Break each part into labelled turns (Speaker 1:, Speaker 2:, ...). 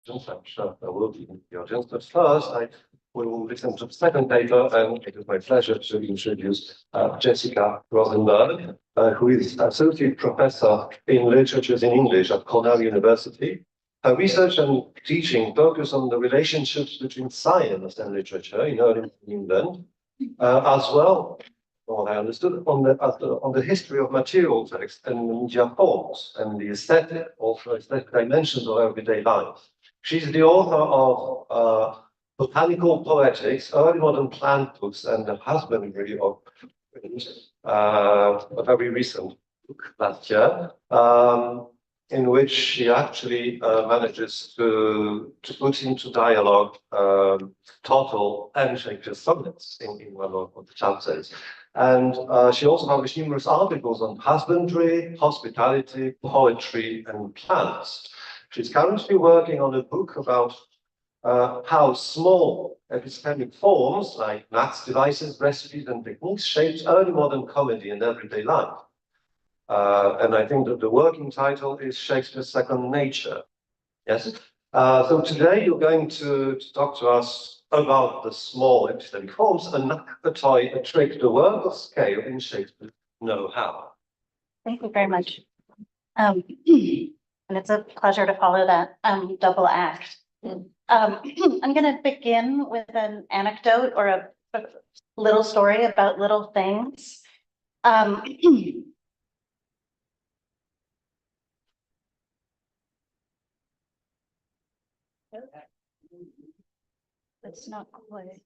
Speaker 1: I'm sure there will be in the audience, but first we will listen to the second paper, and it is my pleasure to introduce Jessica Rosenberg, who is Associate Professor in Literatures in English at Cornell University. Her research and teaching focus on the relationships between science and literature in early England, as well, from what I understood, on the history of material text and media forms and the aesthetic dimensions of everyday life. She's the author of Botanical Poetics, Early Modern Plant Books, and the Husbandry of a very recent book last year, in which she actually manages to put into dialogue Tottle and Shakespeare's sonnets in one of the chapters. And she also published numerous articles on husbandry, hospitality, poetry, and plants. She's currently working on a book about how small epistemic forms like nuts, devices, recipes, and techniques shaped early modern comedy and everyday life. And I think that the working title is Shakespeare's Second Nature. Yes. So today you're going to talk to us about the small epistemic forms, a knack, a toy, a trick, the work of scale in Shakespeare's know-how.
Speaker 2: Thank you very much. And it's a pleasure to follow that double act. I'm going to begin with an anecdote or a little story about little things. It's not quite.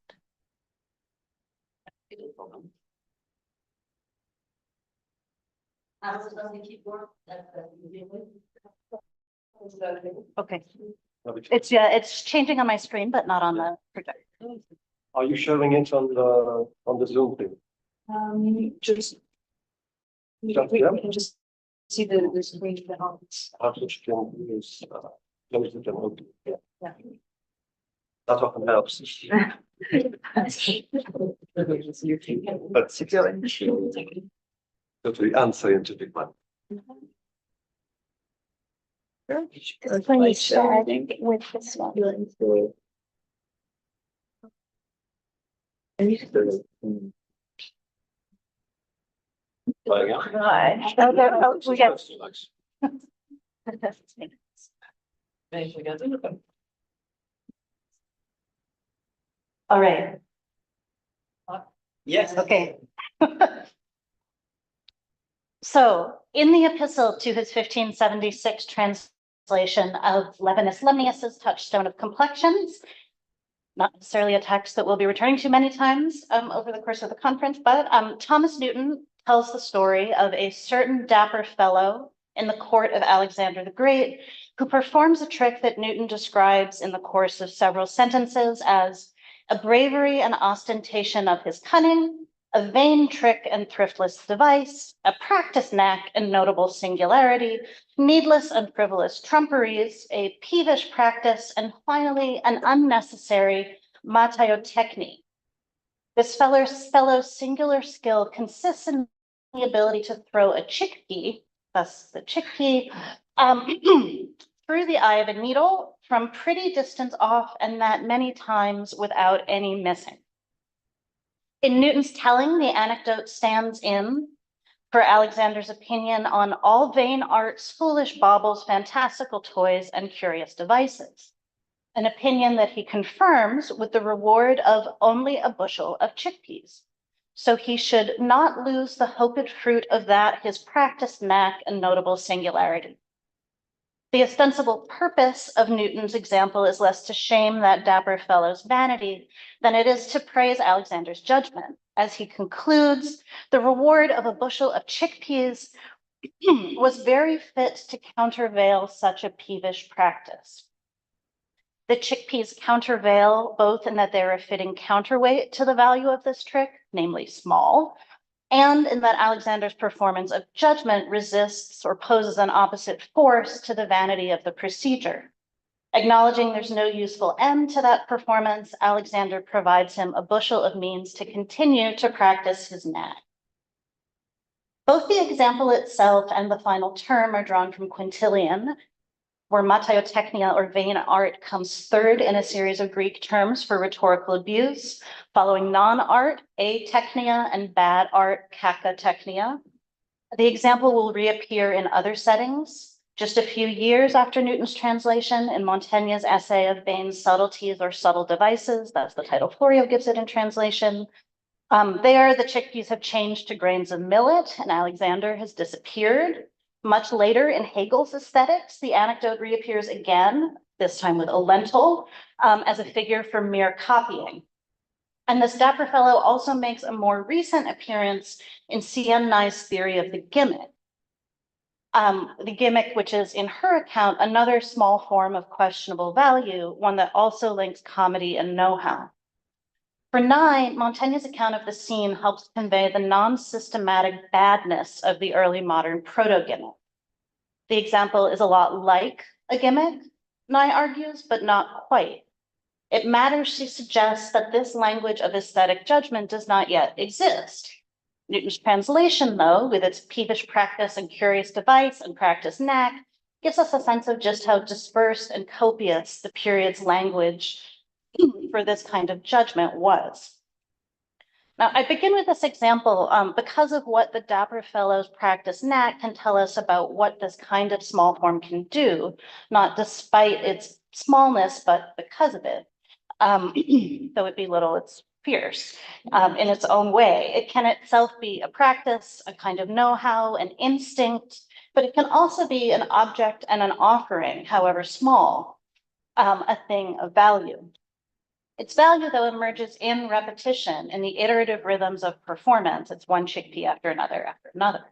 Speaker 2: Okay. It's changing on my screen, but not on the projector.
Speaker 1: Are you showing it on the Zoom thing?
Speaker 3: We can just see the screen.
Speaker 1: Which can use yeah. That often helps. But totally unscientific one.
Speaker 2: When you start with this one. All right.
Speaker 3: Yes.
Speaker 2: Okay. So, in the epistle to his 1576 translation of Levinus Lemnius's Touchstone of Complexions, not necessarily a text that we'll be returning to many times over the course of the conference, but Thomas Newton tells the story of a certain dapper fellow in the court of Alexander the Great who performs a trick that Newton describes in the course of several sentences as a bravery and ostentation of his cunning, a vain trick and thriftless device, a practiced knack and notable singularity, needless and frivolous trumperies, a peevish practice, and finally an unnecessary mataiotechny. This fellow's singular skill consists in the ability to throw a chickpea, thus the chickpea, through the eye of a needle from pretty distance off, and that many times without any missing. In Newton's telling, the anecdote stands in for Alexander's opinion on all vain arts, foolish baubles, fantastical toys, and curious devices, an opinion that he confirms with the reward of only a bushel of chickpeas. So he should not lose the hoped fruit of that, his practiced knack and notable singularity. The ostensible purpose of Newton's example is less to shame that dapper fellow's vanity than it is to praise Alexander's judgment. As he concludes, the reward of a bushel of chickpeas was very fit to countervail such a peevish practice. The chickpeas countervail both in that they're a fitting counterweight to the value of this trick, namely small, and in that Alexander's performance of judgment resists or poses an opposite force to the vanity of the procedure. Acknowledging there's no useful end to that performance, Alexander provides him a bushel of means to continue to practice his knack. Both the example itself and the final term are drawn from Quintilian, where mataiotechnia or vain art comes third in a series of Greek terms for rhetorical abuse, following non-art, atechnia, and bad art, kakotechnia. The example will reappear in other settings. Just a few years after Newton's translation, in Montaigne's essay of vain subtleties or subtle devices, that's the title Florio gives it in translation. There, the chickpeas have changed to grains of millet, and Alexander has disappeared. Much later in Hegel's aesthetics, the anecdote reappears again, this time with a lentil, as a figure for mere copying. And this dapper fellow also makes a more recent appearance in Siennai's theory of the gimmick. The gimmick, which is in her account, another small form of questionable value, one that also links comedy and know-how. For Nye, Montaigne's account of the scene helps convey the non-systematic badness of the early modern proto-gimmick. The example is a lot like a gimmick, Nye argues, but not quite. It matters to suggest that this language of aesthetic judgment does not yet exist. Newton's translation, though, with its peevish practice and curious device and practice knack, gives us a sense of just how dispersed and copious the period's language for this kind of judgment was. Now, I begin with this example because of what the dapper fellow's practice knack can tell us about what this kind of small form can do, not despite its smallness, but because of it. Though it be little, it's fierce in its own way. It can itself be a practice, a kind of know-how, an instinct, but it can also be an object and an offering, however small, a thing of value. Its value, though, emerges in repetition, in the iterative rhythms of performance. It's one chickpea after another after another.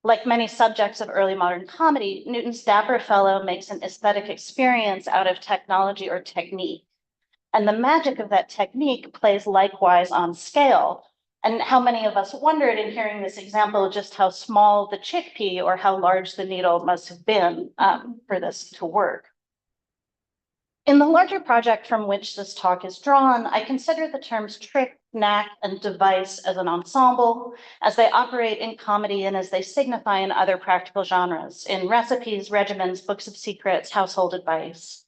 Speaker 2: Like many subjects of early modern comedy, Newton's dapper fellow makes an aesthetic experience out of technology or technique. And the magic of that technique plays likewise on scale. And how many of us wondered in hearing this example just how small the chickpea or how large the needle must have been for this to work. In the larger project from which this talk is drawn, I consider the terms trick, knack, and device as an ensemble, as they operate in comedy and as they signify in other practical genres, in recipes, regimens, books of secrets, household advice.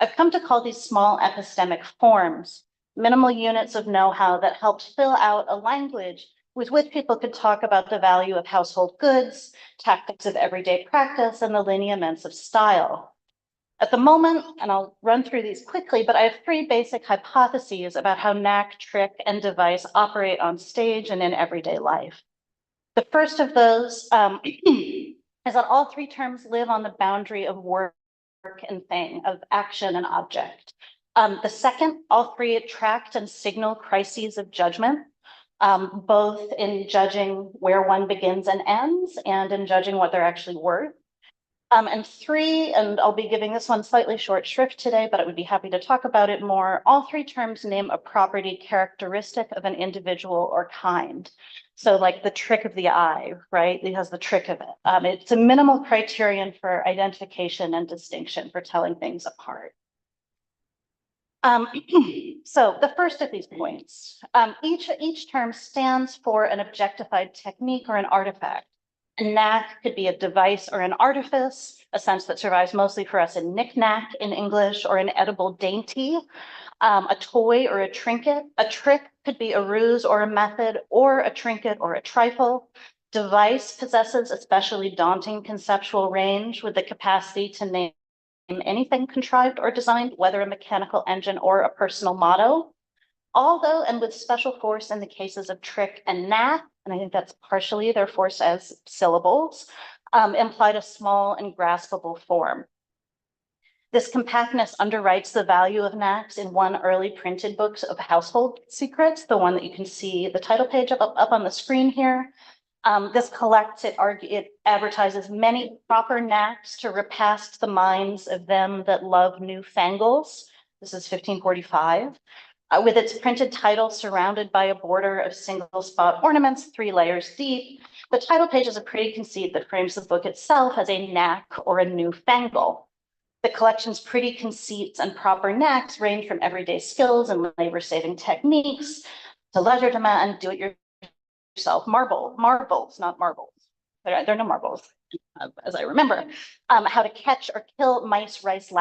Speaker 2: I've come to call these small epistemic forms, minimal units of know-how that helped fill out a language with which people could talk about the value of household goods, tactics of everyday practice, and the lineaments of style. At the moment, and I'll run through these quickly, but I have three basic hypotheses about how knack, trick, and device operate on stage and in everyday life. The first of those is that all three terms live on the boundary of work and thing, of action and object. The second, all three attract and signal crises of judgment, both in judging where one begins and ends and in judging what they're actually worth. And three, and I'll be giving this one slightly short shrift today, but I would be happy to talk about it more. All three terms name a property characteristic of an individual or kind. So like the trick of the eye, right? It has the trick of it. It's a minimal criterion for identification and distinction, for telling things apart. So the first of these points, each term stands for an objectified technique or an artifact. A knack could be a device or an artifice, a sense that survives mostly for us in knick-knack in English, or an edible dainty, a toy or a trinket. A trick could be a ruse or a method, or a trinket or a trifle. Device possesses especially daunting conceptual range with the capacity to name anything contrived or designed, whether a mechanical engine or a personal motto. Although, and with special force in the cases of trick and knack, and I think that's partially their force as syllables, implied a small and graspable form. This compactness underwrites the value of knacks in one early printed book of household secrets, the one that you can see the title page up on the screen here. This collects, it advertises many proper knacks to repast the minds of them that love new fangles. This is 1545. With its printed title surrounded by a border of single spot ornaments, 3 layers deep, the title page is a pretty conceit that frames the book itself as a knack or a new fangle. The collection's pretty conceits and proper knacks range from everyday skills and labor-saving techniques to legerdemain and do-it-yourself marbles, not marbles. They're no marbles. as I remember, how to catch or kill mice, lice,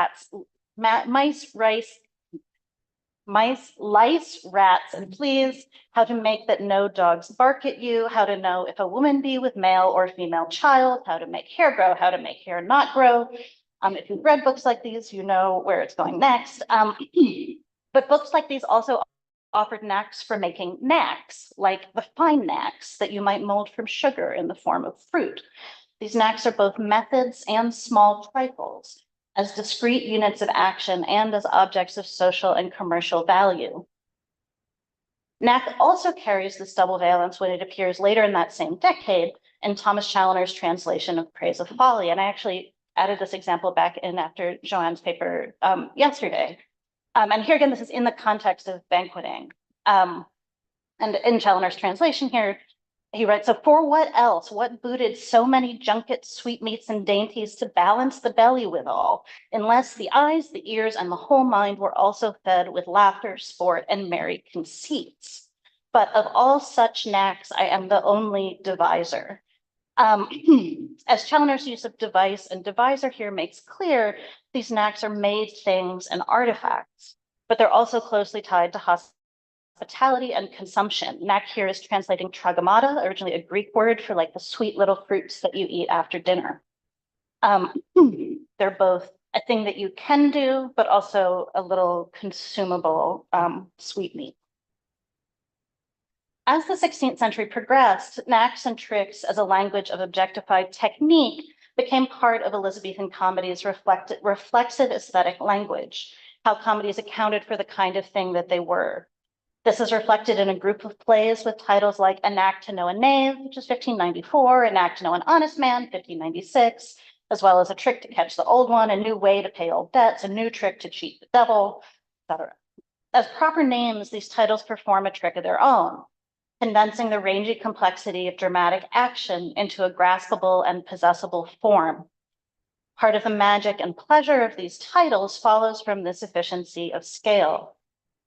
Speaker 2: rats, and fleas, how to make that no dogs bark at you, how to know if a woman be with male or female child, how to make hair grow, how to make hair not grow. If you've read books like these, you know where it's going next. But books like these also offered knacks for making knacks, like the fine knacks that you might mold from sugar in the form of fruit. These knacks are both methods and small trifles, as discrete units of action and as objects of social and commercial value. Knack also carries this double valence when it appears later in that same decade in Thomas Challoner's translation of Praise of Folly. And I actually added this example back in after Joanne's paper yesterday. And here again, this is in the context of banqueting. And in Challoner's translation here, he writes, so for what else? What booted so many junkets, sweetmeats, and dainties to balance the belly withal, unless the eyes, the ears, and the whole mind were also fed with laughter, sport, and merry conceits? But of all such knacks, I am the only deviser. As Challoner's use of device and deviser here makes clear, these knacks are made things and artifacts, but they're also closely tied to hospitality and consumption. Knack here is translating tragamata, originally a Greek word for like the sweet little fruits that you eat after dinner. They're both a thing that you can do, but also a little consumable sweetmeat. As the 16th century progressed, knacks and tricks as a language of objectified technique became part of Elizabethan comedies' reflexive aesthetic language, how comedies accounted for the kind of thing that they were. This is reflected in a group of plays with titles like A Knack to Know a Knave, which is 1594, A Knack to Know an Honest Man, 1596, as well as A Trick to Catch the Old One, A New Way to Pay Old Debts, A New Trick to Cheat the Devil, etc. As proper names, these titles perform a trick of their own, condensing the rangy complexity of dramatic action into a graspable and possessible form. Part of the magic and pleasure of these titles follows from this efficiency of scale,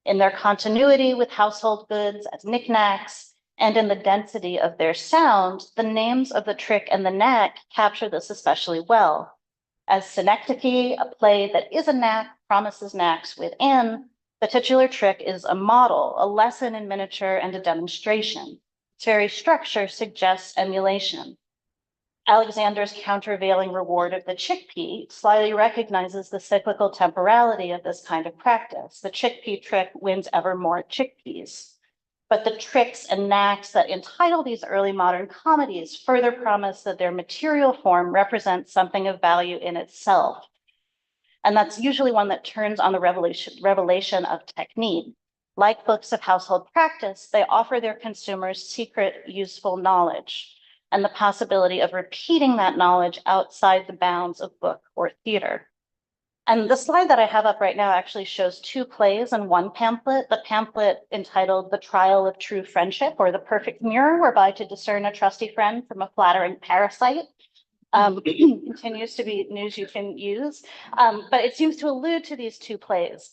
Speaker 2: in their continuity with household goods as knickknacks, and in the density of their sound. The names of the trick and the knack capture this especially well. As synecdoche, a play that is a knack, promises knacks within, the titular trick is a model, a lesson in miniature, and a demonstration. Its very structure suggests emulation. Alexander's countervailing reward of the chickpea slyly recognizes the cyclical temporality of this kind of practice. The chickpea trick wins ever more chickpeas. But the tricks and knacks that entitle these early modern comedies further promise that their material form represents something of value in itself. And that's usually one that turns on the revelation of technique. Like books of household practice, they offer their consumers secret, useful knowledge and the possibility of repeating that knowledge outside the bounds of book or theater. And the slide that I have up right now actually shows two plays and one pamphlet. The pamphlet entitled The Trial of True Friendship, or The Perfect Mirror, whereby to discern a trusty friend from a flattering parasite. Continues to be news you can use, but it seems to allude to these two plays.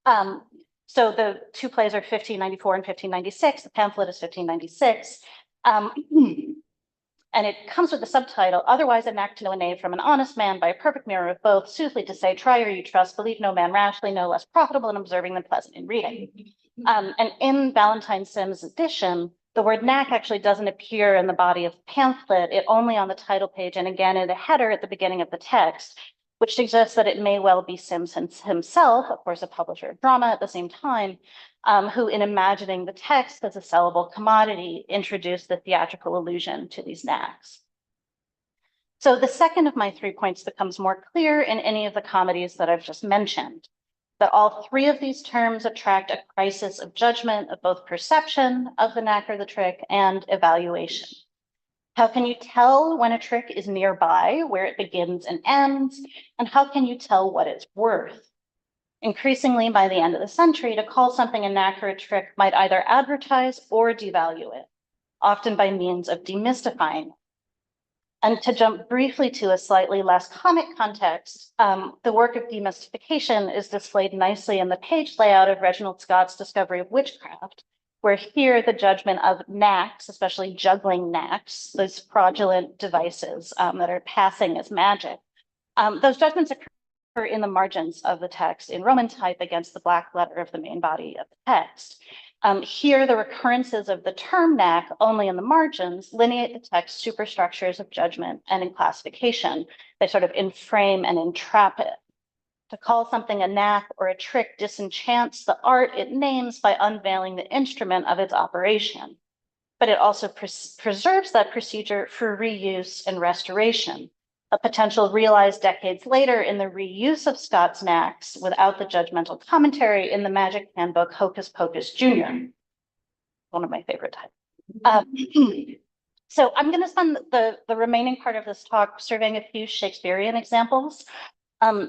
Speaker 2: So the two plays are 1594 and 1596. The pamphlet is 1596. And it comes with the subtitle, Otherwise a Knack to Know a Knave from an Honest Man by a Perfect Mirror of Both, soothly to say, try or you trust, believe no man rashly, no less profitable in observing than pleasant in reading. And in Valentine Sims' edition, the word knack actually doesn't appear in the body of the pamphlet, it only on the title page and again in the header at the beginning of the text, which suggests that it may well be Sims himself, of course, a publisher of drama at the same time, who, in imagining the text as a sellable commodity, introduced the theatrical allusion to these knacks. So the second of my 3 points becomes more clear in any of the comedies that I've just mentioned, that all three of these terms attract a crisis of judgment of both perception of the knack or the trick and evaluation. How can you tell when a trick is nearby, where it begins and ends? And how can you tell what it's worth? Increasingly, by the end of the century, to call something a knack or a trick might either advertise or devalue it, often by means of demystifying it. And to jump briefly to a slightly less comic context, the work of demystification is displayed nicely in the page layout of Reginald Scott's Discovery of Witchcraft, where here the judgment of knacks, especially juggling knacks, those fraudulent devices that are passing as magic, those judgments occur in the margins of the text in Roman type against the black letter of the main body of the text. Here, the recurrences of the term knack only in the margins lineate the text superstructures of judgment and in classification. They sort of enframe and entrap it. To call something a knack or a trick disenchants the art it names by unveiling the instrument of its operation. But it also preserves that procedure for reuse and restoration, a potential realized decades later in the reuse of Scott's knacks without the judgmental commentary in the Magic Handbook Hocus Pocus Jr., one of my favorite types. So I'm going to spend the remaining part of this talk surveying a few Shakespearean examples.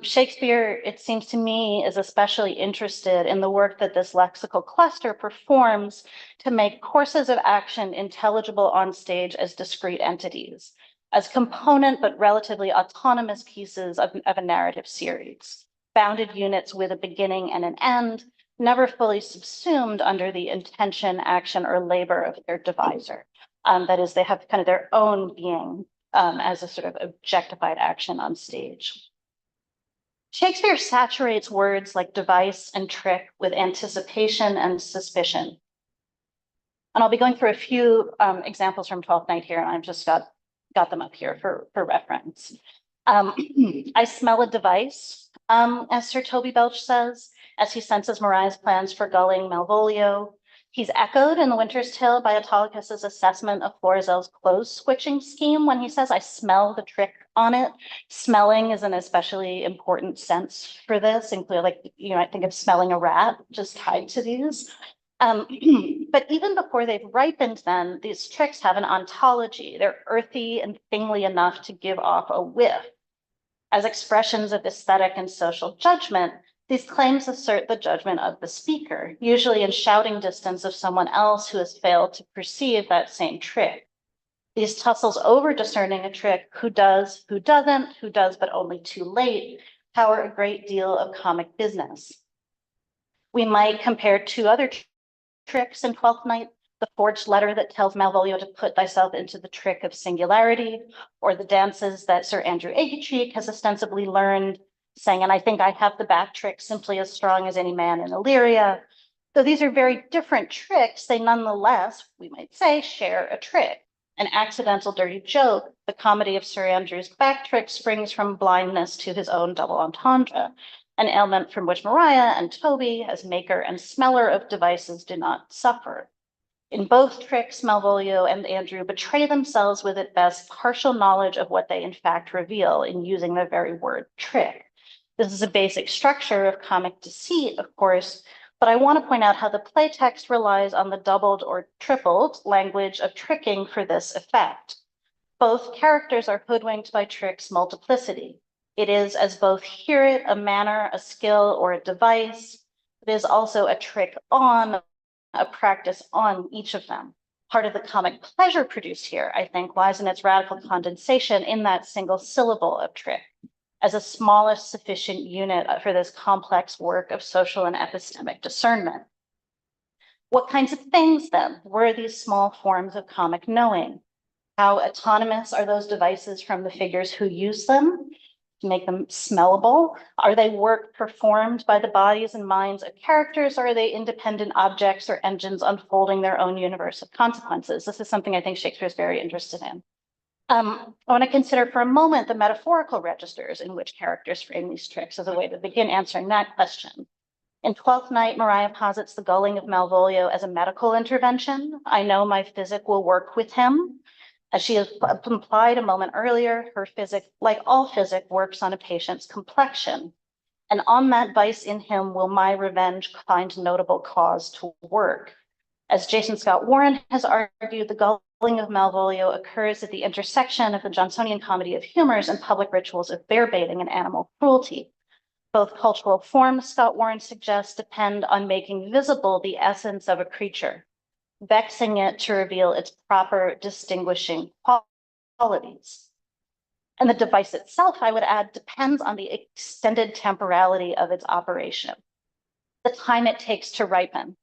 Speaker 2: Shakespeare, it seems to me, is especially interested in the work that this lexical cluster performs to make courses of action intelligible on stage as discrete entities, as component but relatively autonomous pieces of a narrative series, bounded units with a beginning and an end, never fully subsumed under the intention, action, or labor of their deviser. That is, they have kind of their own being as a sort of objectified action on stage. Shakespeare saturates words like device and trick with anticipation and suspicion. And I'll be going through a few examples from Twelfth Night here, and I've just got them up here for reference. I smell a device, as Sir Toby Belch says, as he senses Mariah's plans for gulling Malvolio. He's echoed in The Winter's Tale by Autolycus's assessment of Florizel's clothes switching scheme when he says, I smell the trick on it. Smelling is an especially important sense for this, including, like, I think of smelling a rat just tied to these. But even before they've ripened, then these tricks have an ontology. They're earthy and thingly enough to give off a whiff. As expressions of aesthetic and social judgment, these claims assert the judgment of the speaker, usually in shouting distance of someone else who has failed to perceive that same trick. These tussles over discerning a trick, who does, who doesn't, who does but only too late, power a great deal of comic business. We might compare two other tricks in Twelfth Night, the forged letter that tells Malvolio to put thyself into the trick of singularity, or the dances that Sir Andrew Aguecheek has ostensibly learned, saying, and I think I have the back trick simply as strong as any man in Illyria. Though these are very different tricks, they nonetheless, we might say, share a trick. An accidental dirty joke, the comedy of Sir Andrew's back trick springs from blindness to his own double entendre, an ailment from which Mariah and Toby, as maker and smeller of devices, do not suffer. In both tricks, Malvolio and Andrew betray themselves with at best partial knowledge of what they in fact reveal in using the very word trick. This is a basic structure of comic deceit, of course, but I want to point out how the play text relies on the doubled or tripled language of tricking for this effect. Both characters are hoodwinked by trick's multiplicity. It is, as both hear it, a manner, a skill, or a device. It is also a trick on, a practice on each of them. Part of the comic pleasure produced here, I think, lies in its radical condensation in that single syllable of trick, as a smallest sufficient unit for this complex work of social and epistemic discernment. What kinds of things, then, were these small forms of comic knowing? How autonomous are those devices from the figures who use them to make them smellable? Are they work performed by the bodies and minds of characters, or are they independent objects or engines unfolding their own universe of consequences? This is something I think Shakespeare is very interested in. I want to consider for a moment the metaphorical registers in which characters frame these tricks as a way to begin answering that question. In Twelfth Night, Mariah posits the gulling of Malvolio as a medical intervention. I know my physic will work with him. As she has implied a moment earlier, her physic, like all physic, works on a patient's complexion. And on that vice in him will my revenge find notable cause to work. As Jason Scott Warren has argued, the gulling of Malvolio occurs at the intersection of the Johnsonian comedy of humors and public rituals of bear baiting and animal cruelty. Both cultural forms, Scott Warren suggests, depend on making visible the essence of a creature, vexing it to reveal its proper distinguishing qualities. And the device itself, I would add, depends on the extended temporality of its operation, the time it takes to ripen.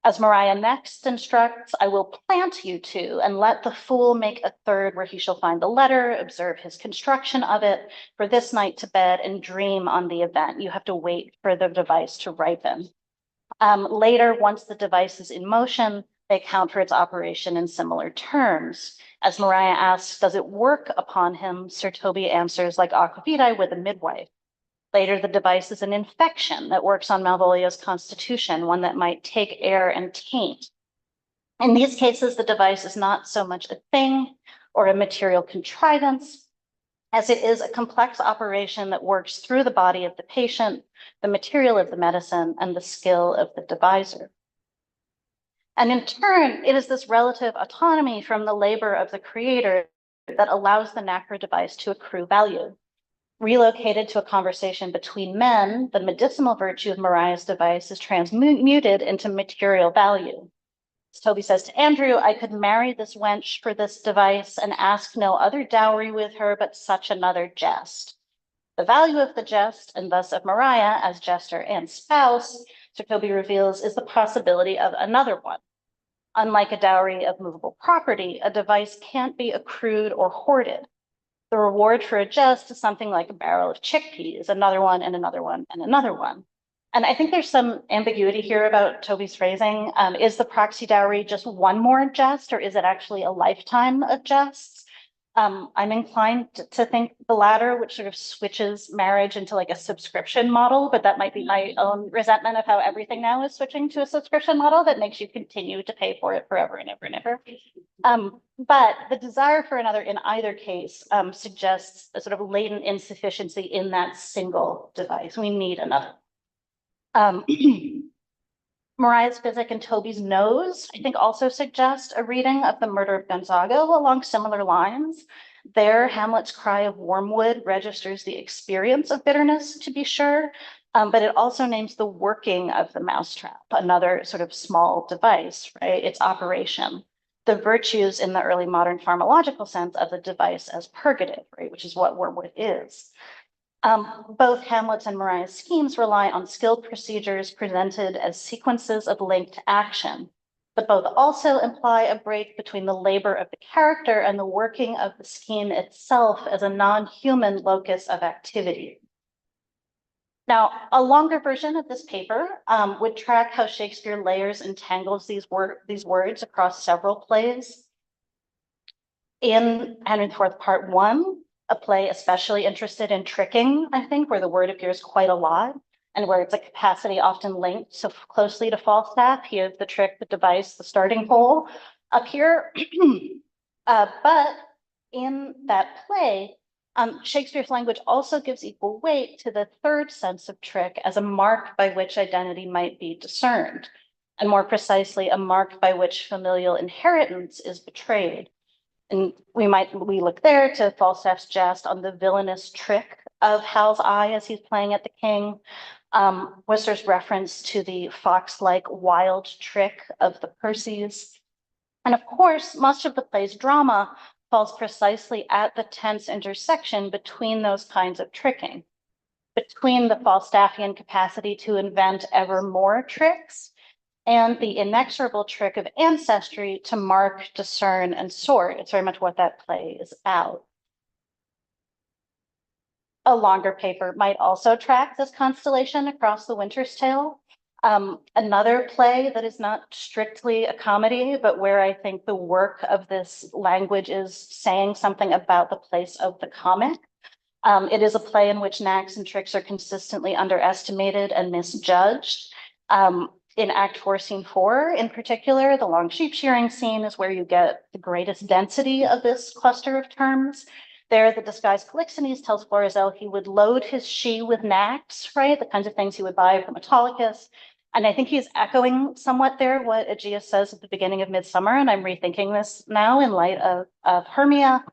Speaker 2: As Maria next instructs, I will plant you two and let the fool make a third where he shall find the letter, observe his construction of it, for this night to bed and dream on the event. You have to wait for the device to ripen. Later, once the device is in motion, they account for its operation in similar terms. As Maria asks, does it work upon him? Sir Toby answers, like aquavitae with a midwife. Later, the device is an infection that works on Malvolio's constitution, one that might take air and taint. In these cases, the device is not so much a thing or a material contrivance as it is a complex operation that works through the body of the patient, the material of the medicine, and the skill of the deviser. And in turn, it is this relative autonomy from the labor of the creator that allows the nacre device to accrue value. Relocated to a conversation between men, the medicinal virtue of Mariah's device is transmuted into material value. As Toby says to Andrew, I could marry this wench for this device and ask no other dowry with her but such another jest. The value of the jest, and thus of Mariah as jester and spouse, Sir Toby reveals, is the possibility of another one. Unlike a dowry of movable property, a device can't be accrued or hoarded. The reward for a jest is something like a barrel of chickpeas, another one and another one and another one. And I think there's some ambiguity here about Toby's phrasing. Is the proxy dowry just one more jest, or is it actually a lifetime of jests? I'm inclined to think the latter, which sort of switches marriage into like a subscription model, but that might be my own resentment of how everything now is switching to a subscription model that makes you continue to pay for it forever and ever and ever. But the desire for another in either case suggests a sort of latent insufficiency in that single device. We need another. Mariah's physic and Toby's nose, I think, also suggest a reading of the murder of Gonzago along similar lines. There, Hamlet's cry of wormwood registers the experience of bitterness, to be sure, but it also names the working of the mousetrap, another sort of small device, right? Its operation. The virtues in the early modern pharmacological sense of the device as purgative, right, which is what wormwood is. Both Hamlet's and Mariah's schemes rely on skilled procedures presented as sequences of linked action, but both also imply a break between the labor of the character and the working of the scheme itself as a non-human locus of activity. Now, a longer version of this paper would track how Shakespeare layers and tangles these words across several plays. In Henry IV, Part 1, a play especially interested in tricking, I think, where the word appears quite a lot and where it's a capacity often linked so closely to Falstaff. He has the trick, the device, the starting pole up here. But in that play, Shakespeare's language also gives equal weight to the third sense of trick as a mark by which identity might be discerned, and more precisely, a mark by which familial inheritance is betrayed. And we look there to Falstaff's jest on the villainous trick of Hal's eye as he's playing at the king. Worcester's reference to the fox-like wild trick of the Percies. And of course, much of the play's drama falls precisely at the tense intersection between those kinds of tricking, between the Falstaffian capacity to invent ever more tricks and the inexorable trick of ancestry to mark, discern, and sort. It's very much what that play is about. A longer paper might also track this constellation across the Winter's Tale. Another play that is not strictly a comedy, but where I think the work of this language is saying something about the place of the comic. It is a play in which knacks and tricks are consistently underestimated and misjudged. In Act 4, Scene 4, in particular, the long sheep shearing scene is where you get the greatest density of this cluster of terms. There, the disguised Polixenes tells Florizel he would load his she with knacks, right? The kinds of things he would buy from Autolycus. And I think he's echoing somewhat there what Aegeus says at the beginning of Midsummer, and I'm rethinking this now in light of Hermia.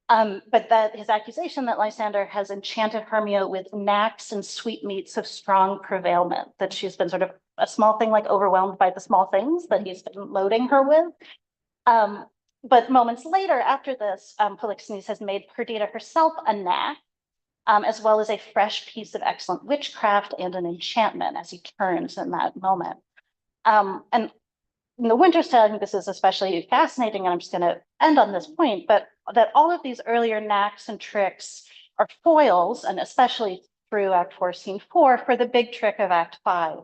Speaker 2: But that his accusation that Lysander has enchanted Hermia with knacks and sweetmeats of strong prevailment, that she's been sort of a small thing, like overwhelmed by the small things that he's been loading her with. But moments later, after this, Polixenes has made Perdita herself a knack, as well as a fresh piece of excellent witchcraft and an enchantment as he turns in that moment. And in the winter style, I think this is especially fascinating, and I'm just going to end on this point, but that all of these earlier knacks and tricks are foils, and especially through Act 4, Scene 4, for the big trick of Act 5.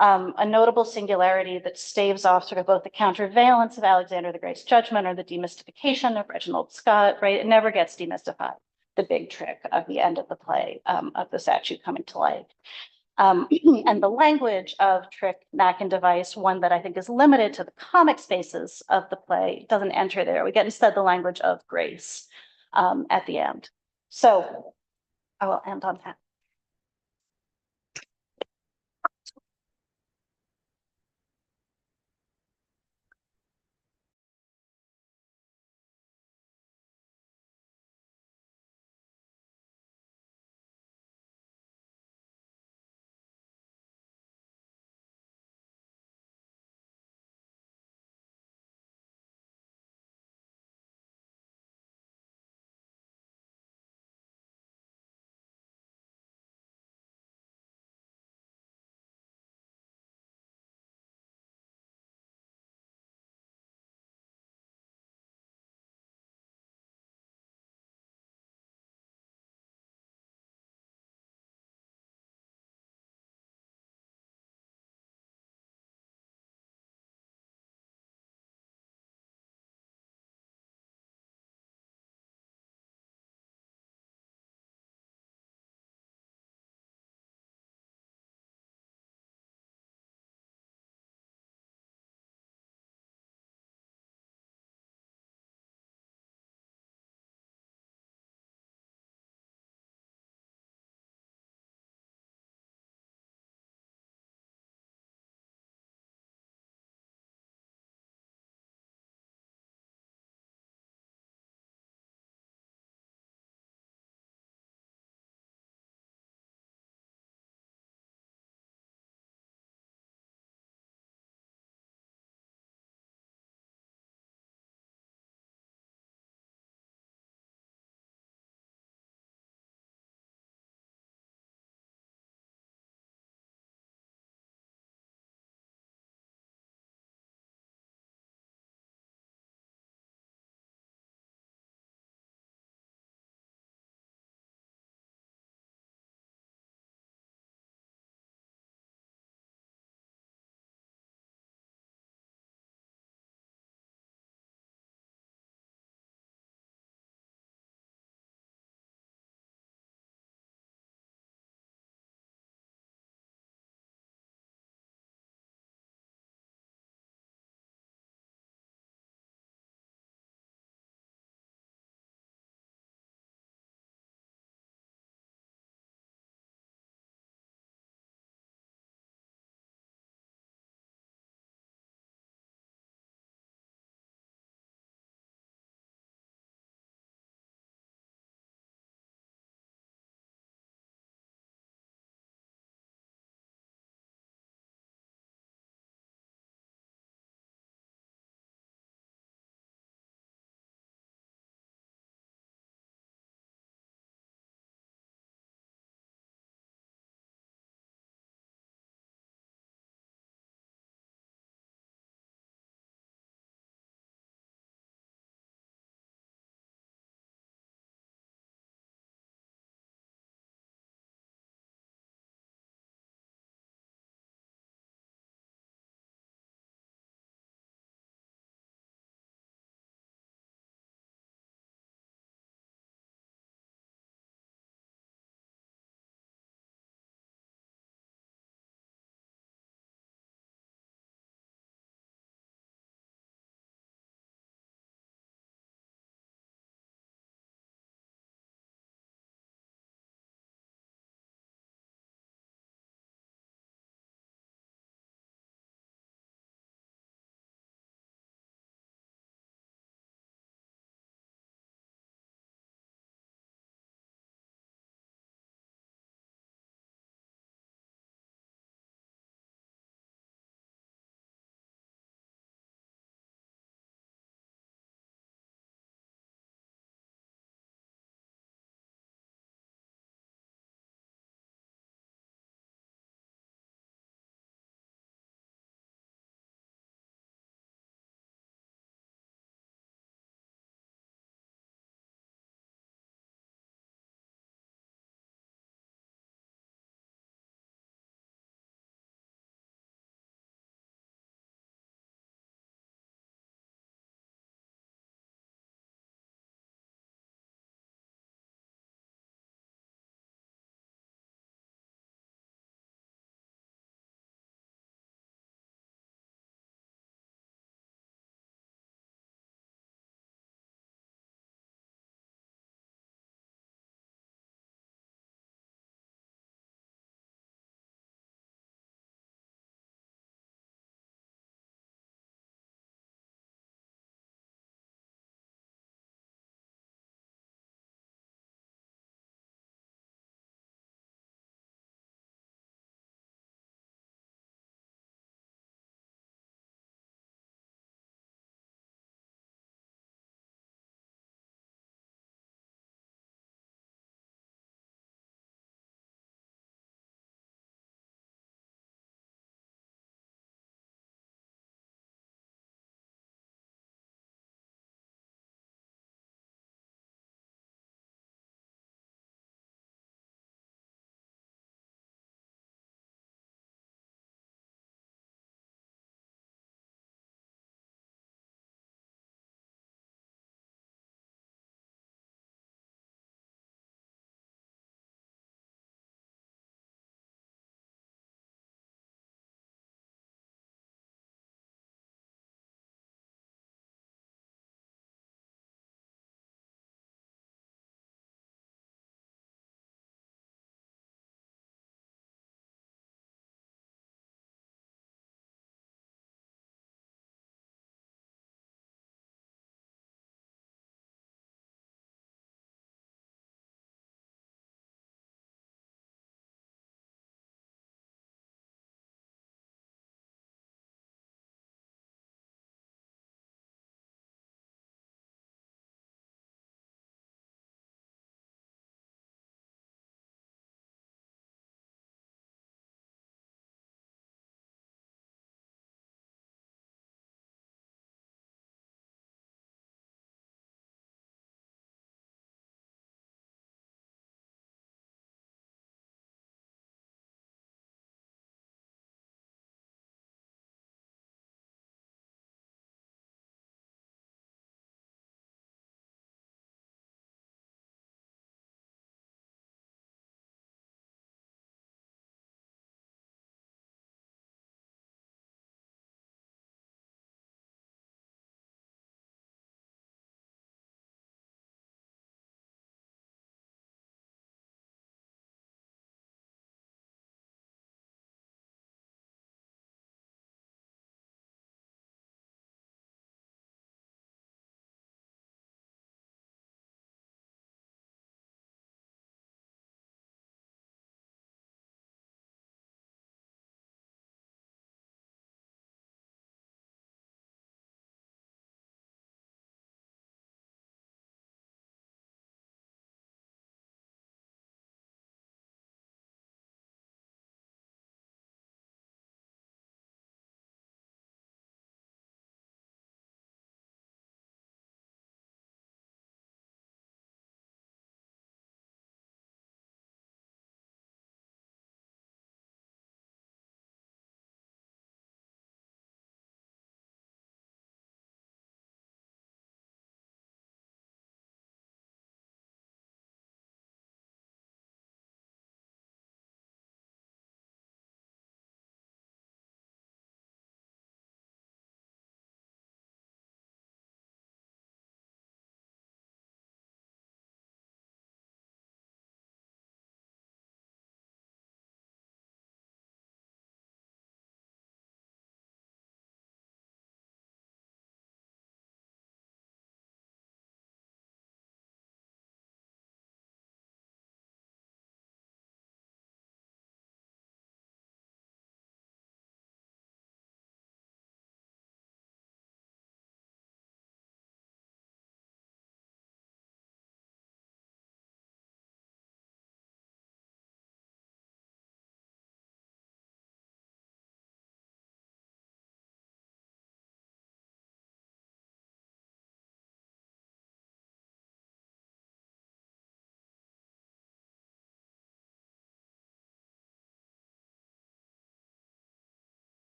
Speaker 2: A notable singularity that staves off sort of both the countervalence of Alexander the Great's judgment or the demystification of Reginald Scott, right? It never gets demystified, the big trick of the end of the play, of the statue coming to life. And the language of trick, knack, and device, one that I think is limited to the comic spaces of the play, doesn't enter there. We get instead the language of grace at the end. So I will end on that.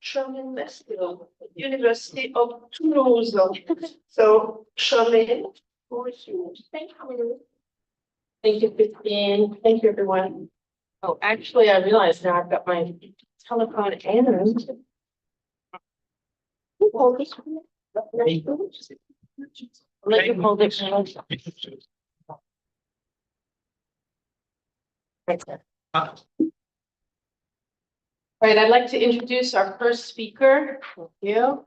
Speaker 3: Charmaine Mesquil, University of Toulouse. So Charmaine, who is yours? Thank you. Thank you, Christine. Thank you, everyone. Oh, actually, I realize now I've got my telephone and. Who hold this one? Let you hold it. Right there. All right, I'd like to introduce our first speaker. Thank you.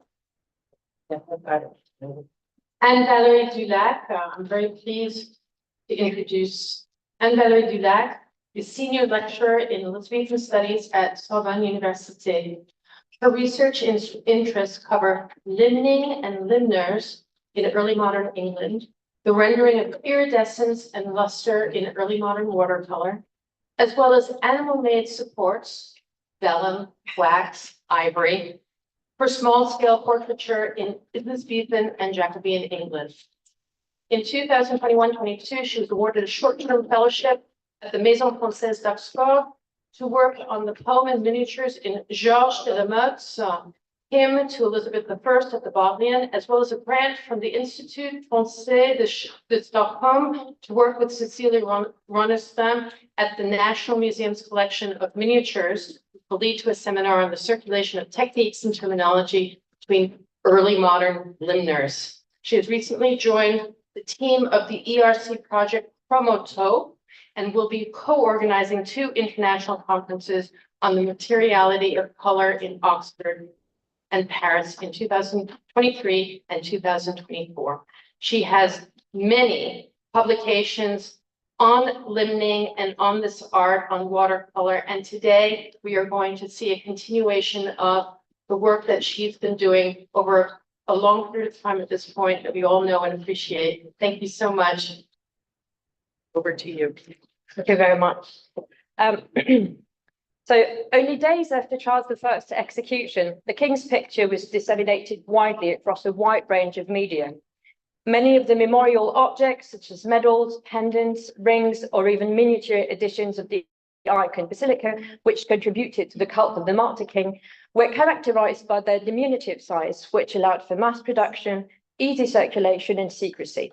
Speaker 3: Anne-Valérie Dulac. I'm very pleased to introduce Anne-Valérie Dulac, the senior lecturer in Elizabethan Studies at Sorbonne University. Her research interests cover limning and limners in early modern England, the rendering of iridescence and luster in early modern watercolor, as well as animal-made supports, vellum, wax, ivory, for small-scale portraiture in Elizabethan and Jacobean England. In 2021-22, she was awarded a short-term fellowship at the Maison Française d'Oxford to work on the poem and miniatures in Georges de la Motte's hymn to Elizabeth I at the Bodleian, as well as a grant from the Institut Français de Stockholm to work with Cecilia Ronestam at the National Museum's collection of miniatures, will lead to a seminar on the circulation of techniques and terminology between early modern limners. She has recently joined the team of the ERC project Promoto and will be co-organizing 2 international conferences on the materiality of color in Oxford and Paris in 2023 and 2024. She has many publications on limning and on this art on watercolor. And today we are going to see a continuation of the work that she's been doing over a long period of time at this point that we all know and appreciate. Thank you so much. Over to you.
Speaker 4: Thank you very much. So only days after Charles I's execution, the King's picture was disseminated widely across a wide range of media. Many of the memorial objects, such as medals, pendants, rings, or even miniature editions of the icon basilica, which contributed to the cult of the Martyr King, were characterized by their diminutive size, which allowed for mass production, easy circulation, and secrecy.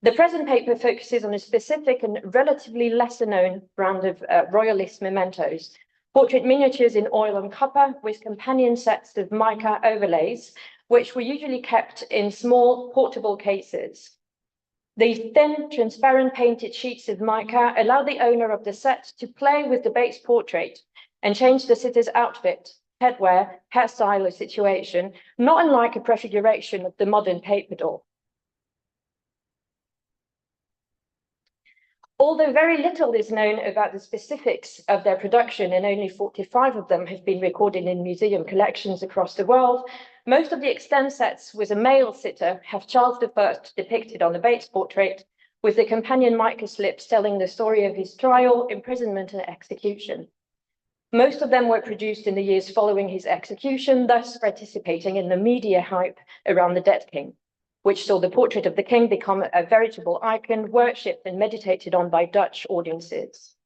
Speaker 4: The present paper focuses on a specific and relatively lesser known brand of royalist mementos, portrait miniatures in oil and copper with companion sets of mica overlays, which were usually kept in small portable cases. These thin, transparent painted sheets of mica allow the owner of the set to play with the base portrait and change the sitter's outfit, headwear, hairstyle, or situation, not unlike a prefiguration of the modern paper doll. Although very little is known about the specifics of their production, and only 45 of them have been recorded in museum collections across the world, most of the extant sets with a male sitter have Charles I depicted on the base portrait, with the companion mica slips telling the story of his trial, imprisonment, and execution. Most of them were produced in the years following his execution, thus participating in the media hype around the dead king, which saw the portrait of the king become a veritable icon, worshipped and meditated on by Dutch audiences.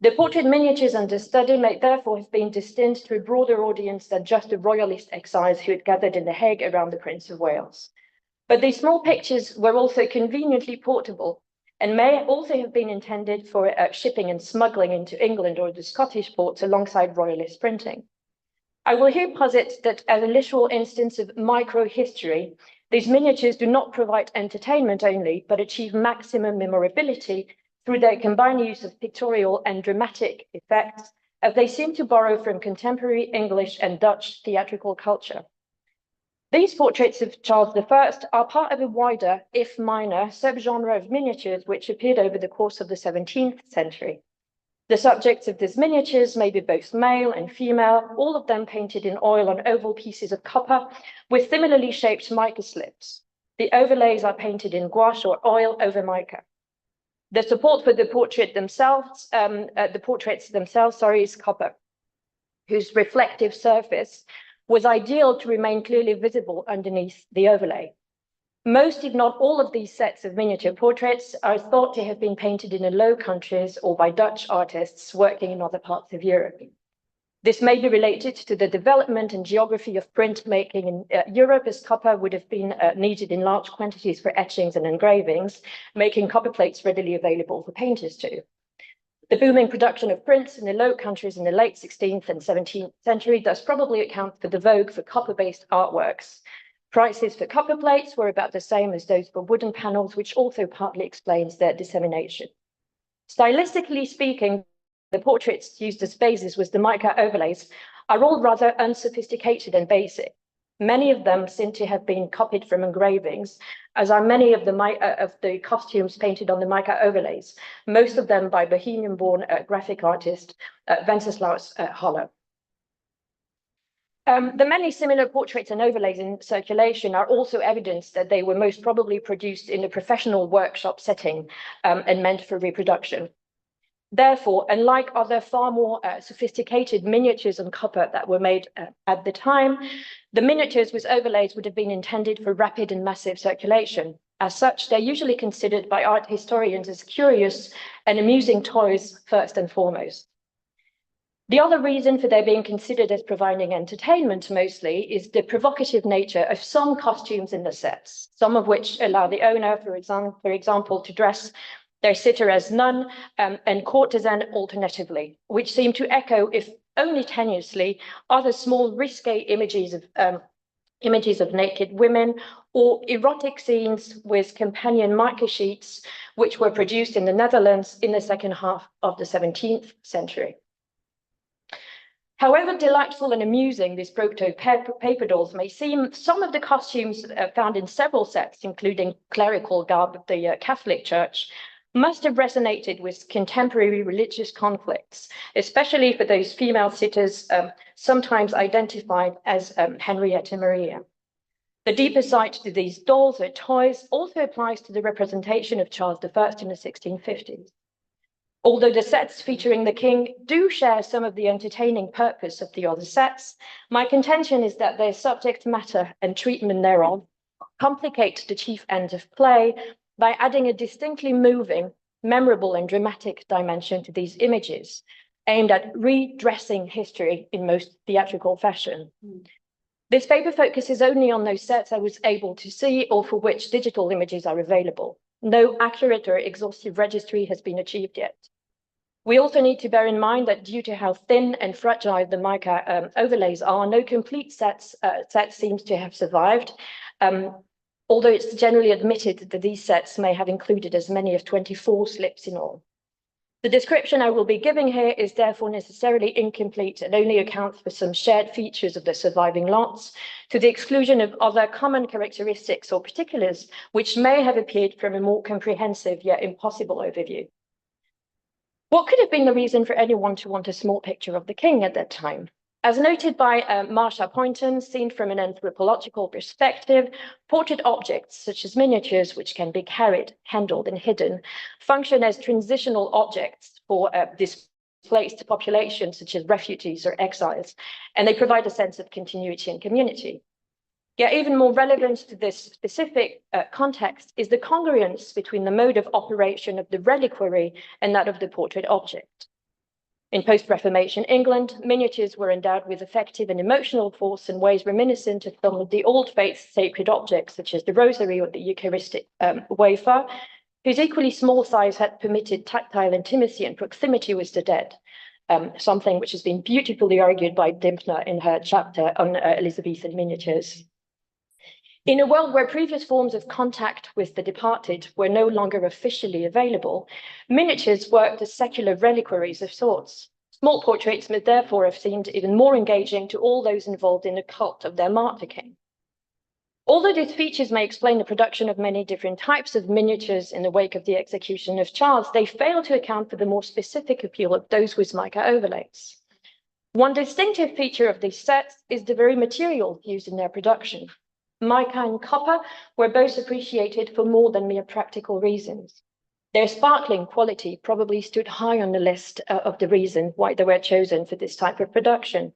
Speaker 4: The portrait miniatures under study may therefore have been destined to a broader audience than just the royalist exiles who had gathered in The Hague around the Prince of Wales. But these small pictures were also conveniently portable and may also have been intended for shipping and smuggling into England or the Scottish ports alongside royalist printing. I will here posit that as a literal instance of micro-history, these miniatures do not provide entertainment only, but achieve maximum memorability through their combined use of pictorial and dramatic effects, as they seem to borrow from contemporary English and Dutch theatrical culture. These portraits of Charles I are part of a wider, if minor, subgenre of miniatures which appeared over the course of the 17th century. The subjects of these miniatures may be both male and female, all of them painted in oil on oval pieces of copper with similarly shaped mica slips. The overlays are painted in gouache or oil over mica. The support for the portraits themselves, is copper, whose reflective surface was ideal to remain clearly visible underneath the overlay. Most, if not all, of these sets of miniature portraits are thought to have been painted in the Low Countries or by Dutch artists working in other parts of Europe. This may be related to the development and geography of printmaking in Europe, as copper would have been needed in large quantities for etchings and engravings, making copper plates readily available for painters too. The booming production of prints in the Low Countries in the late 16th and 17th century does probably account for the vogue for copper-based artworks. Prices for copper plates were about the same as those for wooden panels, which also partly explains their dissemination. Stylistically speaking, the portraits used as bases with the mica overlays are all rather unsophisticated and basic. Many of them seem to have been copied from engravings, as are many of the costumes painted on the mica overlays, most of them by Bohemian-born graphic artist Wenceslaus Haller. The many similar portraits and overlays in circulation are also evidence that they were most probably produced in a professional workshop setting and meant for reproduction. Therefore, unlike other far more sophisticated miniatures on copper that were made at the time, the miniatures with overlays would have been intended for rapid and massive circulation. As such, they're usually considered by art historians as curious and amusing toys first and foremost. The other reason for their being considered as providing entertainment mostly is the provocative nature of some costumes in the sets, some of which allow the owner, for example, to dress their sitter as nun and courtesan alternatively, which seem to echo, if only tenuously, other small risque images of naked women or erotic scenes with companion mica sheets, which were produced in the Netherlands in the second half of the 17th century. However delightful and amusing these proto-paper dolls may seem, some of the costumes found in several sets, including clerical garb of the Catholic Church, must have resonated with contemporary religious conflicts, especially for those female sitters sometimes identified as Henrietta Maria. The deeper side to these dolls or toys also applies to the representation of Charles I in the 1650s. Although the sets featuring the king do share some of the entertaining purpose of the other sets, my contention is that their subject matter and treatment thereof complicate the chief end of play by adding a distinctly moving, memorable, and dramatic dimension to these images, aimed at redressing history in most theatrical fashion. This paper focuses only on those sets I was able to see or for which digital images are available. No accurate or exhaustive registry has been achieved yet. We also need to bear in mind that due to how thin and fragile the mica overlays are, no complete set seems to have survived, although it's generally admitted that these sets may have included as many as 24 slips in all. The description I will be giving here is therefore necessarily incomplete and only accounts for some shared features of the surviving lots, to the exclusion of other common characteristics or particulars which may have appeared from a more comprehensive yet impossible overview. What could have been the reason for anyone to want a small picture of the king at that time? As noted by Marsha Poynton, seen from an anthropological perspective, portrait objects such as miniatures, which can be carried, handled, and hidden, function as transitional objects for displaced populations such as refugees or exiles, and they provide a sense of continuity and community. Yet even more relevant to this specific context is the congruence between the mode of operation of the reliquary and that of the portrait object. In post-Reformation England, miniatures were endowed with effective and emotional force in ways reminiscent of some of the old faith's sacred objects, such as the rosary or the Eucharistic wafer, whose equally small size had permitted tactile intimacy and proximity with the dead, something which has been beautifully argued by Dimpner in her chapter on Elizabethan miniatures. In a world where previous forms of contact with the departed were no longer officially available, miniatures worked as secular reliquaries of sorts. Small portraits may therefore have seemed even more engaging to all those involved in the cult of their martyr king. Although these features may explain the production of many different types of miniatures in the wake of the execution of Charles, they fail to account for the more specific appeal of those with mica overlays. One distinctive feature of these sets is the very material used in their production. Mica and copper were both appreciated for more than mere practical reasons. Their sparkling quality probably stood high on the list of the reason why they were chosen for this type of production.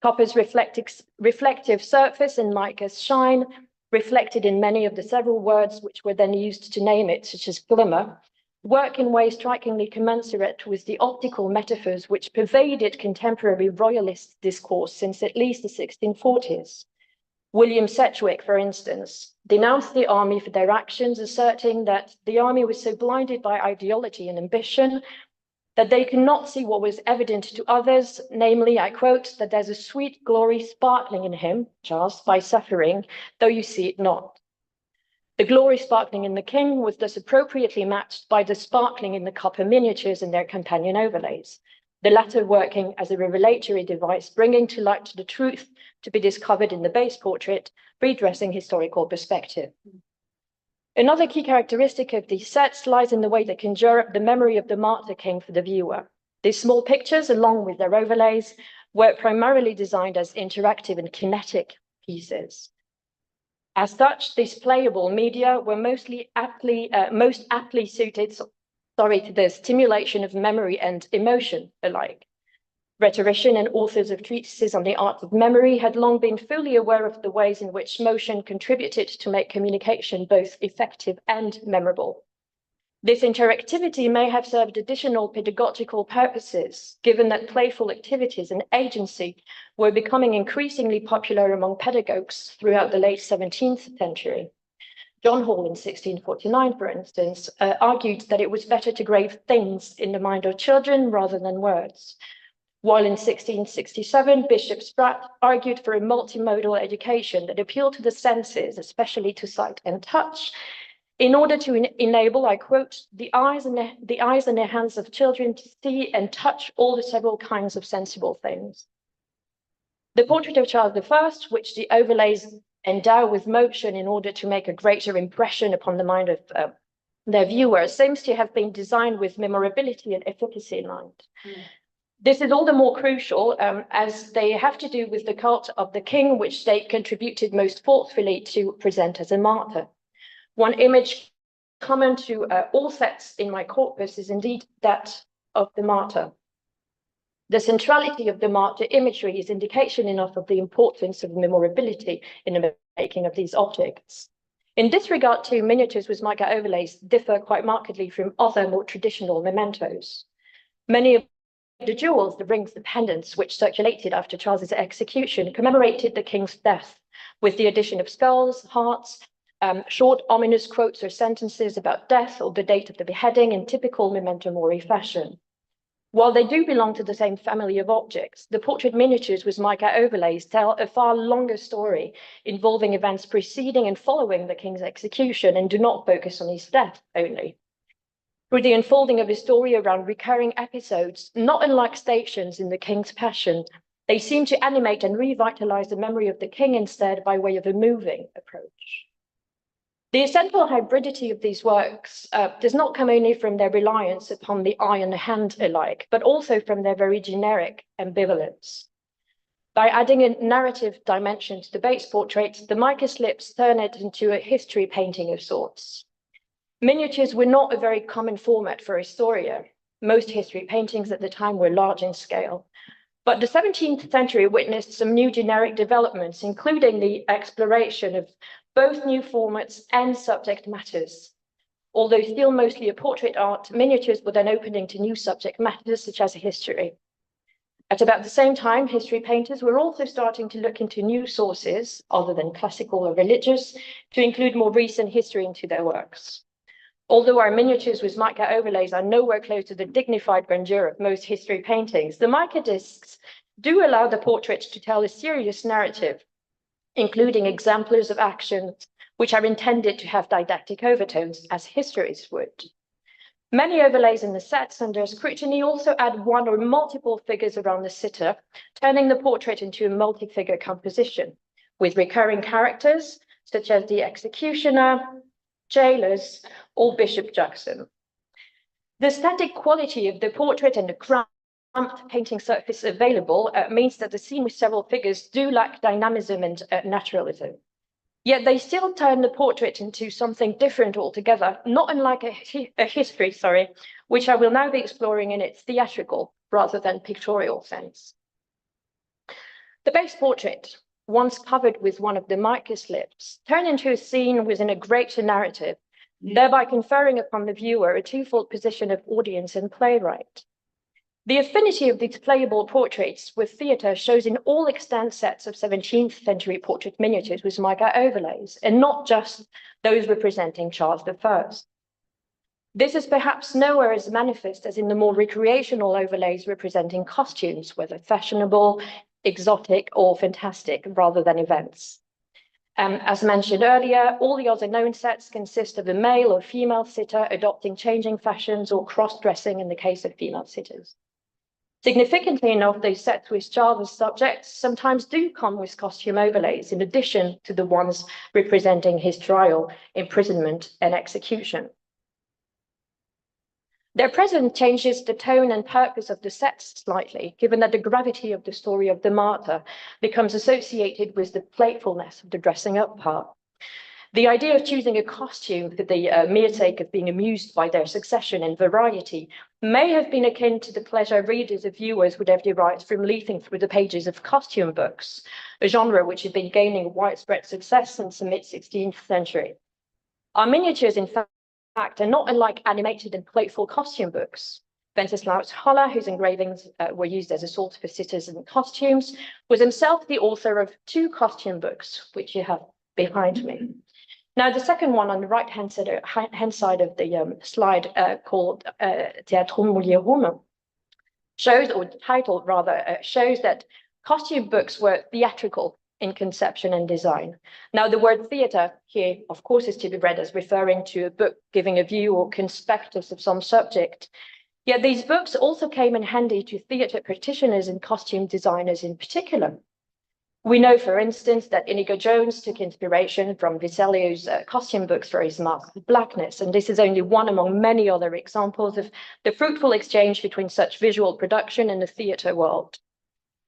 Speaker 4: Copper's reflective surface and mica's shine, reflected in many of the several words which were then used to name it, such as glimmer, work in ways strikingly commensurate with the optical metaphors which pervaded contemporary royalist discourse since at least the 1640s. William Sedgwick, for instance, denounced the army for their actions, asserting that the army was so blinded by ideology and ambition that they could not see what was evident to others, namely, I quote, that there's a sweet glory sparkling in him, Charles, by suffering, though you see it not. The glory sparkling in the king was thus appropriately matched by the sparkling in the copper miniatures and their companion overlays, the latter working as a revelatory device, bringing to light the truth to be discovered in the base portrait, redressing historical perspective. Another key characteristic of these sets lies in the way they conjure up the memory of the martyr king for the viewer. These small pictures, along with their overlays, were primarily designed as interactive and kinetic pieces. As such, these playable media were most aptly suited to the stimulation of memory and emotion alike. Rhetoricians and authors of treatises on the art of memory had long been fully aware of the ways in which motion contributed to make communication both effective and memorable. This interactivity may have served additional pedagogical purposes, given that playful activities and agency were becoming increasingly popular among pedagogues throughout the late 17th century. John Hall in 1649, for instance, argued that it was better to grave things in the mind of children rather than words, while in 1667, Bishop Spratt argued for a multimodal education that appealed to the senses, especially to sight and touch, in order to enable, I quote, the eyes and the hands of children to see and touch all the several kinds of sensible things. The portrait of Charles I, which the overlays endow with motion in order to make a greater impression upon the mind of their viewers, seems to have been designed with memorability and efficacy in mind. This is all the more crucial as they have to do with the cult of the king, which they contributed most forcefully to present as a martyr. One image common to all sets in my corpus is indeed that of the martyr. The centrality of the martyr imagery is indication enough of the importance of memorability in the making of these objects. In this regard, too, miniatures with mica overlays differ quite markedly from other more traditional mementos. Many of the jewels, the rings, the pendants, which circulated after Charles's execution, commemorated the king's death, with the addition of skulls, hearts, short ominous quotes or sentences about death or the date of the beheading in typical memento mori fashion. While they do belong to the same family of objects, the portrait miniatures with mica overlays tell a far longer story involving events preceding and following the king's execution and do not focus on his death only. Through the unfolding of the story around recurring episodes, not unlike stations in the king's passion, they seem to animate and revitalize the memory of the king instead by way of a moving approach. The essential hybridity of these works does not come only from their reliance upon the eye and the hand alike, but also from their very generic ambivalence. By adding a narrative dimension to the base portrait, the mica slips turn it into a history painting of sorts. Miniatures were not a very common format for Historia. Most history paintings at the time were large in scale. But the 17th century witnessed some new generic developments, including the exploration of both new formats and subject matters. Although still mostly a portrait art, miniatures were then opening to new subject matters such as history. At about the same time, history painters were also starting to look into new sources, other than classical or religious, to include more recent history into their works. Although our miniatures with mica overlays are nowhere close to the dignified grandeur of most history paintings, the mica discs do allow the portrait to tell a serious narrative, including exemplars of actions which are intended to have didactic overtones, as histories would. Many overlays in the sets under scrutiny also add one or multiple figures around the sitter, turning the portrait into a multi-figure composition, with recurring characters such as the executioner, jailers, or Bishop Jackson. The static quality of the portrait and the cramped painting surface available means that the scene with several figures do lack dynamism and naturalism. Yet they still turn the portrait into something different altogether, not unlike a history, which I will now be exploring in its theatrical rather than pictorial sense. The base portrait, once covered with one of the mica slips, turned into a scene within a greater narrative, thereby conferring upon the viewer a twofold position of audience and playwright. The affinity of these playable portraits with theatre shows in all extant sets of 17th century portrait miniatures with mica overlays, and not just those representing Charles I. This is perhaps nowhere as manifest as in the more recreational overlays representing costumes, whether fashionable, exotic, or fantastic, rather than events. As mentioned earlier, all the other known sets consist of a male or female sitter adopting changing fashions or cross-dressing in the case of female sitters. Significantly enough, those sets with Charles as subjects sometimes do come with costume overlays, in addition to the ones representing his trial, imprisonment, and execution. Their presence changes the tone and purpose of the sets slightly, given that the gravity of the story of the martyr becomes associated with the playfulness of the dressing up part. The idea of choosing a costume for the mere sake of being amused by their succession and variety may have been akin to the pleasure readers or viewers would have derived from leafing through the pages of costume books, a genre which had been gaining widespread success since the mid-16th century. Our miniatures, in fact, are not unlike animated and playful costume books. Wenceslaus Haller, whose engravings were used as a source for sitters and costumes, was himself the author of 2 costume books, which you have behind me. Now, the second one on the right-hand side of the slide, called Theatrum Mulierum, shows, or titled rather, shows that costume books were theatrical in conception and design. Now, the word theatre here, of course, is to be read as referring to a book giving a view or conspectus of some subject. Yet these books also came in handy to theatre practitioners and costume designers in particular. We know, for instance, that Inigo Jones took inspiration from Vitello's costume books for his Mask of Blackness, and this is only one among many other examples of the fruitful exchange between such visual production and the theatre world.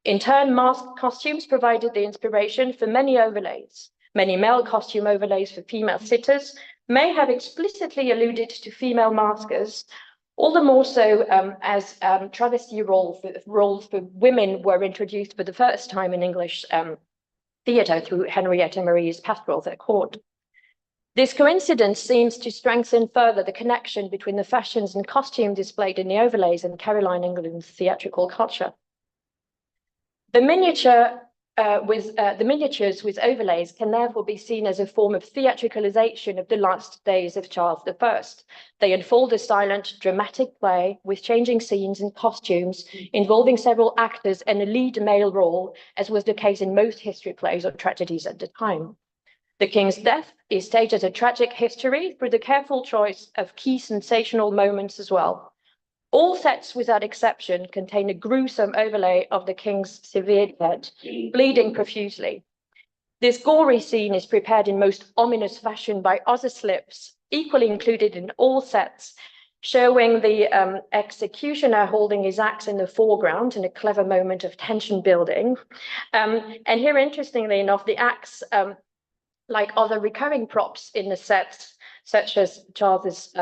Speaker 4: In turn, masked costumes provided the inspiration for many overlays. Many male costume overlays for female sitters may have explicitly alluded to female maskers, all the more so as travesty roles for women were introduced for the first time in English theatre through Henrietta Marie's pastorals at court. This coincidence seems to strengthen further the connection between the fashions and costume displayed in the overlays and Caroline England's theatrical culture. The miniatures with overlays can therefore be seen as a form of theatricalization of the last days of Charles I. They unfold a silent, dramatic play with changing scenes and costumes involving several actors and a lead male role, as was the case in most history plays or tragedies at the time. The king's death is staged as a tragic history through the careful choice of key sensational moments as well. All sets, without exception, contain a gruesome overlay of the king's severed head, bleeding profusely. This gory scene is prepared in most ominous fashion by other slips, equally included in all sets, showing the executioner holding his axe in the foreground in a clever moment of tension building. And here, interestingly enough, the axe, like other recurring props in the sets, such as Charles's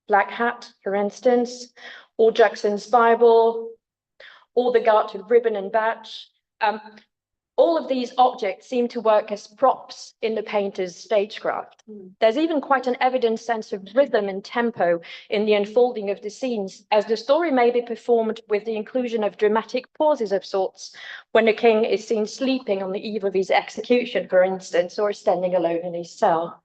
Speaker 4: black hat, for instance, or Jackson's Bible, or the gartered ribbon and badge. All of these objects seem to work as props in the painter's stagecraft. There's even quite an evident sense of rhythm and tempo in the unfolding of the scenes, as the story may be performed with the inclusion of dramatic pauses of sorts, when the king is seen sleeping on the eve of his execution, for instance, or standing alone in his cell.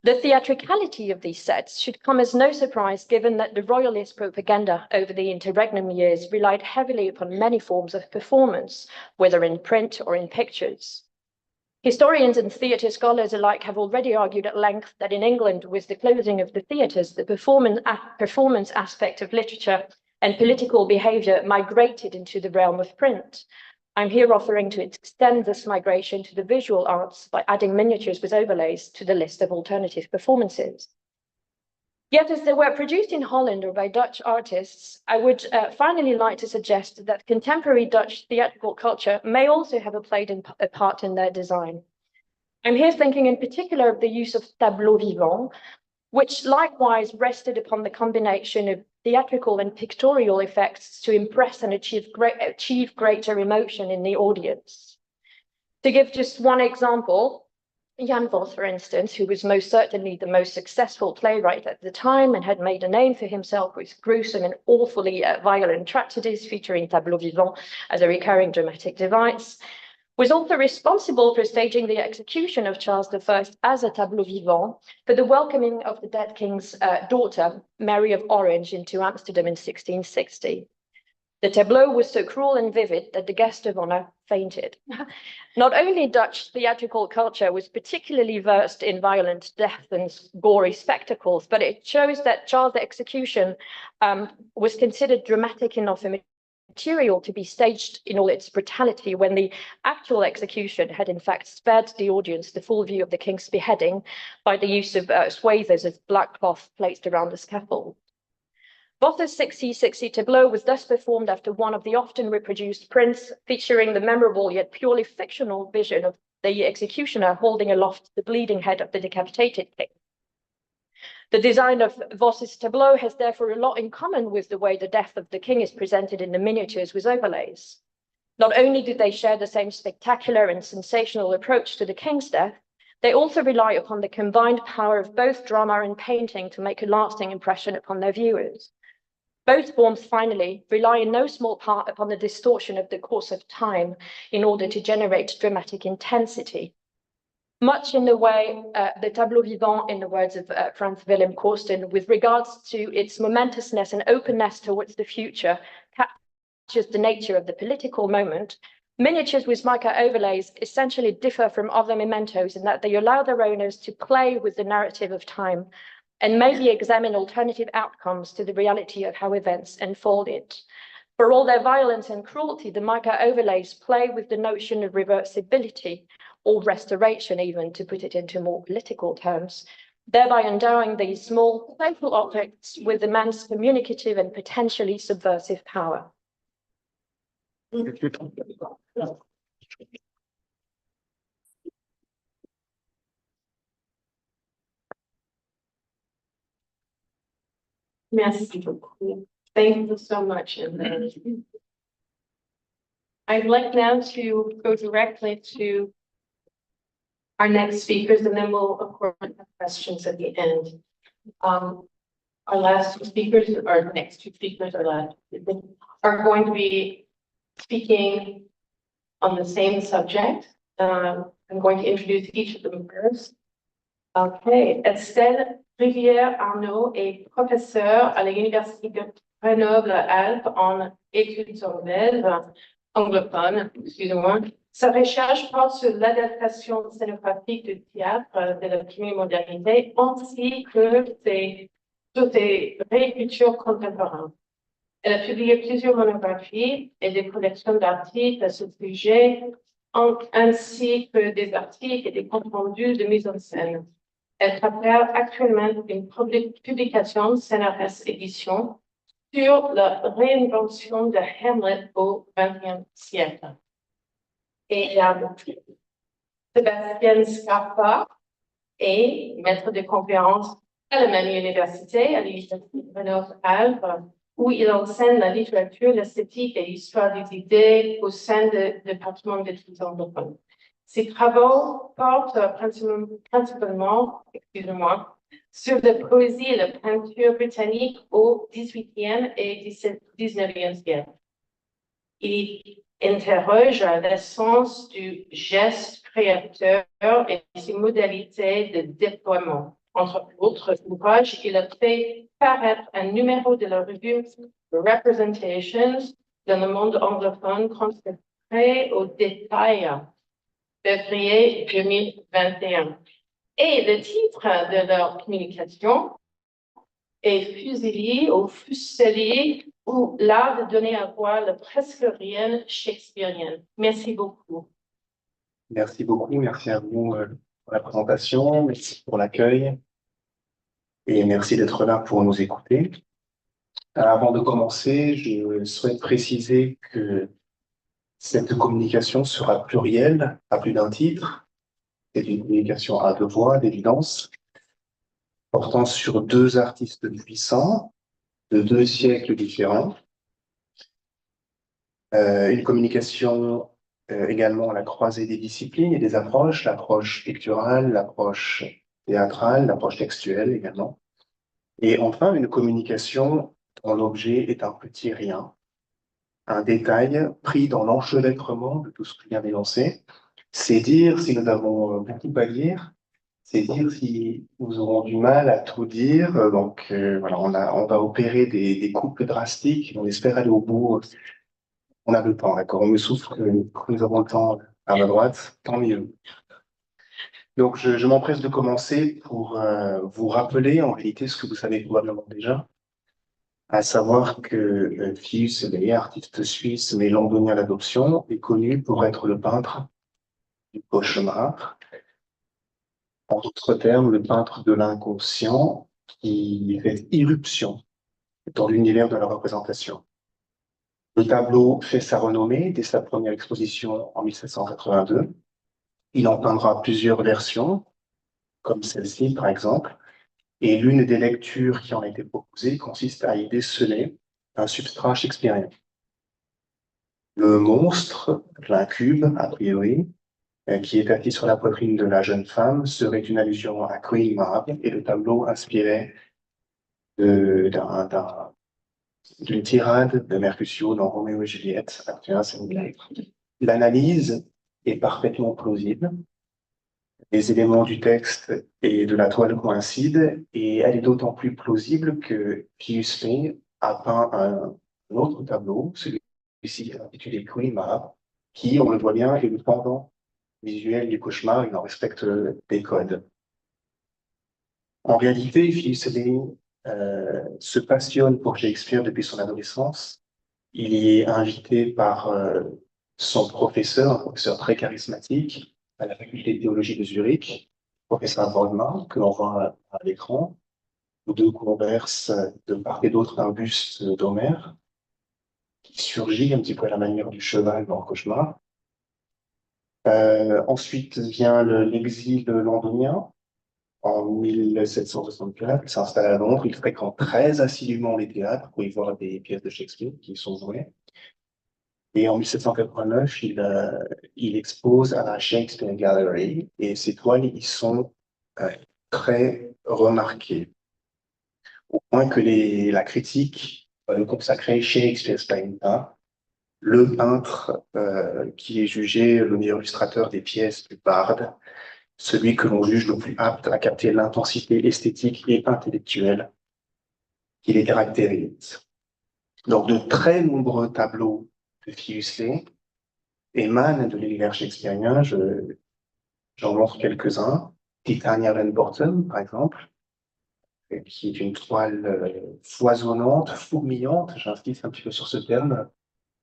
Speaker 4: The theatricality of these sets should come as no surprise, given that the royalist propaganda over the interregnum years relied heavily upon many forms of performance, whether in print or in pictures. Historians and theatre scholars alike have already argued at length that in England, with the closing of the theatres, the performance aspect of literature and political behaviour migrated into the realm of print. I'm here offering to extend this migration to the visual arts by adding miniatures with overlays to the list of alternative performances. Yet, as they were produced in Holland or by Dutch artists, I would finally like to suggest that contemporary Dutch theatrical culture may also have played a part in their design. I'm here thinking in particular of the use of tableaux vivants, which likewise rested upon the combination of theatrical and pictorial effects to impress and achieve greater emotion in the audience. To give just one example, Jan Voss, for instance, who was most certainly the most successful playwright at the time and had made a name for himself with gruesome and awfully violent tragedies featuring tableaux vivants as a recurring dramatic device, was also responsible for staging the execution of Charles I as a tableau vivant for the welcoming of the dead king's daughter, Mary of Orange, into Amsterdam in 1660. The tableau was so cruel and vivid that the guest of honor fainted. Not only Dutch theatrical culture was particularly versed in violent death and gory spectacles, but it shows that Charles' execution was considered dramatic enough and material to be staged in all its brutality when the actual execution had in fact spared the audience the full view of the king's beheading by the use of swathers of black cloth placed around the scaffold. Voss's 1660 tableau was thus performed after one of the often reproduced prints, featuring the memorable yet purely fictional vision of the executioner holding aloft the bleeding head of the decapitated king. The design of Voss's tableau has therefore a lot in common with the way the death of the king is presented in the miniatures with overlays. Not only do they share the same spectacular and sensational approach to the king's death, they also rely upon the combined power of both drama and painting to make a lasting impression upon their viewers. Both forms, finally, rely in no small part upon the distortion of the course of time in order to generate dramatic intensity. Much in the way the tableau vivant, in the words of Franz Wilhelm Corsten, with regards to its momentousness and openness towards the future, captures the nature of the political moment, miniatures with mica overlays essentially differ from other mementos in that they allow their owners to play with the narrative of time and maybe examine alternative outcomes to the reality of how events unfolded. For all their violence and cruelty, the mica overlays play with the notion of reversibility, or restoration even, to put it into more political terms, thereby endowing these small playful objects with immense communicative and potentially subversive power.
Speaker 3: Merci beaucoup. Thank you so much. And I'd like now to go directly to our next speakers, and then we'll, of course, have questions at the end. Our last two speakers, or next two speakers are going to be speaking on the same subject. I'm going to introduce each of them first. Okay, Estelle Rivière-Arnaud est professeure à l'Université de Grenoble-Alpes en études anglophones, excusez-moi. Sa recherche porte sur l'adaptation scénographique du théâtre de la première modernité ainsi que sur ses réécritures contemporaines. Elle a publié plusieurs monographies et des collections d'articles à ce sujet, ainsi que des articles et des comptes rendus de mise en scène. Elle prépare actuellement une publication CNRS Édition sur la réinvention de Hamlet au XXe siècle. Et Sébastien Scarpa est maître de conférences à la même université, à l'Université de Grenoble-Alpes, où il enseigne la littérature, l'esthétique et l'histoire des idées au sein du département d'études anglophones. Ses travaux portent principalement, sur la poésie et la peinture britannique au XVIIIe et XIXe siècle. Il interroge l'essence du geste créateur et ses modalités de déploiement. Entre autres ouvrages, il a fait paraître un numéro de la revue Representations dans le monde anglophone consacré aux détails, février 2021. Et le titre de leur communication est Fusilier ou Fuselier, ou l'art de donner à voir le presque rien shakespearien. Merci beaucoup.
Speaker 5: Merci beaucoup, merci à vous pour la présentation, merci pour l'accueil et merci d'être là pour nous écouter. Avant de commencer, je souhaite préciser que cette communication sera plurielle, à plus d'un titre. C'est une communication à deux voix, d'évidence, portant sur deux artistes puissants de deux siècles différents. Une communication également la croisée des disciplines et des approches, l'approche picturale, l'approche théâtrale, l'approche textuelle également. Et enfin, une communication dont l'objet est un petit rien, un détail pris dans l'enchevêtrement de tout ce que je viens d'énoncer. C'est dire si nous avons beaucoup à dire, c'est dire si nous aurons du mal à tout dire. Donc voilà, on va opérer des coupes drastiques. On espère aller au bout. On a le temps, d'accord? On me souffle que nous avons le temps à ma droite, tant mieux. Donc je m'empresse de commencer pour vous rappeler en réalité ce que vous savez probablement déjà, à savoir que Fius, artiste suisse mais londonien d'adoption, est connu pour être le peintre du cauchemar. En d'autres termes, le peintre de l'inconscient qui fait irruption dans l'univers de la représentation. Le tableau fait sa renommée dès sa première exposition en 1782. Il en peindra plusieurs versions, comme celle-ci par exemple, et l'une des lectures qui en a été proposée consiste à y déceler un substrat shakespearien. Le monstre, l'incube, a priori, qui est assis sur la poitrine de la jeune femme, serait une allusion à Queen Mab, et le tableau inspiré d'une tirade de Mercutio dans Roméo et Juliette, acte 1, scène 4. L'analyse est parfaitement plausible. Les éléments du texte et de la toile coïncident, et elle est d'autant plus plausible que Pius Fay a peint un autre tableau, celui-ci intitulé Queen Mab, qui, on le voit bien, est le pendant visuel du cauchemar. Il en respecte des codes. En réalité, Pius Fay se passionne pour Shakespeare depuis son adolescence. Il y est invité par son professeur, un professeur très charismatique, à la faculté de théologie de Zurich, professeur Borgman, que l'on voit à l'écran. Tous deux conversent de part et d'autre d'un buste d'Homère, qui surgit un petit peu à la manière du cheval dans le cauchemar. Ensuite vient l'exil londonien. En 1764, il s'installe à Londres. Il fréquente très assidûment les théâtres pour y voir des pièces de Shakespeare qui sont jouées. Et en 1789, il expose à la Shakespeare Gallery et ses toiles y sont très remarquées. Au point que la critique va le consacrer Shakespeare's Painter, le peintre qui est jugé le meilleur illustrateur des pièces du barde, celui que l'on juge le plus apte à capter l'intensité esthétique et intellectuelle qui les caractérise. Donc de très nombreux tableaux de Fiusley émanent de l'univers shakespearien. J'en montre quelques-uns. Titania and Bottom, par exemple, qui est une toile foisonnante, fourmillante, j'insiste un petit peu sur ce terme,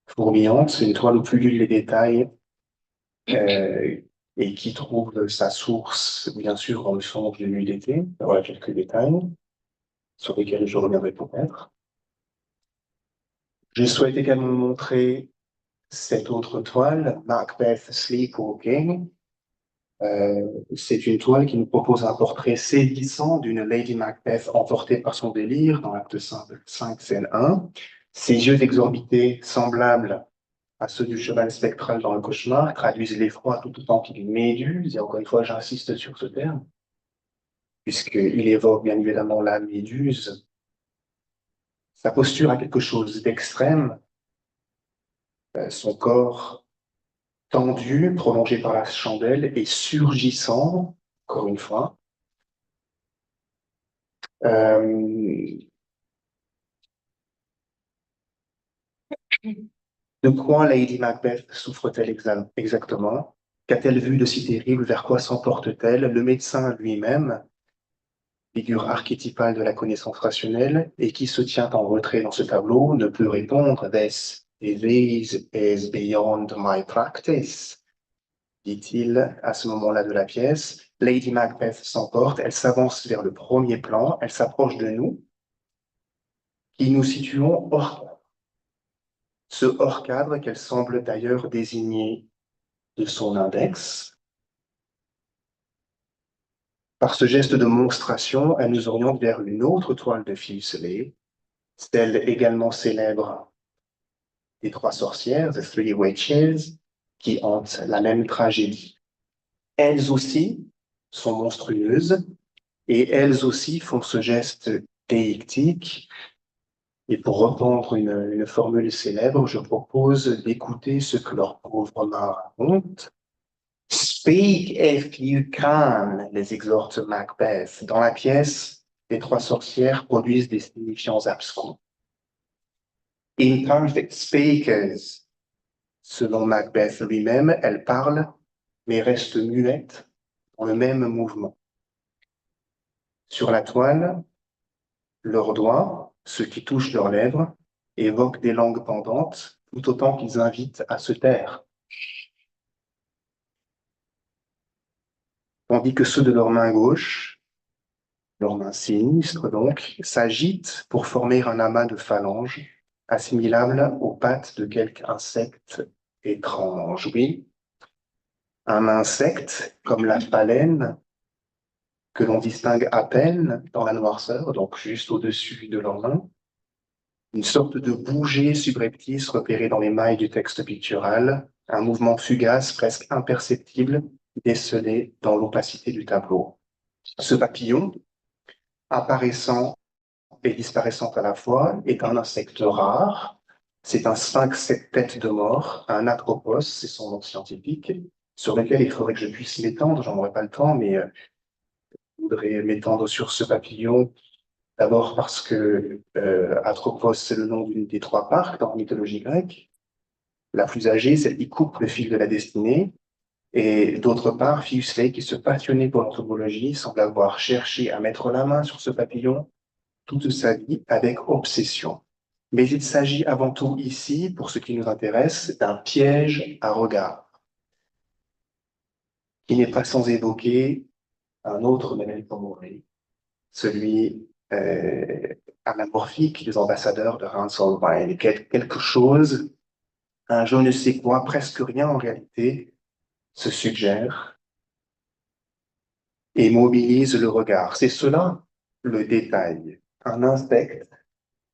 Speaker 5: fourmillante, c'est une toile où pullulent les détails et qui trouve sa source, bien sûr, dans le songe de nuit d'été. Voilà quelques détails sur lesquels je reviendrai peut-être. Je souhaite également montrer cette autre toile, Macbeth Sleepwalking. C'est une toile qui nous propose un portrait saisissant d'une Lady Macbeth emportée par son délire dans l'acte 5, scène 1. Ses yeux exorbités, semblables à ceux du cheval spectral dans le cauchemar, traduisent l'effroi tout autant qu'il méduse, et encore une fois, j'insiste sur ce terme, puisqu'il évoque bien évidemment la méduse. Sa posture a quelque chose d'extrême, son corps tendu, prolongé par la chandelle et surgissant, encore une fois. De quoi Lady Macbeth souffre-t-elle exactement? Qu'a-t-elle vu de si terrible? Vers quoi s'emporte-t-elle? Le médecin lui-même, figure archétypale de la connaissance rationnelle, et qui se tient en retrait dans ce tableau, ne peut répondre. This is beyond my practice, dit-il à ce moment-là de la pièce. Lady Macbeth s'emporte, elle s'avance vers le premier plan, elle s'approche de nous, qui nous situons hors cadre. Ce hors cadre qu'elle semble d'ailleurs désigner de son index. Par ce geste de monstration, elle nous oriente vers une autre toile de Fiusley, celle également célèbre des trois sorcières, The Three Witches, qui hantent la même tragédie. Elles aussi sont monstrueuses et elles aussi font ce geste déictique. Et pour reprendre une formule célèbre, je propose d'écouter ce que leurs pauvres mains racontent. Speak if you can, les exhorte Macbeth. Dans la pièce, les trois sorcières produisent des signifiants abscons. Imperfect speakers, selon Macbeth lui-même, elles parlent, mais restent muettes dans le même mouvement. Sur la toile, leurs doigts, ceux qui touchent leurs lèvres, évoquent des langues pendantes, tout autant qu'ils invitent à se taire. Tandis que ceux de leur main gauche, leurs mains sinistres donc, s'agitent pour former un amas de phalanges, assimilable aux pattes de quelque insecte étrange. Oui, un insecte comme la phalène, que l'on distingue à peine dans la noirceur, donc juste au-dessus de leurs mains, une sorte de bouger subreptice repérée dans les mailles du texte pictural, un mouvement fugace, presque imperceptible, décelé dans l'opacité du tableau. Ce papillon, apparaissant et disparaissant à la fois, est un insecte rare. C'est un sphinx tête de mort, un atropos, c'est son nom scientifique, sur lequel il faudrait que je puisse m'étendre, j'en aurai pas le temps, mais je voudrais m'étendre sur ce papillon. D'abord parce que Atropos, c'est le nom d'une des trois parcs dans la mythologie grecque. La plus âgée, celle qui coupe le fil de la destinée. Et d'autre part, Fiusley, qui se passionnait pour l'anthropologie, semble avoir cherché à mettre la main sur ce papillon toute sa vie avec obsession. Mais il s'agit avant tout ici, pour ce qui nous intéresse, d'un piège à regard, qui n'est pas sans évoquer un autre Memento Mori, celui anamorphique des ambassadeurs de Hans Holbein, quelque chose, un je ne sais quoi, presque rien en réalité, se suggère et mobilise le regard. C'est cela le détail, un insecte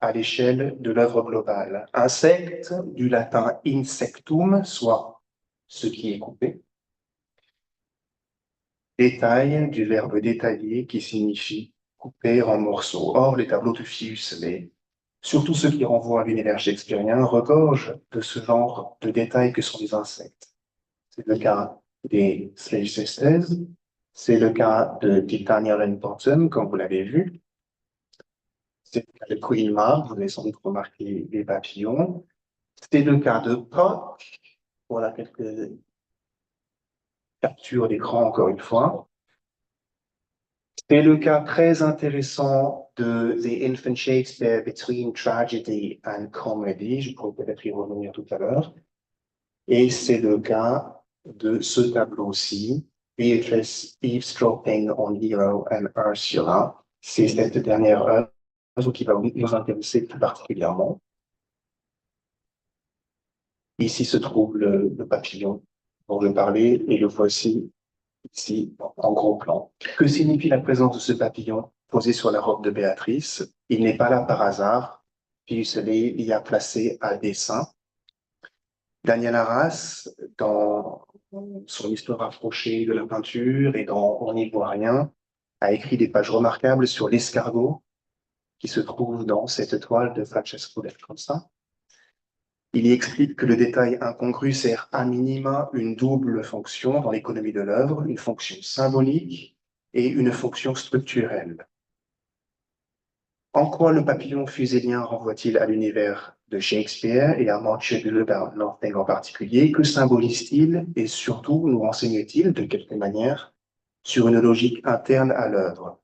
Speaker 5: à l'échelle de l'œuvre globale. Insecte du latin insectum, soit ce qui est coupé. Détail du verbe détailler qui signifie couper en morceaux. Or, les tableaux de Fiusley, surtout ceux qui renvoient à l'univers shakespearien, regorgent de ce genre de détails que sont les insectes. C'est le cas des Slave Sisters, c'est le cas de Titania Bottom, comme vous l'avez vu. C'est le cas de Queen Mab, vous avez sans doute remarqué les papillons. C'est le cas de Puck, voilà quelques captures d'écran encore une fois. C'est le cas très intéressant de The Infant Shakespeare Between Tragedy and Comedy, je pourrais peut-être y revenir tout à l'heure. Et c'est le cas de ce tableau-ci, Beatrice Eavesdropping on Hero and Ursula. C'est cette dernière œuvre qui va nous intéresser plus particulièrement. Ici se trouve le papillon dont je parlais, et le voici ici en gros plan. Que signifie la présence de ce papillon posé sur la robe de Béatrice? Il n'est pas là par hasard, Fiusley l'y a placé à dessein. Daniel Arras, dans son histoire rapprochée de la peinture et dans On n'y voit rien, a écrit des pages remarquables sur l'escargot qui se trouve dans cette toile de Francesco del Costa. Il y explique que le détail incongru sert à minima une double fonction dans l'économie de l'œuvre, une fonction symbolique et une fonction structurelle. En quoi le papillon fusélien renvoie-t-il à l'univers de Shakespeare et à Much Ado About Nothing en particulier? Que symbolise-t-il et surtout nous renseigne-t-il de quelque manière sur une logique interne à l'œuvre?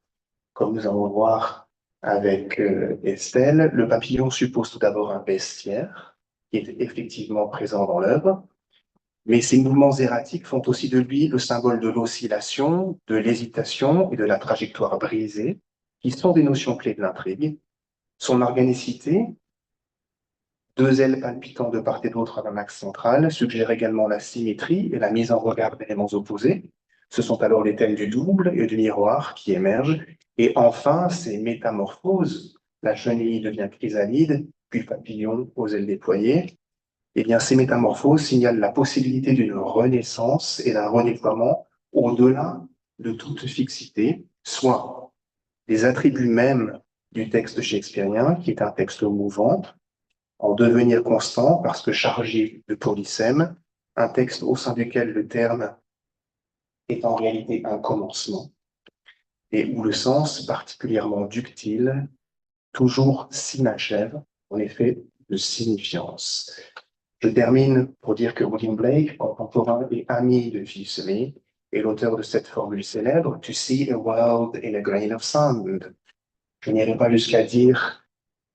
Speaker 5: Comme nous allons voir avec Estelle, le papillon suppose tout d'abord un bestiaire qui est effectivement présent dans l'œuvre, mais ces mouvements erratiques font aussi de lui le symbole de l'oscillation, de l'hésitation et de la trajectoire brisée, qui sont des notions clés de l'intrigue. Son organicité, deux ailes palpitant de part et d'autre d'un axe central, suggère également la symétrie et la mise en regard d'éléments opposés. Ce sont alors les thèmes du double et du miroir qui émergent. Et enfin, ces métamorphoses, la chenille devient chrysalide, puis papillon aux ailes déployées. Eh bien, ces métamorphoses signalent la possibilité d'une renaissance et d'un redéploiement au-delà de toute fixité, soit des attributs mêmes du texte shakespearien, qui est un texte mouvant, en devenir constant parce que chargé de polysèmes, un texte au sein duquel le terme est en réalité un commencement, et où le sens particulièrement ductile, toujours s'inachève, en effet, de signifiance. Je termine pour dire que William Blake, contemporain et ami de Fuseli, est l'auteur de cette formule célèbre, To see a world in a grain of sand. Je n'irai pas jusqu'à dire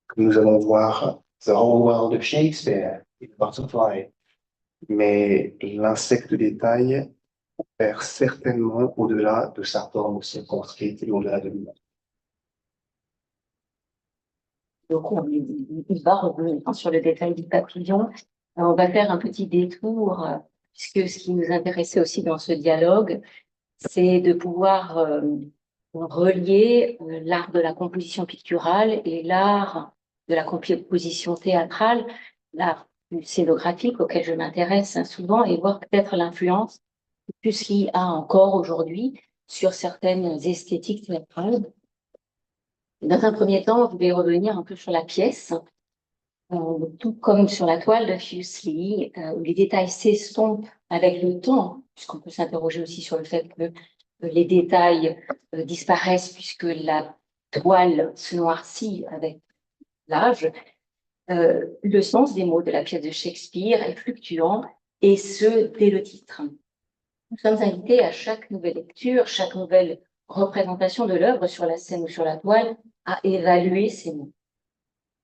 Speaker 5: que nous allons voir the whole world of Shakespeare, in a butterfly, mais l'insecte détail opère certainement au-delà de sa forme circonscrite et au-delà de lui-même.
Speaker 6: Donc, il va revenir sur le détail du papillon. On va faire un petit détour, puisque ce qui nous intéressait aussi dans ce dialogue, c'est de pouvoir relier l'art de la composition picturale et l'art de la composition théâtrale, l'art scénographique auquel je m'intéresse souvent, et voir peut-être l'influence que qu'il a encore aujourd'hui sur certaines esthétiques théâtrales. Dans un premier temps, je vais revenir un peu sur la pièce, tout comme sur la toile de Fuseli, où les détails s'estompent avec le temps, puisqu'on peut s'interroger aussi sur le fait que les détails disparaissent puisque la toile se noircit avec l'âge. Le sens des mots de la pièce de Shakespeare est fluctuant, et ce, dès le titre. Nous sommes invités à chaque nouvelle lecture, chaque nouvelle représentation de l'œuvre sur la scène ou sur la toile, à évaluer ces mots.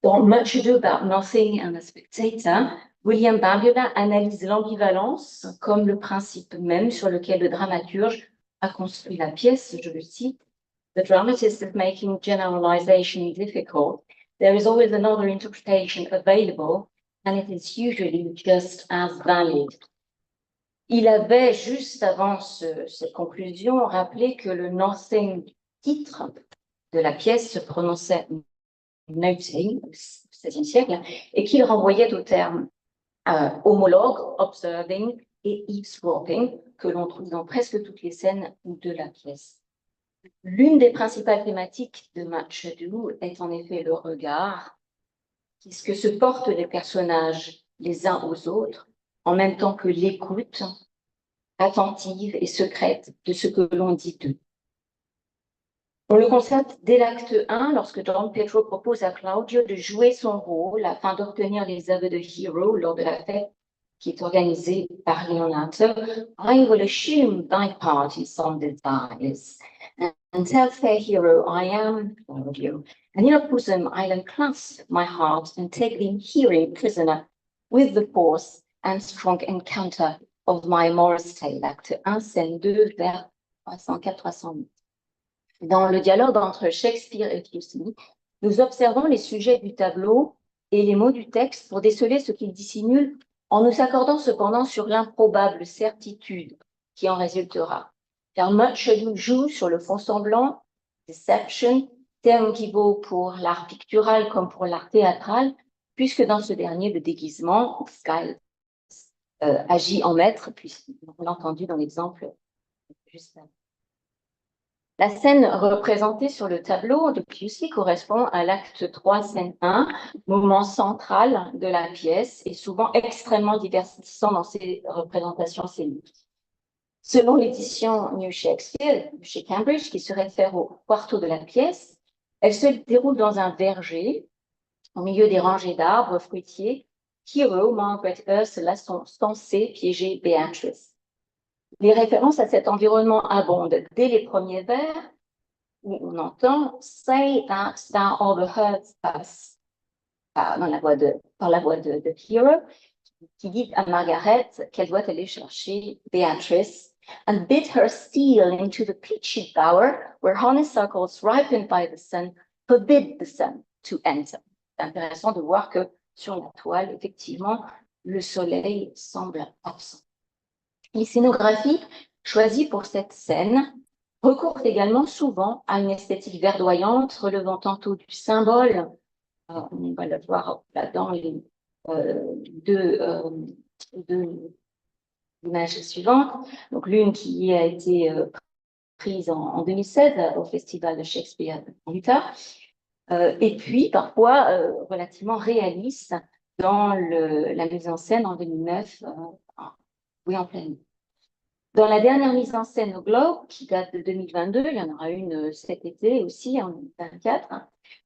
Speaker 6: Dans Much Ado About Nothing and the Spectator, William Barbula analyse l'ambivalence comme le principe même sur lequel le dramaturge a construit la pièce. Je le cite: The dramatist is making generalization difficult. There is always another interpretation available, and it is usually just as valid. Il avait, juste avant cette conclusion, rappelé que le nothing titre de la pièce se prononçait noting au XVIe siècle, et qu'il renvoyait au terme homologue, observing et eavesdropping, que l'on trouve dans presque toutes les scènes de la pièce. L'une des principales thématiques de Much Ado est en effet le regard, puisque se portent les personnages les uns aux autres, en même temps que l'écoute attentive et secrète de ce que l'on dit d'eux. On le constate dès l'acte 1, lorsque Don Pedro propose à Claudio de jouer son rôle afin d'obtenir les aveux de Hero lors de la fête qui est organisée par Leonardo. I will assume thy part in some desires, and tell fair Hero I am Claudio, and in your bosom I'll unclasp my heart and take thee hearing prisoner with the force and strong encounter of my Morris tale. Acte 1, scène 2, vers 304-308. Dans le dialogue entre Shakespeare et Fuseli, nous observons les sujets du tableau et les mots du texte pour déceler ce qu'ils dissimulent, en nous accordant cependant sur l'improbable certitude qui en résultera. Car Much Ado joue sur le fond semblant, deception, terme qui vaut pour l'art pictural comme pour l'art théâtral, puisque dans ce dernier, le déguisement, Sky, agit en maître, puisqu'on l'a entendu dans l'exemple juste avant. La scène représentée sur le tableau de Fuseli correspond à l'acte 3, scène 1, moment central de la pièce et souvent extrêmement divertissant dans ses représentations scéniques. Selon l'édition New Shakespeare, chez Cambridge, qui se réfère au quarto de la pièce, elle se déroule dans un verger, au milieu des rangées d'arbres fruitiers. Hero, Margaret, Ursula sont censés piéger Beatrice. Les références à cet environnement abondent dès les premiers vers, où on entend « Say that thou overheardst us » par la voix de Hero, qui dit à Margaret qu'elle doit aller chercher Beatrice and bid her steal into the peachy bower where honeysuckles ripened by the sun forbid the sun to enter. C'est intéressant de voir que sur la toile, effectivement, le soleil semble absent. Les scénographies choisies pour cette scène recourent également souvent à une esthétique verdoyante relevant tantôt du symbole, on va le voir là dans les deux images suivantes. Donc, l'une qui a été prise en 2016 au Festival de Shakespeare en Utah, et puis parfois relativement réaliste dans la mise en scène en 2009, oui, en pleine nuit. Dans la dernière mise en scène au Globe, qui date de 2022, il y en aura une cet été aussi, en 2024,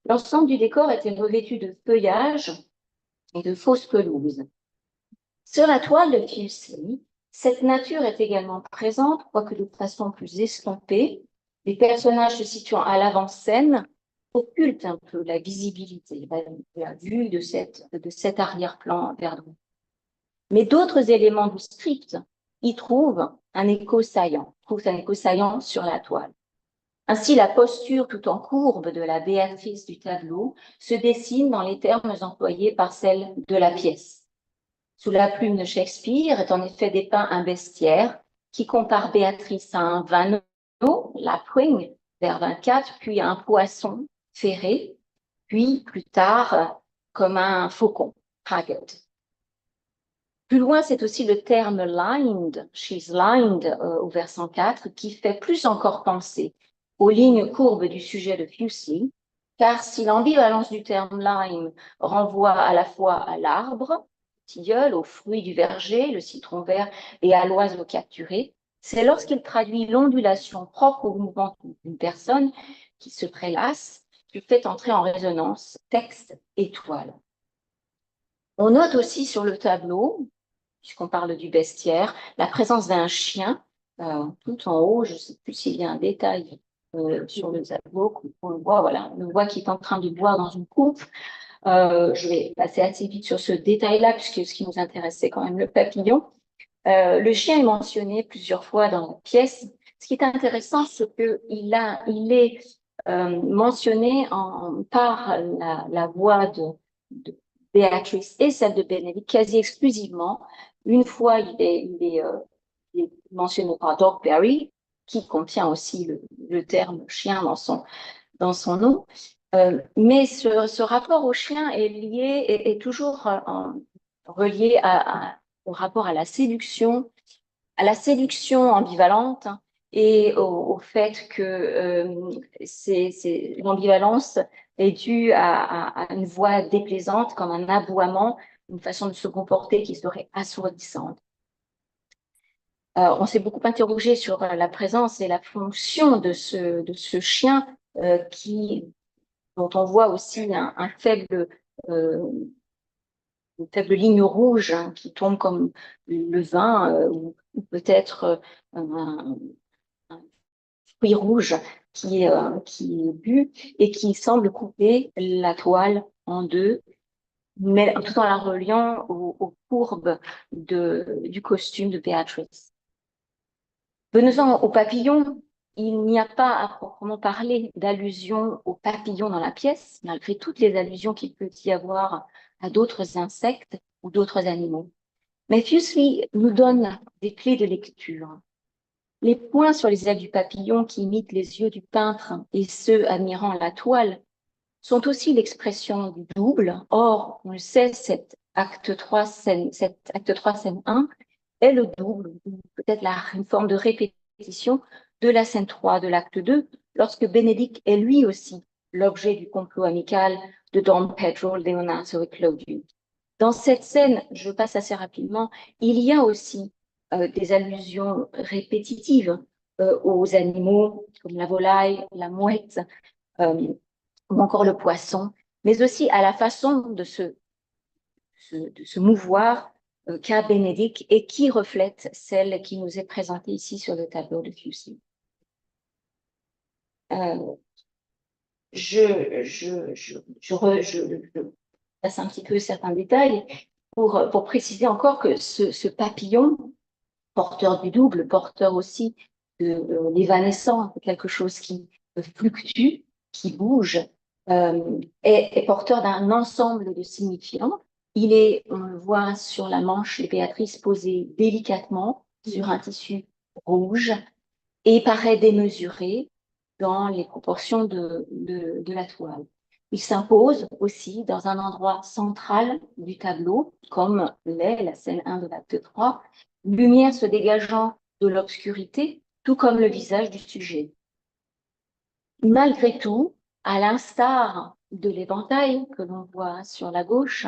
Speaker 6: l'ensemble du décor était revêtu de feuillage et de fausses pelouses. Sur la toile de Pusey, cette nature est également présente, quoique de façon plus estompée. Les personnages se situant à l'avant-scène occultent un peu la visibilité, la vue de cet arrière-plan vers droite. Mais d'autres éléments du script y trouvent un écho saillant, sur la toile. Ainsi, la posture tout en courbe de la Béatrice du tableau se dessine dans les termes employés par celle de la pièce. Sous la plume de Shakespeare est en effet dépeint un bestiaire qui compare Béatrice à un vanneau, lapwing, vers 24, puis à un poisson ferré, puis plus tard comme un faucon, haggard. Plus loin, c'est aussi le terme lined, she's lined au vers 104, qui fait plus encore penser aux lignes courbes du sujet de Pusey, car si l'ambivalence du terme line renvoie à la fois à l'arbre, tilleul, aux fruits du verger, le citron vert, et à l'oiseau capturé, c'est lorsqu'il traduit l'ondulation propre au mouvement d'une personne qui se prélasse, qui fait entrer en résonance texte et toile. On note aussi sur le tableau, puisqu'on parle du bestiaire, la présence d'un chien tout en haut. Je ne sais plus s'il y a un détail sur le tableau, on le voit, voilà, on le voit qui est en train de boire dans une coupe. Je vais passer assez vite sur ce détail-là, puisque ce qui nous intéresse, c'est quand même le papillon. Le chien est mentionné plusieurs fois dans la pièce. Ce qui est intéressant, c'est qu'il est mentionné par la voix de Béatrice et celle de Bénédicte quasi exclusivement. Une fois, il est mentionné par Dogberry, qui contient aussi le terme chien dans son nom. Mais ce rapport au chien est toujours relié au rapport à la séduction ambivalente, hein, et au fait que l'ambivalence est due à une voix déplaisante, comme un aboiement, une façon de se comporter qui serait assourdissante. On s'est beaucoup interrogé sur la présence et la fonction de ce chien dont on voit aussi un faible une faible ligne rouge, hein, qui tombe comme le vin ou peut-être un fruit rouge qui est bu et qui semble couper la toile en deux, mais tout en la reliant aux courbes du costume de Béatrice. Venons-en au papillon. Il n'y a pas à proprement parler d'allusion au papillon dans la pièce, malgré toutes les allusions qu'il peut y avoir à d'autres insectes ou d'autres animaux. Mais Pusey nous donne des clés de lecture. Les points sur les ailes du papillon qui imitent les yeux du peintre et ceux admirant la toile sont aussi l'expression du double. Or, on le sait, cet acte 3, scène 1 est le double, ou peut-être une forme de répétition de la scène 3 de l'acte 2, lorsque Bénédicte est lui aussi l'objet du complot amical de Don Pedro, Leonardo et Claudio. Dans cette scène, je passe assez rapidement, il y a aussi des allusions répétitives aux animaux, comme la volaille, la mouette, ou encore le poisson, mais aussi à la façon de se mouvoir qu'a Bénédicte et qui reflète celle qui nous est présentée ici sur le tableau de Pusey. Je passe un petit peu certains détails pour préciser encore que ce papillon, porteur du double, porteur aussi de l'évanescent, quelque chose qui fluctue, qui bouge, est porteur d'un ensemble de signifiants. On le voit sur la manche de Béatrice, posée délicatement sur un tissu rouge et paraît démesuré dans les proportions de la toile. Il s'impose aussi dans un endroit central du tableau, comme l'est la scène 1 de l'acte 3, lumière se dégageant de l'obscurité, tout comme le visage du sujet. Malgré tout, à l'instar de l'éventail que l'on voit sur la gauche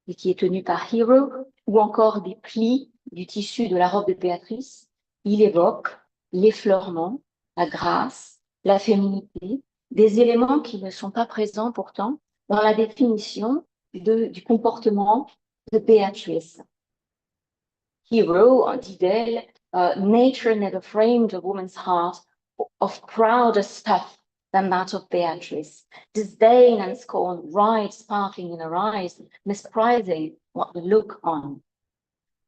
Speaker 6: et qui est tenu par Hero, ou encore des plis du tissu de la robe de Béatrice, il évoque l'effleurement, la grâce, la féminité, des éléments qui ne sont pas présents pourtant dans la définition du comportement de Béatrice. Hero dit d'elle, nature never framed a woman's heart of prouder stuff than that of Beatrice. Disdain and scorn ride sparkling in her eyes, misprizing what they look on.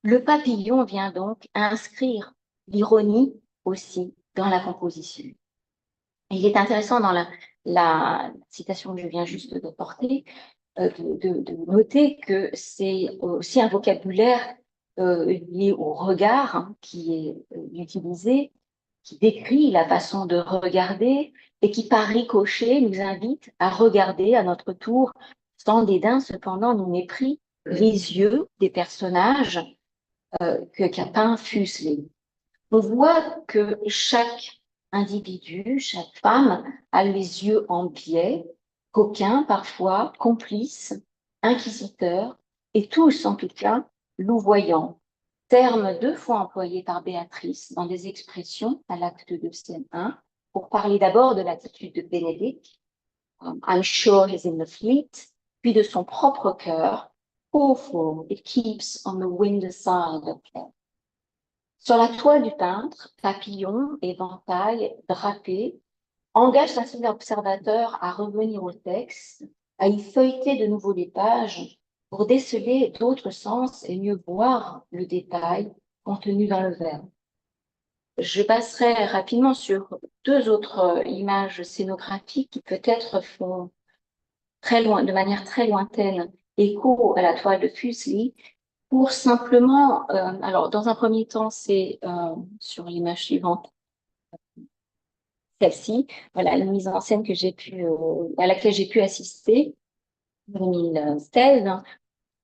Speaker 6: Le papillon vient donc inscrire l'ironie aussi dans la composition. Et il est intéressant dans la citation que je viens juste de porter, de noter que c'est aussi un vocabulaire lié au regard qui est utilisé, qui décrit la façon de regarder et qui, par ricochet, nous invite à regarder à notre tour, sans dédain, cependant, ni mépris, les yeux des personnages qu'a peint Fuseli. On voit que chaque individu, chaque femme a les yeux en biais, coquins parfois, complices, inquisiteurs, et tous en tout cas louvoyants. Terme 2 fois employé par Béatrice dans des expressions à l'acte de scène 1, pour parler d'abord de l'attitude de Bénédicte, I'm sure he's in the fleet, puis de son propre cœur, awful, it keeps on the wind side of it. Sur la toile du peintre, papillon, éventail, drapé, engage ainsi l'observateur à revenir au texte, à y feuilleter de nouveau les pages pour déceler d'autres sens et mieux voir le détail contenu dans le verbe. Je passerai rapidement sur 2 autres images scénographiques qui peut-être font très loin, de manière très lointaine, écho à la toile de Fuseli, pour simplement, alors dans un premier temps, c'est sur l'image suivante, celle-ci, voilà, la mise en scène que j'ai pu, à laquelle j'ai pu assister en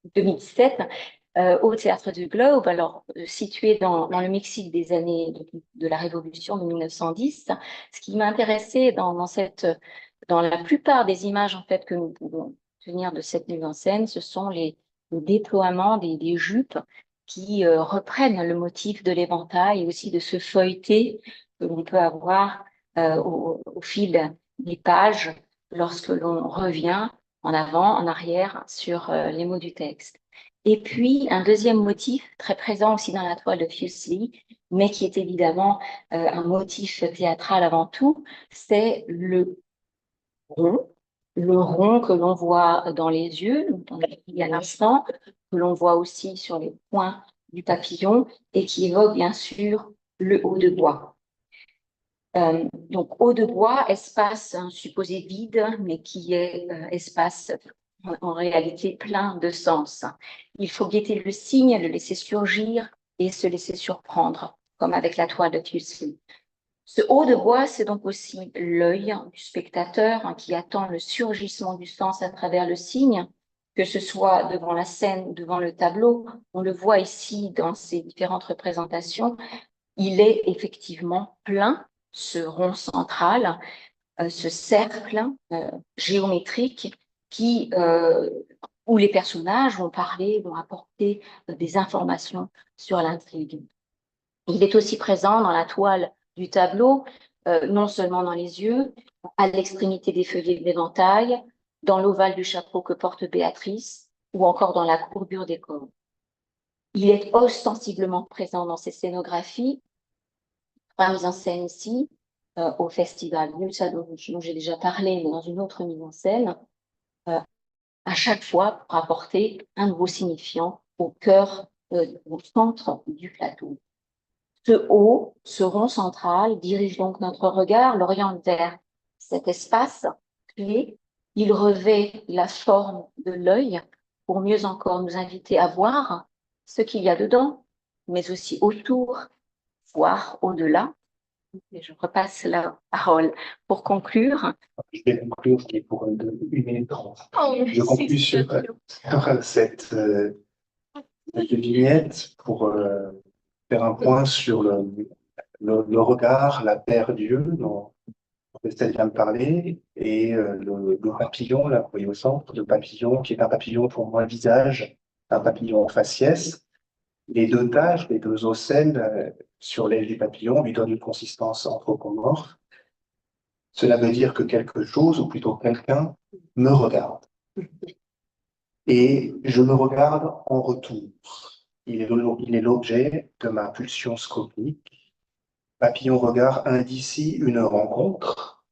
Speaker 6: 2017, au Théâtre du Globe, alors situé dans le Mexique des années de la Révolution de 1910. Ce qui m'intéressait dans la plupart des images en fait que nous pouvons tenir de cette mise en scène, ce sont le déploiement des jupes qui reprennent le motif de l'éventail et aussi de ce feuilleté que l'on peut avoir au fil des pages lorsque l'on revient en avant, en arrière sur les mots du texte. Et puis, un deuxième motif très présent aussi dans la toile de Fuseli, mais qui est évidemment un motif théâtral avant tout, c'est le rond que l'on voit dans les yeux, dont on a dit à l'instant, que l'on voit aussi sur les points du papillon et qui évoque bien sûr le haut de bois. Donc, haut de bois, espace supposé vide, mais qui est espace en réalité plein de sens. Il faut guetter le signe, le laisser surgir et se laisser surprendre, comme avec la toile de Fuseli. Ce haut de bois, c'est donc aussi l'œil du spectateur qui attend le surgissement du sens à travers le signe, que ce soit devant la scène ou devant le tableau. On le voit ici dans ces différentes représentations. Il est effectivement plein, ce rond central, ce cercle géométrique où les personnages vont parler, vont apporter des informations sur l'intrigue. Il est aussi présent dans la toile du tableau, non seulement dans les yeux, à l'extrémité des feuillets de l'éventail, dans l'ovale du chapeau que porte Béatrice, ou encore dans la courbure des corps. Il est ostensiblement présent dans ces scénographies, mise en scène ici, au festival Musa, dont j'ai déjà parlé, mais dans une autre mise en scène, à chaque fois pour apporter un nouveau signifiant au cœur, au centre du plateau. Ce haut, ce rond central, dirige donc notre regard, l'oriente vers cet espace clé. Il revêt la forme de l'œil pour mieux encore nous inviter à voir ce qu'il y a dedans, mais aussi autour, voire au-delà. Et je repasse la parole pour conclure.
Speaker 5: Je vais conclure qui est pour 1 minute 30.
Speaker 6: Oh,
Speaker 5: Je conclue sur cette vignette pour faire un point sur le regard, la paire d'yeux dont Estelle vient de parler, et le papillon, là, vous voyez au centre, le papillon qui est un papillon pour moi visage, un papillon faciès. Les 2 taches, les 2 ocelles sur l'aile du papillon lui donnent une consistance anthropomorphe. Cela veut dire que quelque chose, ou plutôt quelqu'un, me regarde. Et je me regarde en retour. Il est l'objet de ma pulsion scopique. Papillon-regard indicie une rencontre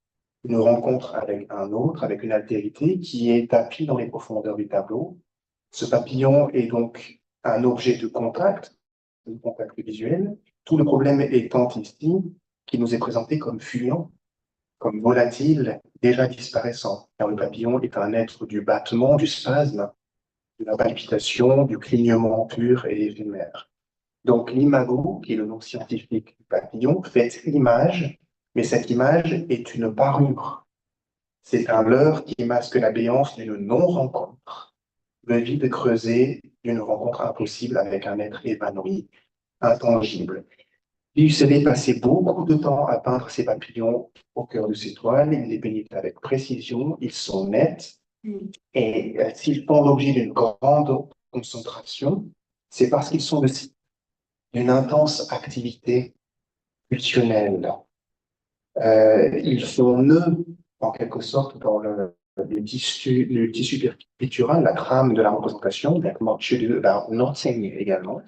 Speaker 5: avec un autre, avec une altérité qui est tapie dans les profondeurs du tableau. Ce papillon est donc un objet de contact visuel. Tout le problème étant ici qu'il nous est présenté comme fuyant, comme volatile, déjà disparaissant, car le papillon est un être du battement, du spasme, de la palpitation, du clignement pur et éphémère. Donc l'imago, qui est le nom scientifique du papillon, fait image, mais cette image est une parure. C'est un leurre qui masque la béance d'une non-rencontre, le vide creusé d'une rencontre impossible avec un être évanoui, intangible. Il savait passer beaucoup de temps à peindre ses papillons au cœur de ses toiles. Il les peignait avec précision, ils sont nets. Et s'ils font l'objet d'une grande concentration, c'est parce qu'ils sont d'une intense activité pulsionnelle. Ils font nœud, en quelque sorte, dans le tissu pictural, la trame de la représentation, la nothing également.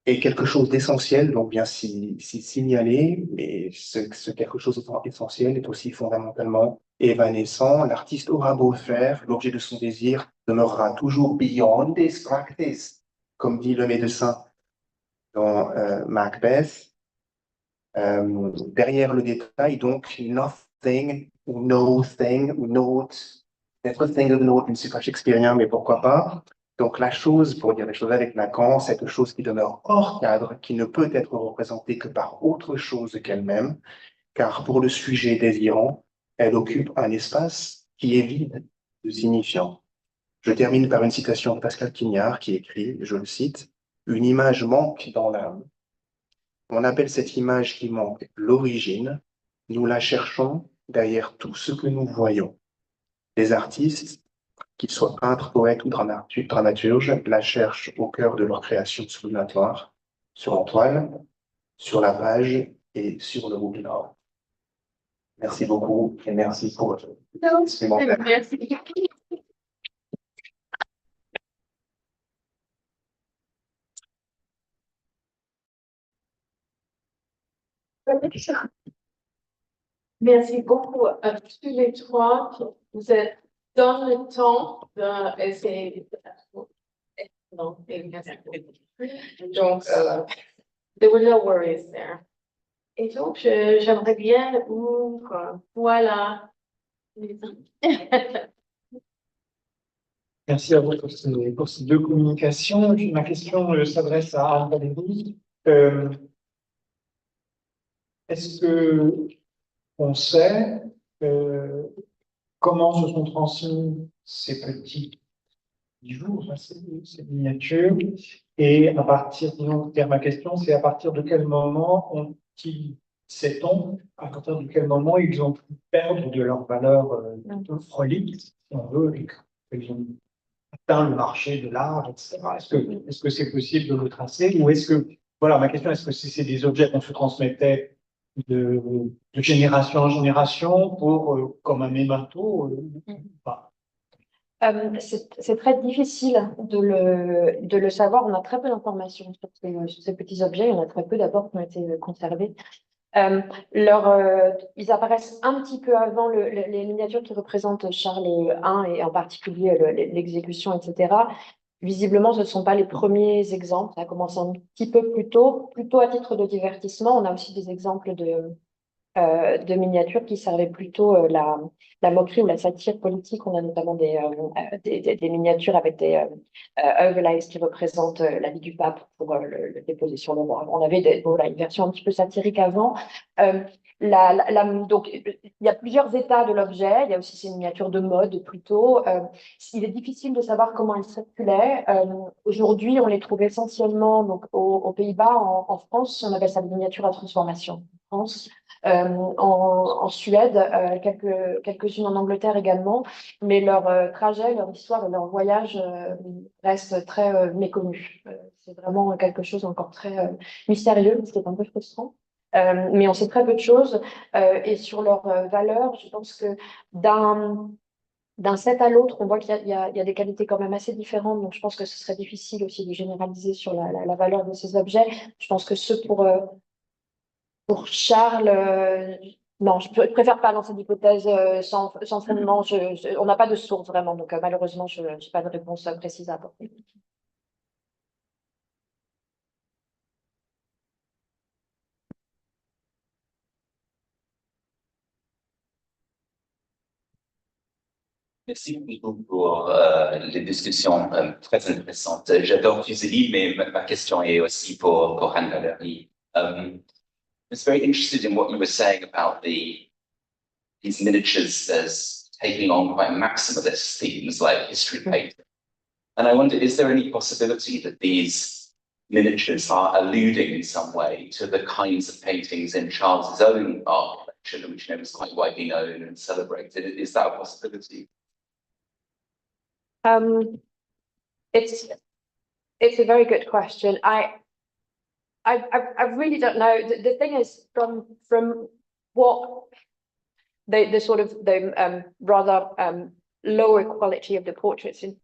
Speaker 5: Et quelque chose d'essentiel, donc bien si signalé, mais ce quelque chose d'essentiel est aussi fondamentalement évanescent. L'artiste aura beau faire, l'objet de son désir demeurera toujours beyond this practice, comme dit le médecin dans Macbeth. Derrière le détail, donc, nothing, ou no thing, ou note, être thing of note, je ne suis pas shakespearien, mais pourquoi pas. Donc la chose, pour dire les choses avec Lacan, cette chose qui demeure hors cadre, qui ne peut être représentée que par autre chose qu'elle-même, car pour le sujet désirant, elle occupe un espace qui est vide de signifiant. Je termine par une citation de Pascal Quignard qui écrit, je le cite, « Une image manque dans l'âme. On appelle cette image qui manque l'origine. Nous la cherchons derrière tout ce que nous voyons. Les artistes, qu'ils soient peintres, poètes ou dramaturges, la cherchent au cœur de leur création sublimatoire, sur la toile, sur la page et sur le bout de l'or. » Merci beaucoup et merci pour votre supplémentaire.
Speaker 3: Merci. Merci beaucoup à tous les trois. Vous êtes dans le temps d'essayer non, donc, there were no worries there. Et donc, j'aimerais bien ouvrir, voilà.
Speaker 7: Merci à vous pour ces 2 communications. Ma question s'adresse à Anne-Valérie. Est-ce que on sait comment se sont transmis ces petits bijoux, ces miniatures, et à partir, disons, ma question, c'est à partir de quel moment sait-on, à partir de quel moment ils ont pu perdre de leur valeur relique, si on veut, et qu'ils ont atteint le marché de l'art, etc. Est-ce que c'est possible de le tracer, ou est-ce que, voilà, ma question, est-ce que c'est des objets qu'on se transmettait de génération en génération comme un memento ou pas?
Speaker 4: C'est très difficile de le savoir. On a très peu d'informations sur ces petits objets. Il y en a très peu d'abord qui ont été conservés. Ils apparaissent un petit peu avant les miniatures qui représentent Charles I et en particulier l'exécution, etc. Visiblement, ce ne sont pas les premiers exemples. Ça a commencé un petit peu plus tôt, plutôt à titre de divertissement. On a aussi des exemples de miniatures qui servaient plutôt la moquerie ou la satire politique. On a notamment des miniatures avec des overlays qui représentent la vie du pape pour le déposer sur le roi. On avait voilà, une version un petit peu satirique avant. Donc, il y a plusieurs états de l'objet. Il y a aussi ces miniatures de mode plutôt. Il est difficile de savoir comment elles circulaient. Aujourd'hui, on les trouve essentiellement donc, aux Pays-Bas, en France. On appelle ça des miniatures à transformation en France. En Suède, quelques-unes en Angleterre également, mais leur trajet, leur histoire et leur voyage restent très méconnus. C'est vraiment quelque chose encore très mystérieux, ce qui est un peu frustrant. Mais on sait très peu de choses et sur leur valeur, je pense que d'un set à l'autre, on voit qu'il y a des qualités quand même assez différentes, donc je pense que ce serait difficile aussi de généraliser sur la valeur de ces objets. Je pense que ceux pour Charles, non, je préfère pas lancer d'hypothèse sans fondement. On n'a pas de source vraiment, donc malheureusement, je n'ai pas de réponse précise à apporter.
Speaker 8: Merci beaucoup pour les discussions très intéressantes. J'adore Fuseli, mais ma question est aussi pour Anne-Valérie. I was very interested in what you were saying about these miniatures as taking on quite maximalist themes like history painting. And I wonder, is there any possibility that these miniatures are alluding in some way to the kinds of paintings in Charles's own art collection, which was quite widely known and celebrated? Is that a possibility?
Speaker 4: It's a very good question. I really don't know. The thing is, from what the sort of the rather lower quality of the portraits in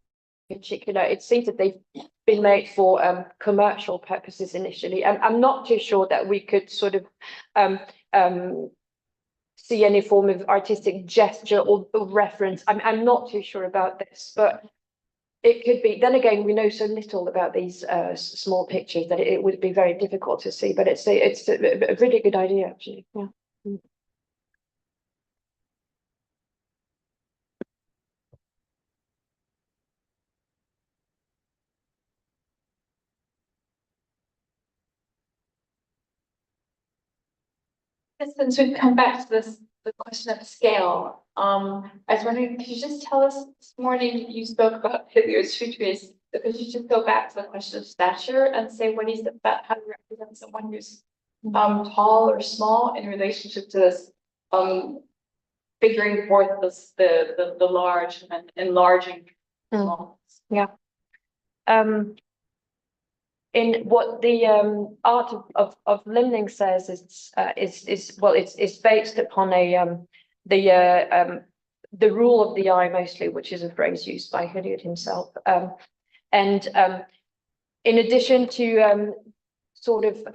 Speaker 4: particular, it seems that they've been made for commercial purposes initially. I'm not too sure that we could sort of see any form of artistic gesture or reference. I'm not too sure about this, but it could be. Then again, we know so little about these small pictures that it would be very difficult to see. But it's a really good idea, actually. Yeah.
Speaker 3: Since we've come back to the question of scale, I was wondering, could you just tell us, this morning you spoke about Hilliard's futurists, but could you just go back to the question of stature and say what is about how to represent someone who's tall or small in relationship to this figuring forth this the large and enlarging small.
Speaker 4: Yeah. In what the art of limning says is based upon the rule of the eye mostly, which is a phrase used by Hilliard himself. And in addition to sort of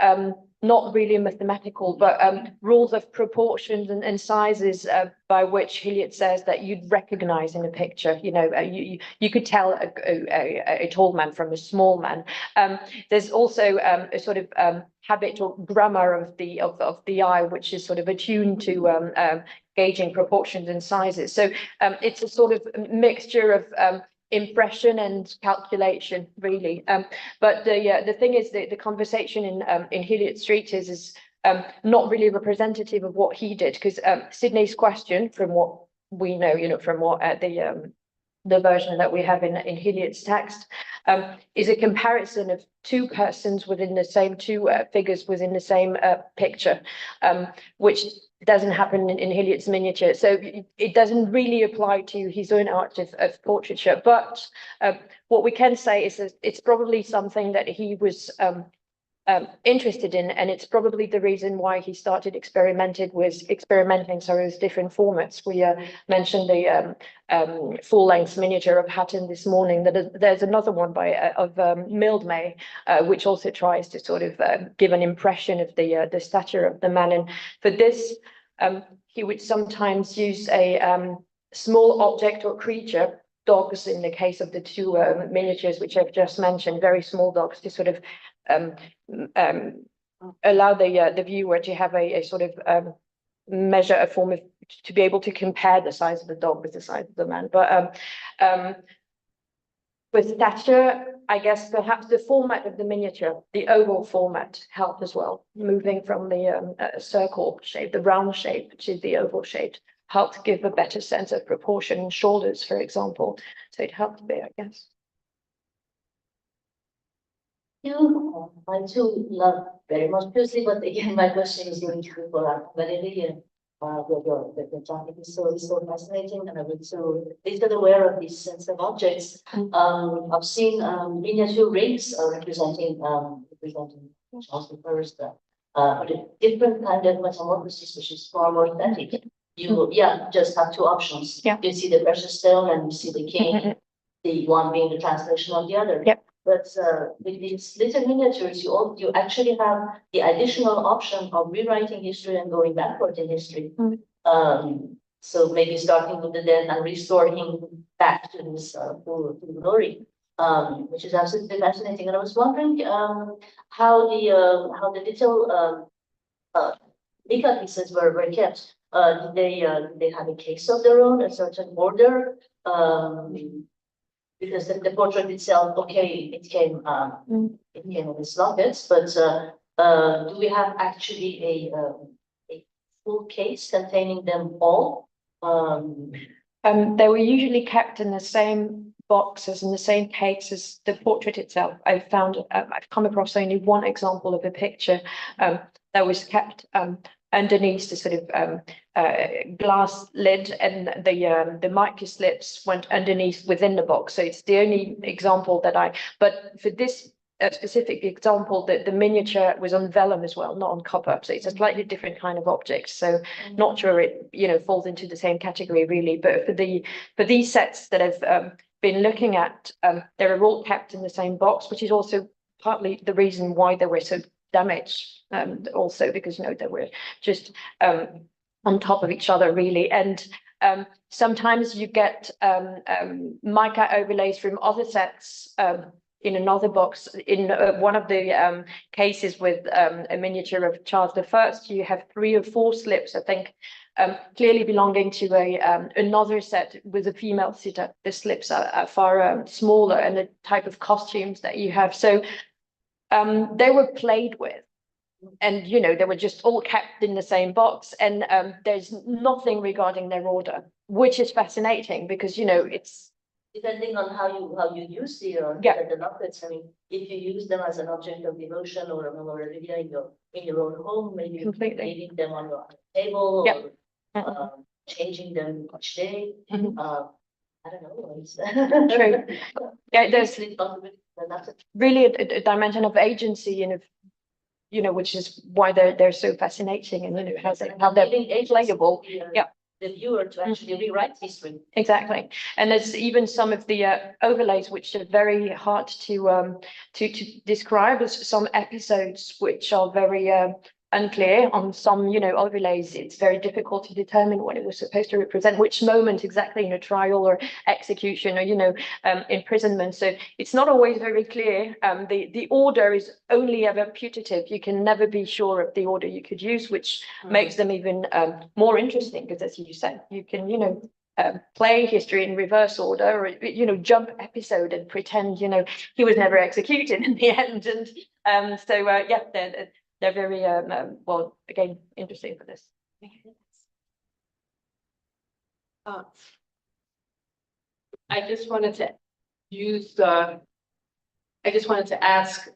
Speaker 4: not really mathematical, but rules of proportions and sizes by which Hilliard says that you'd recognize in a picture. You know, you could tell a tall man from a small man. There's also a sort of habit or grammar of the eye, which is sort of attuned to gauging proportions and sizes. So it's a sort of mixture of impression and calculation, really. But the thing is that the conversation in Hilliard's treatise is not really representative of what he did, because Sidney's question, from what we know, you know, from what the version that we have in Hilliard's text, is a comparison of two persons within the same two figures within the same picture, which doesn't happen in Hilliard's miniature. So it doesn't really apply to his own art of portraiture. But what we can say is that it's probably something that he was interested in, and it's probably the reason why he started experimenting with different formats. We mentioned the full-length miniature of Hatton this morning. There's another one of Mildmay, which also tries to sort of give an impression of the stature of the man. And for this, he would sometimes use a small object or creature, dogs in the case of the two miniatures which I've just mentioned, very small dogs, to sort of allow the viewer to have a sort of measure a form of, to be able to compare the size of the dog with the size of the man. But with stature, I guess perhaps the format of the miniature, the oval format, helped as well. Moving from the circle shape, the round shape, to the oval shape, helped give a better sense of proportion in shoulders, for example. So it helped a bit, I guess.
Speaker 6: I too love very much closely, but again, my question is going to be for Valerie and the topic is so fascinating, and I was so little aware of these sense of objects. I've seen miniature rings representing Charles the First, but a different kind of metamorphosis, which is far more authentic. You just have two options.
Speaker 4: Yeah.
Speaker 6: You see the precious stone and you see the king, the one being the translation of the other.
Speaker 4: Yep.
Speaker 6: But with these little miniatures, you actually have the additional option of rewriting history and going backward in history. So maybe starting with the dead and restoring him back to his full glory, which is absolutely fascinating. And I was wondering how the little Mika pieces were kept. Did they have a case of their own, a certain order? Because the portrait itself, okay, it came in these lockets, but do we have actually a full case containing them all?
Speaker 4: They were usually kept in the same boxes, in the same case as the portrait itself. I've come across only one example of a picture that was kept underneath the sort of glass lid, and the mica slips went underneath within the box. So it's the only example that but for this specific example, the miniature was on vellum as well, not on copper. So it's a slightly different kind of object. So not sure it, falls into the same category really, but for these sets that I've been looking at, they're all kept in the same box, which is also partly the reason why they were so damaged, also because they were just on top of each other really. And sometimes you get mica overlays from other sets in another box. In one of the cases with a miniature of Charles I, you have 3 or 4 slips, I think, clearly belonging to another set with a female sitter. The slips are far smaller, and the type of costumes that you have. So they were played with, and they were just all kept in the same box, and there's nothing regarding their order, which is fascinating because it's
Speaker 6: depending on how you use the lockets. I mean, if you use them as an object of devotion or a memorabilia in your own home, maybe
Speaker 4: Completely.
Speaker 6: leaving them on your table or changing them each day. I don't know.
Speaker 4: True. Yeah, there's really a dimension of agency and which is why they're so fascinating, and how they're playable.
Speaker 6: The viewer to actually rewrite history.
Speaker 4: Exactly. And there's even some of the overlays which are very hard to describe, as some episodes which are very unclear. On some overlays, it's very difficult to determine what it was supposed to represent, which moment exactly in a trial or execution or imprisonment. So it's not always very clear. The order is only ever putative. You can never be sure of the order you could use, which makes them even more interesting, because as you said, you can play history in reverse order, or jump episode and pretend he was never executed in the end. And they're very well, again, interesting for this.
Speaker 3: I just wanted to ask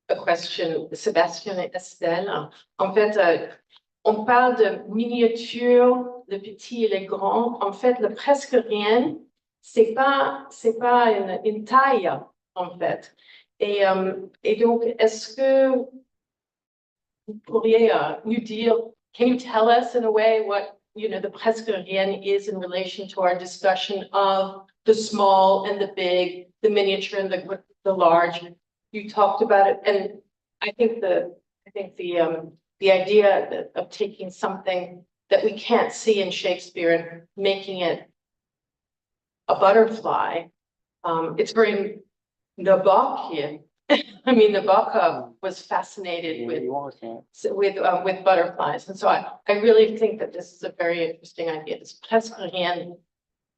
Speaker 3: a question, Sébastien et Estelle. En fait, on parle de miniatures, le petit et le grand. En fait, le presque rien, c'est pas une taille, en fait. Et donc, est-ce que vous pourriez nous dire, can you tell us in a way what the presque rien is in relation to our discussion of the small and the big, the miniature and the large? You talked about it, and I think the idea of taking something that we can't see in Shakespeare and making it a butterfly, it's very Nabokian I mean, Nabokov was fascinated with butterflies, and so I really think that this is a very interesting idea. It's presque rien,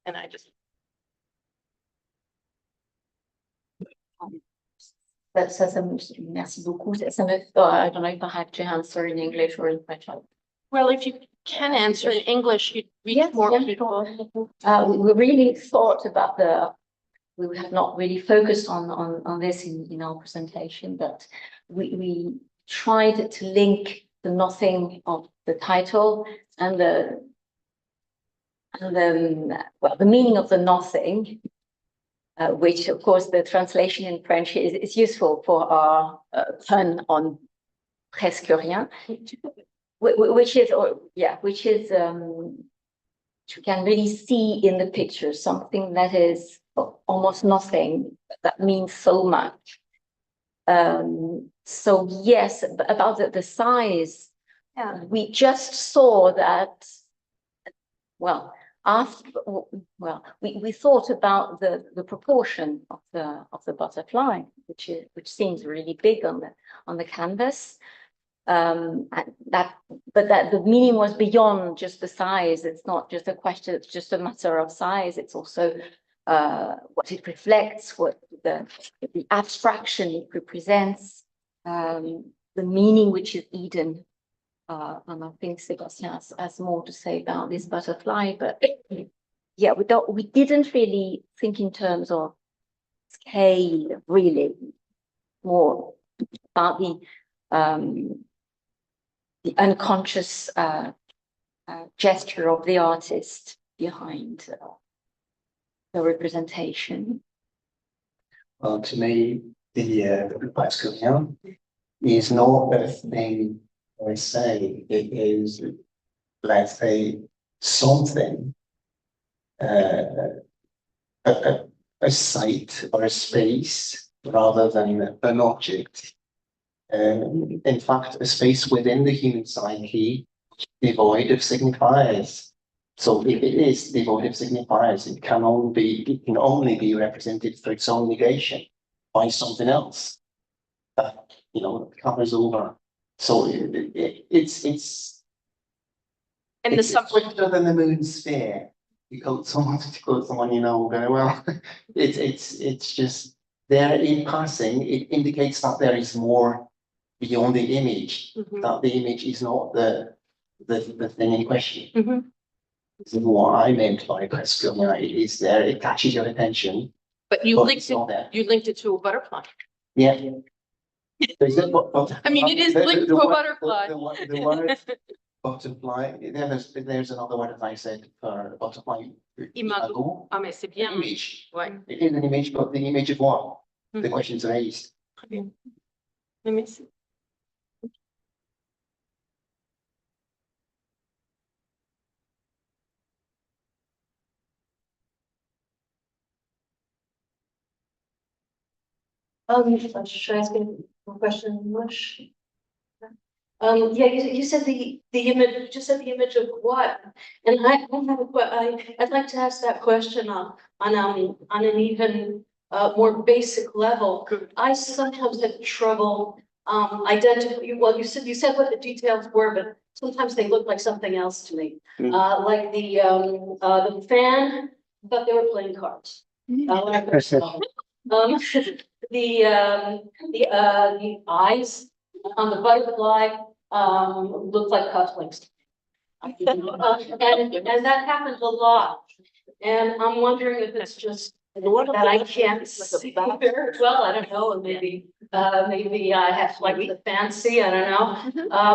Speaker 3: and I just.
Speaker 6: Merci beaucoup. I don't know if I have to answer in English or in French.
Speaker 3: Well, if you can answer in English, you'd reach more people.
Speaker 6: We really thought about we have not really focused on this in our presentation, but we tried to link the nothing of the title and the meaning of the nothing, which of course the translation in French is useful for our pun on presque rien, which is you can really see in the picture something that is almost nothing that means so much. So yes, about the size, we just saw that. Well, we thought about the proportion of the butterfly, which seems really big on the canvas. But that the meaning was beyond just the size. It's not just a question, it's just a matter of size. It's also what it reflects, what the abstraction it represents, the meaning which is hidden. And I think Sébastien has more to say about this butterfly, but yeah, we didn't really think in terms of scale, really, more about the unconscious gesture of the artist behind the representation.
Speaker 5: Well, to me, the presque rien is not a thing I say. It is, let's say, something, a site or a space rather than an object. In fact, a space within the human psyche devoid of signifiers. So if it is devoid of signifiers, it can only be represented through its own negation by something else that covers over. So it's swifter than the moon's sphere. You quote someone, very well. It's just there in passing. It indicates that there is more beyond the image. That the image is not the thing in question. This is what I meant by presque rien. It is there. It catches your attention.
Speaker 3: But you linked it to a butterfly.
Speaker 5: Yeah.
Speaker 3: I mean, it is linked to a butterfly.
Speaker 5: The word butterfly. There's another word, as I said, for butterfly.
Speaker 3: Imago. Ah, mais c'est bien.
Speaker 5: Image.
Speaker 3: Ouais.
Speaker 5: It is an image, but the image of what? The question's raised.
Speaker 3: Très bien. Merci.
Speaker 9: Should I ask a question in English? Yeah, you said the image. You just said the image of what? And I'd like to ask that question on an even more basic level. I sometimes have trouble identifying. Well, you said what the details were, but sometimes they look like something else to me. Like the fan, but they were playing cards. When I first saw them. The eyes on the butterfly look like cufflinks. And that happens a lot. And I'm wondering if it's just that I can't see very well. I don't know, and maybe I have like the fancy, I don't know.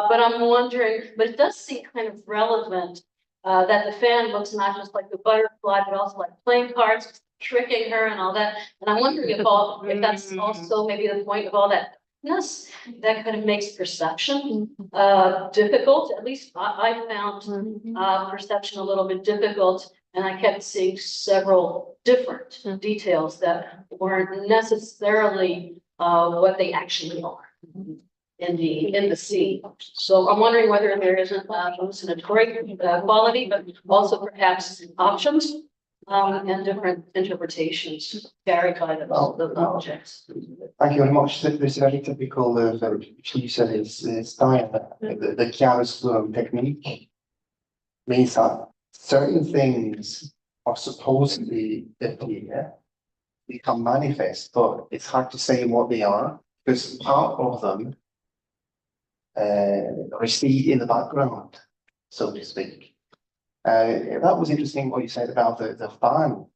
Speaker 9: But I'm wondering, but it does seem kind of relevant that the fan looks not just like the butterfly, but also like playing cards, tricking her and all that. And I'm wondering if that's also maybe the point of all that that kind of makes perception difficult. At least I found perception a little bit difficult, and I kept seeing several different details that weren't necessarily what they actually are in the sea. So I'm wondering whether there isn't hallucinatory quality, but also perhaps options and different interpretations vary by the objects.
Speaker 5: Thank you very much. This is very typical of use of this style, the chiaroscuro technique means that certain things are supposedly appear, become manifest, but it's hard to say what they are because part of them recede in the background, so to speak. That was interesting what you said about the fan.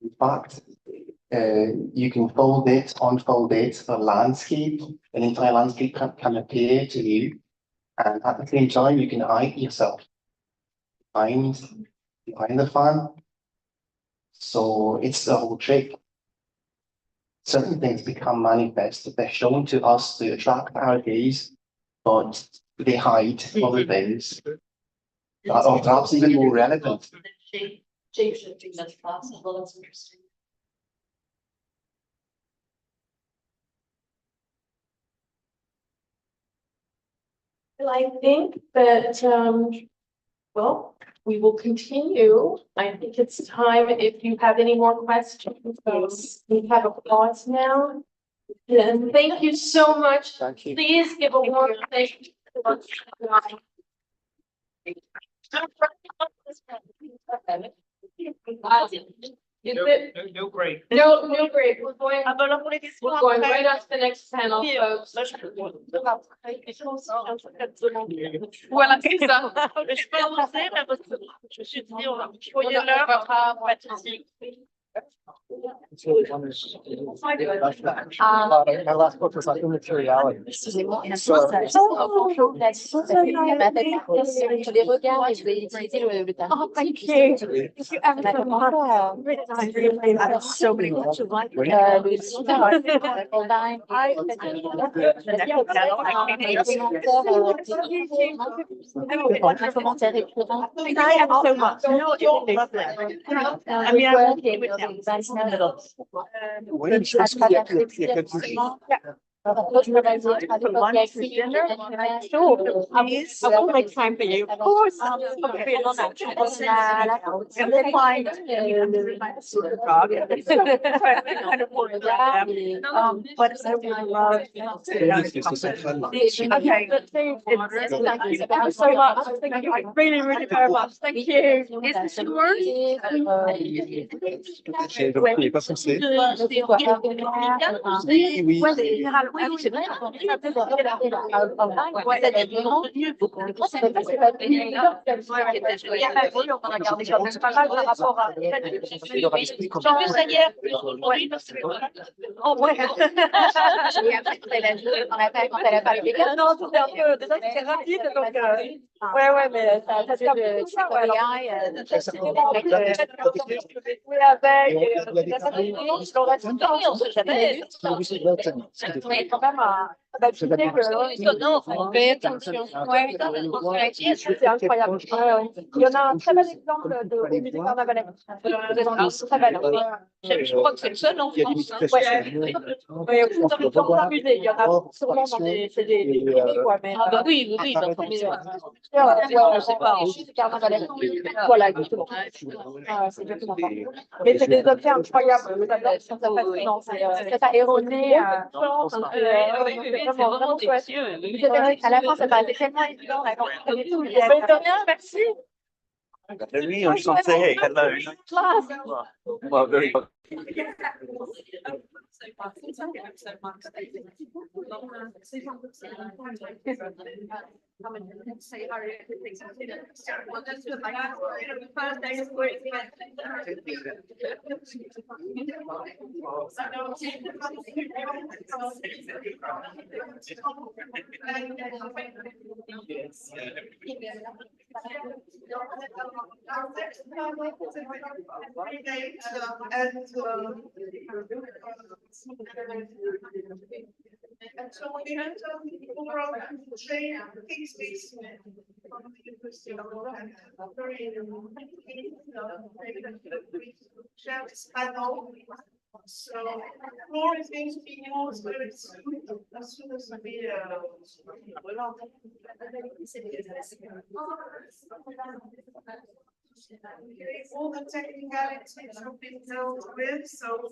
Speaker 5: In fact, you can fold it, unfold it, the landscape, an entire landscape can appear to you, and at the same time, you can hide yourself behind the fan. So it's the whole trick. Certain things become manifest, they're shown to us to attract our gaze, but they hide other things that are perhaps even more relevant.
Speaker 9: Shape shifting that's possible, that's interesting.
Speaker 3: Well, I think that, well, we will continue. I think it's time, if you have any more questions, we have a pause now. And thank you so much.
Speaker 5: Thank you.
Speaker 3: Please give a warm thank you.
Speaker 7: No break.
Speaker 3: No break. We're going right on to the next panel, folks.
Speaker 10: Voilà, c'est ça. Je peux avancer, mais parce que je suis dit, je voyais l'heure, pas de souci.
Speaker 5: My last book was on immateriality.
Speaker 6: Excusez-moi, bonjour, la je les regarde et je vais utiliser le tarif.
Speaker 10: Oh, thank you. Thank you ever so much. Really nice. Really, I have so many questions.
Speaker 6: Le super combine. Commentaire récurrent.
Speaker 10: I have so much. No, you're lovely. I mean, I won't be with them.
Speaker 5: Oui, je pense qu'il y a quelques jours.
Speaker 10: Sure, I will make time for you. Of course. And then find kind of worry about them. But I would love okay. Thank you so much. Thank you. Really, really very much. Thank you. Is this yours?
Speaker 5: Il n'est pas foncé. Oui,
Speaker 6: Oui, c'est vrai. Quand elle a parlé des gars.
Speaker 10: Non, c'était un peu, déjà c'était rapide, donc ouais, mais ça se fait tout ça, ouais. Oui, avec, je l'aurais tout le temps, on se jamais. Mais quand même, c'est incroyable. Il y en a un très bel exemple de musée carnavalaire. Très belle. Je crois que c'est le seul en France. Oui, dans un musée, il y en a sûrement dans des privés, quoi. Mais, ah bah oui, je sais pas. Carnavalaire. Voilà, exactement. C'est exactement ça. Mais c'est des objets incroyables. Ça fascinant. C'est pas erroné. C'est vraiment précieux.
Speaker 6: À la fin, ça paraissait tellement évident.
Speaker 10: De rien, merci.
Speaker 11: Oui, enchanté. Hello. Well, very good.
Speaker 12: And so when you enter the overall train, big space from the University of very share this panel. So floor is going to be used very soon, as soon as we Okay, all the technicalities have been dealt with, so.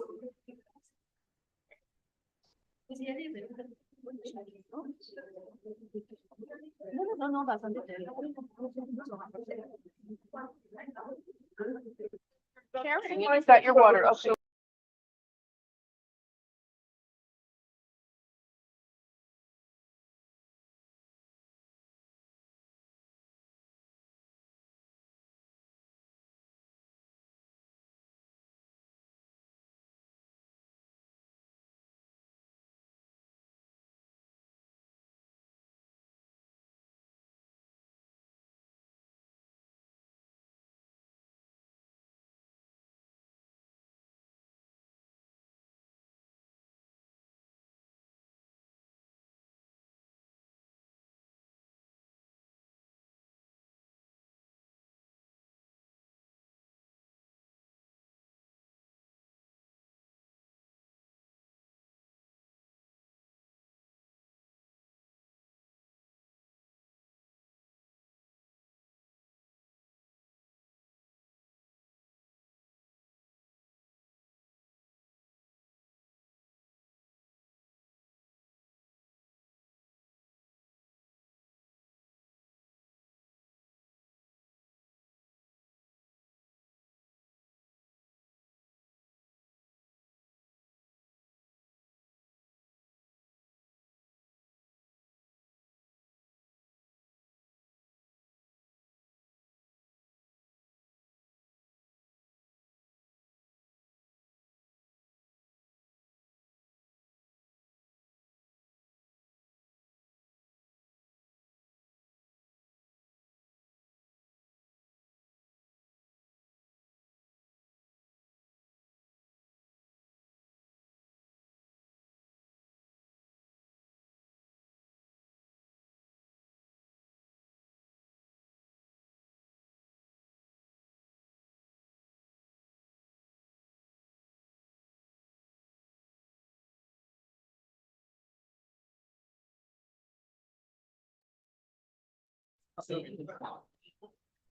Speaker 10: Karen, or is that your water? Okay.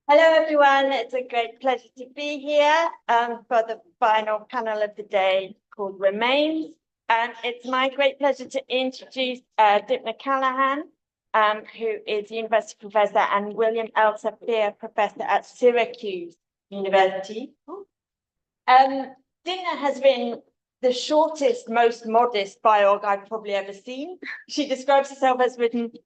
Speaker 4: Hello, everyone. It's a great pleasure to be here for the final panel of the day called Remains. And it's my great pleasure to introduce Dipna Callahan, who is University Professor, and William L. Safir Professor at Syracuse University. Dipna has been the shortest, most modest biog I've probably ever seen. She describes herself as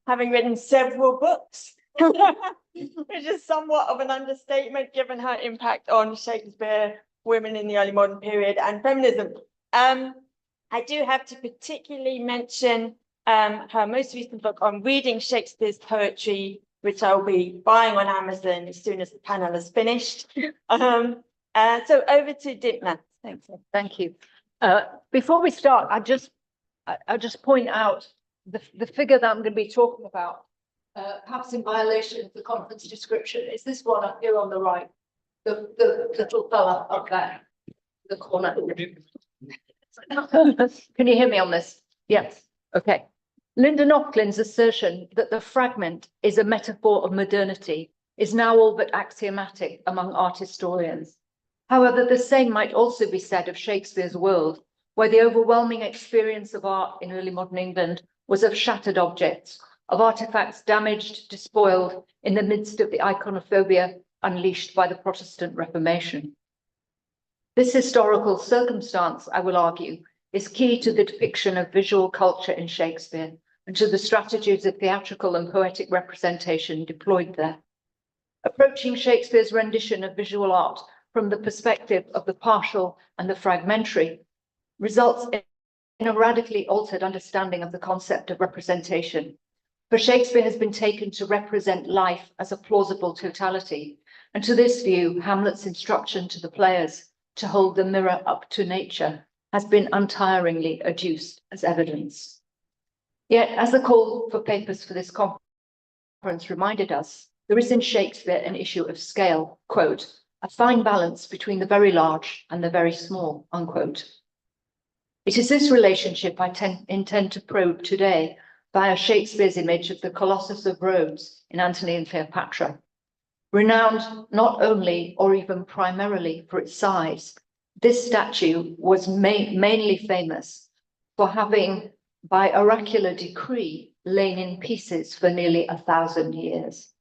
Speaker 4: having written several books. Which is somewhat of an understatement given her impact on Shakespeare, women in the early modern period, and feminism. I do have to particularly mention her most recent book on reading Shakespeare's poetry, which I'll be buying on Amazon as soon as the panel is finished. So over to Dipna. Thanks.
Speaker 13: Thank you. Before we start, I'll just point out the figure that I'm going to be talking about. Perhaps in violation of the conference description, is this one up here on the right, the little fella up there, the corner. Can you hear me on this? Yes. Okay. Linda Naucklin's assertion that the fragment is a metaphor of modernity is now all but axiomatic among art historians. However, the same might also be said of Shakespeare's world, where the overwhelming experience of art in early modern England was of shattered objects, of artifacts damaged, despoiled in the midst of the iconophobia unleashed by the Protestant Reformation. This historical circumstance, I will argue, is key to the depiction of visual culture in Shakespeare and to the strategies of theatrical and poetic representation deployed there. Approaching Shakespeare's rendition of visual art from the perspective of the partial and the fragmentary results in a radically altered understanding of the concept of representation. For Shakespeare has been taken to represent life as a plausible totality, and to this view, Hamlet's instruction to the players to hold the mirror up to nature has been untiringly adduced as evidence. Yet, as the call for papers for this conference reminded us, there is in Shakespeare an issue of scale, quote, a fine balance between the very large and the very small, unquote. It is this relationship I intend to probe today via Shakespeare's image of the Colossus of Rhodes in Antony and Cleopatra. Renowned not only or even primarily for its size, this statue was mainly famous for having, by oracular decree, lain in pieces for nearly 1,000 years.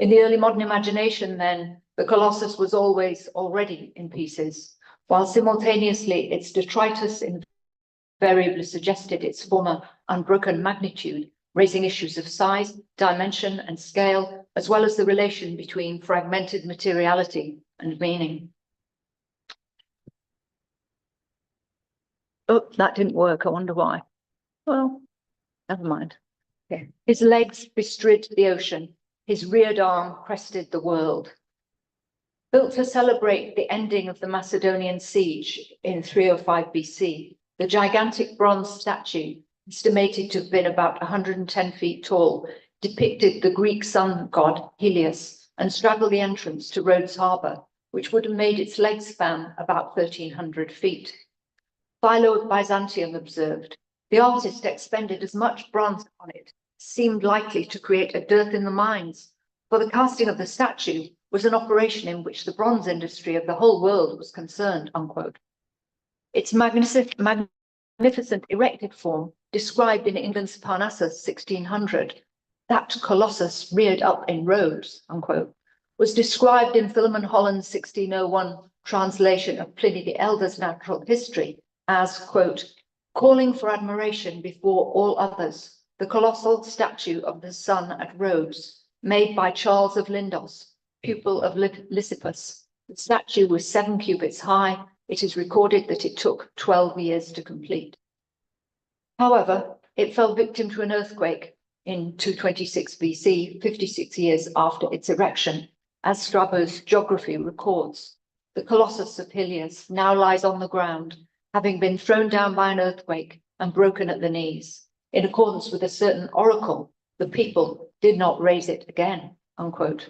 Speaker 13: In the early modern imagination, then, the Colossus was always already in pieces, while simultaneously its detritus invariably suggested its former unbroken magnitude, raising issues of size, dimension, and scale, as well as the relation between fragmented materiality and meaning. Oh, that didn't work. I wonder why. Well, never mind. Okay. His legs bestrid the ocean. His reared arm crested the world. Built to celebrate the ending of the Macedonian siege in 305 BC, the gigantic bronze statue, estimated to have been about 110 feet tall, depicted the Greek sun god Helios and straddled the entrance to Rhodes Harbour, which would have made its leg span about 1,300 feet. Philo of Byzantium observed, the artist expended as much bronze on it, seemed likely to create a dearth in the mines, for the casting of the statue was an operation in which the bronze industry of the whole world was concerned, unquote. Its magnificent erected form, described in England's Parnassus 1600, that Colossus reared up in Rhodes, unquote, was described in Philemon Holland's 1601 translation of Pliny the Elder's Natural History as, quote, calling for admiration before all others, the colossal statue of the sun at Rhodes, made by Charles of Lindos, pupil of Lysippus. The statue was 7 cubits high. It is recorded that it took 12 years to complete. However, it fell victim to an earthquake in 226 BC, 56 years after its erection, as Strabo's geography records. The Colossus of Helios now lies on the ground, having been thrown down by an earthquake and broken at the knees. In accordance with a certain oracle, the people did not raise it again, unquote.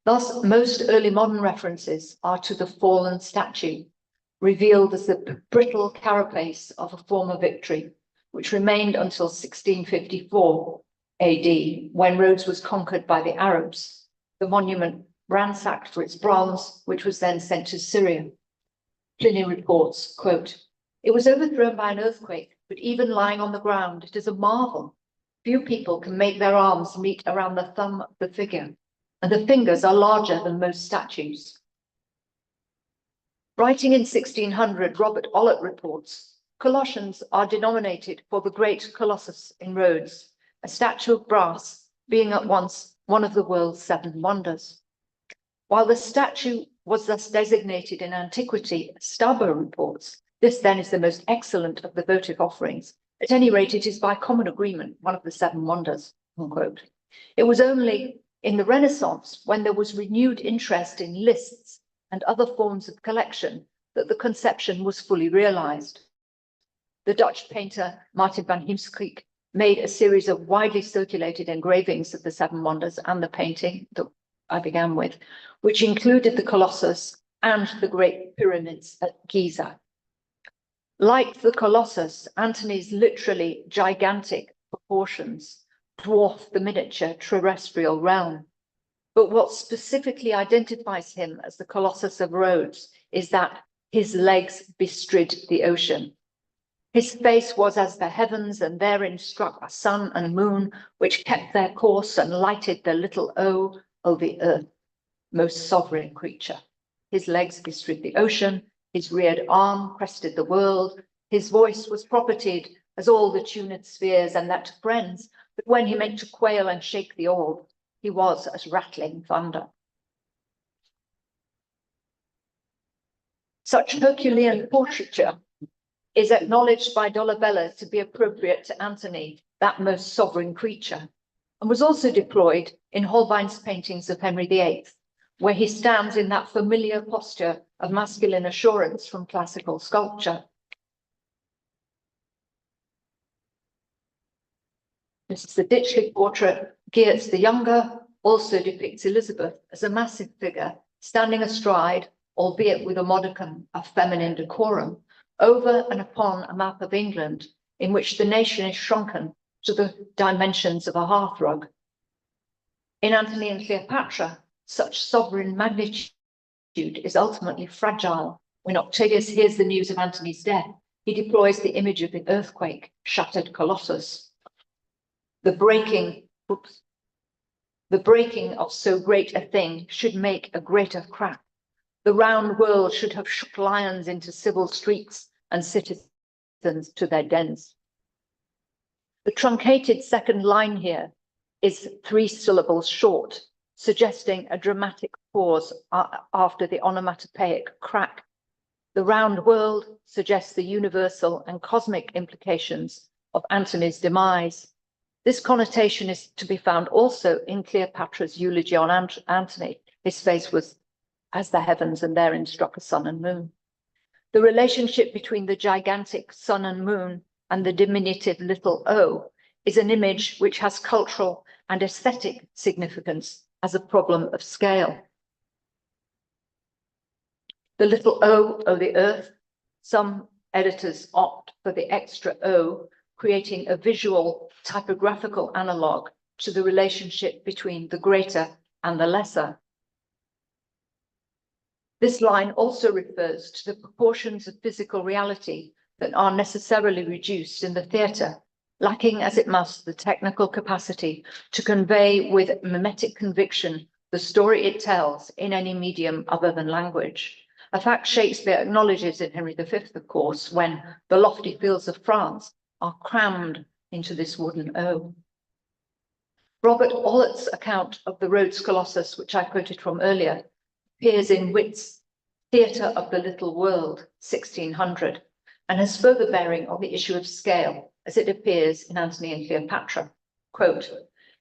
Speaker 13: Thus, most early modern references are to the fallen statue, revealed as the brittle carapace of a former victory, which remained until 1654 AD, when Rhodes was conquered by the Arabs. The monument ransacked for its bronze, which was then sent to Syria. Pliny reports, quote, it was overthrown by an earthquake, but even lying on the ground, it is a marvel. Few people can make their arms meet around the thumb of the figure, and the fingers are larger than most statues. Writing in 1600, Robert Ollott reports, Colossians are denominated for the great Colossus in Rhodes, a statue of brass, being at once one of the world's 7 wonders. While the statue was thus designated in antiquity, Strabo reports, this then is the most excellent of the votive offerings. At any rate, it is by common agreement one of the 7 wonders, unquote. It was only in the Renaissance, when there was renewed interest in lists and other forms of collection, that the conception was fully realized. The Dutch painter Martin van Heemskerk made a series of widely circulated engravings of the 7 wonders and the painting that I began with, which included the Colossus and the Great Pyramids at Giza. Like the Colossus, Antony's literally gigantic proportions dwarf the miniature terrestrial realm. But what specifically identifies him as the Colossus of Rhodes is that his legs bestrid the ocean. His face was as the heavens, and therein struck a sun and moon, which kept their course and lighted the little O the earth, most sovereign creature. His legs bestrid the ocean, his reared arm crested the world, his voice was propertied as all the tuned spheres and that to friends, but when he meant to quail and shake the orb, he was as rattling thunder. Such Herculean portraiture is acknowledged by Dolabella to be appropriate to Antony, that most sovereign creature, and was also deployed in Holbein's paintings of Henry VIII, where he stands in that familiar posture of masculine assurance from classical sculpture. This is the Ditchley portrait. Geertz the Younger also depicts Elizabeth as a massive figure, standing astride, albeit with a modicum of feminine decorum, over and upon a map of England, in which the nation is shrunken to the dimensions of a hearthrug. In Antony and Cleopatra, such sovereign magnitude is ultimately fragile. When Octavius hears the news of Antony's death, he deploys the image of the earthquake, shattered Colossus. The breaking of so great a thing should make a greater crack. The round world should have shook lions into civil streets and citizens to their dens. The truncated second line here is 3 syllables short, suggesting a dramatic pause after the onomatopoeic crack. The round world suggests the universal and cosmic implications of Antony's demise. This connotation is to be found also in Cleopatra's eulogy on Antony. His face was as the heavens, and therein struck a sun and moon. The relationship between the gigantic sun and moon and the diminutive little o is an image which has cultural and aesthetic significance as a problem of scale. The little o, the earth, some editors opt for the extra o, creating a visual typographical analog to the relationship between the greater and the lesser. This line also refers to the proportions of physical reality that are necessarily reduced in the theatre, lacking as it must the technical capacity to convey with mimetic conviction the story it tells in any medium other than language. A fact Shakespeare acknowledges in Henry V, of course, when the lofty fields of France are crammed into this wooden O. Robert Ollert's account of the Rhodes Colossus, which I quoted from earlier, appears in Witt's Theatre of the Little World, 1600, and has further bearing on the issue of scale, as it appears in Antony and Cleopatra. Quote,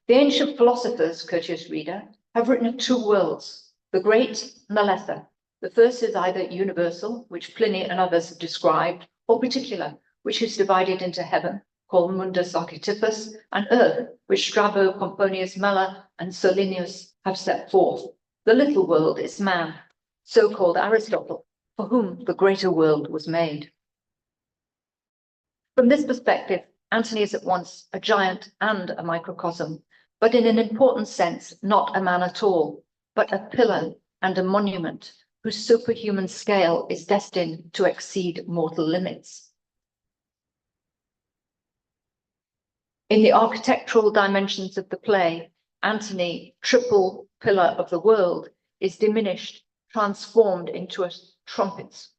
Speaker 13: "The ancient philosophers, courteous reader, have written of 2 worlds, the great and the lesser. The first is either universal, which Pliny and others have described, or particular, which is divided into heaven, called mundus archetypus, and earth, which Strabo, Pomponius Mela, and Solinius have set forth. The little world is man, so called Aristotle, for whom the greater world was made." From this perspective, Antony is at once a giant and a microcosm, but in an important sense, not a man at all, but a pillar and a monument whose superhuman scale is destined to exceed mortal limits. In the architectural dimensions of the play, Antony, triple pillar of the world, is diminished, transformed into a trumpet's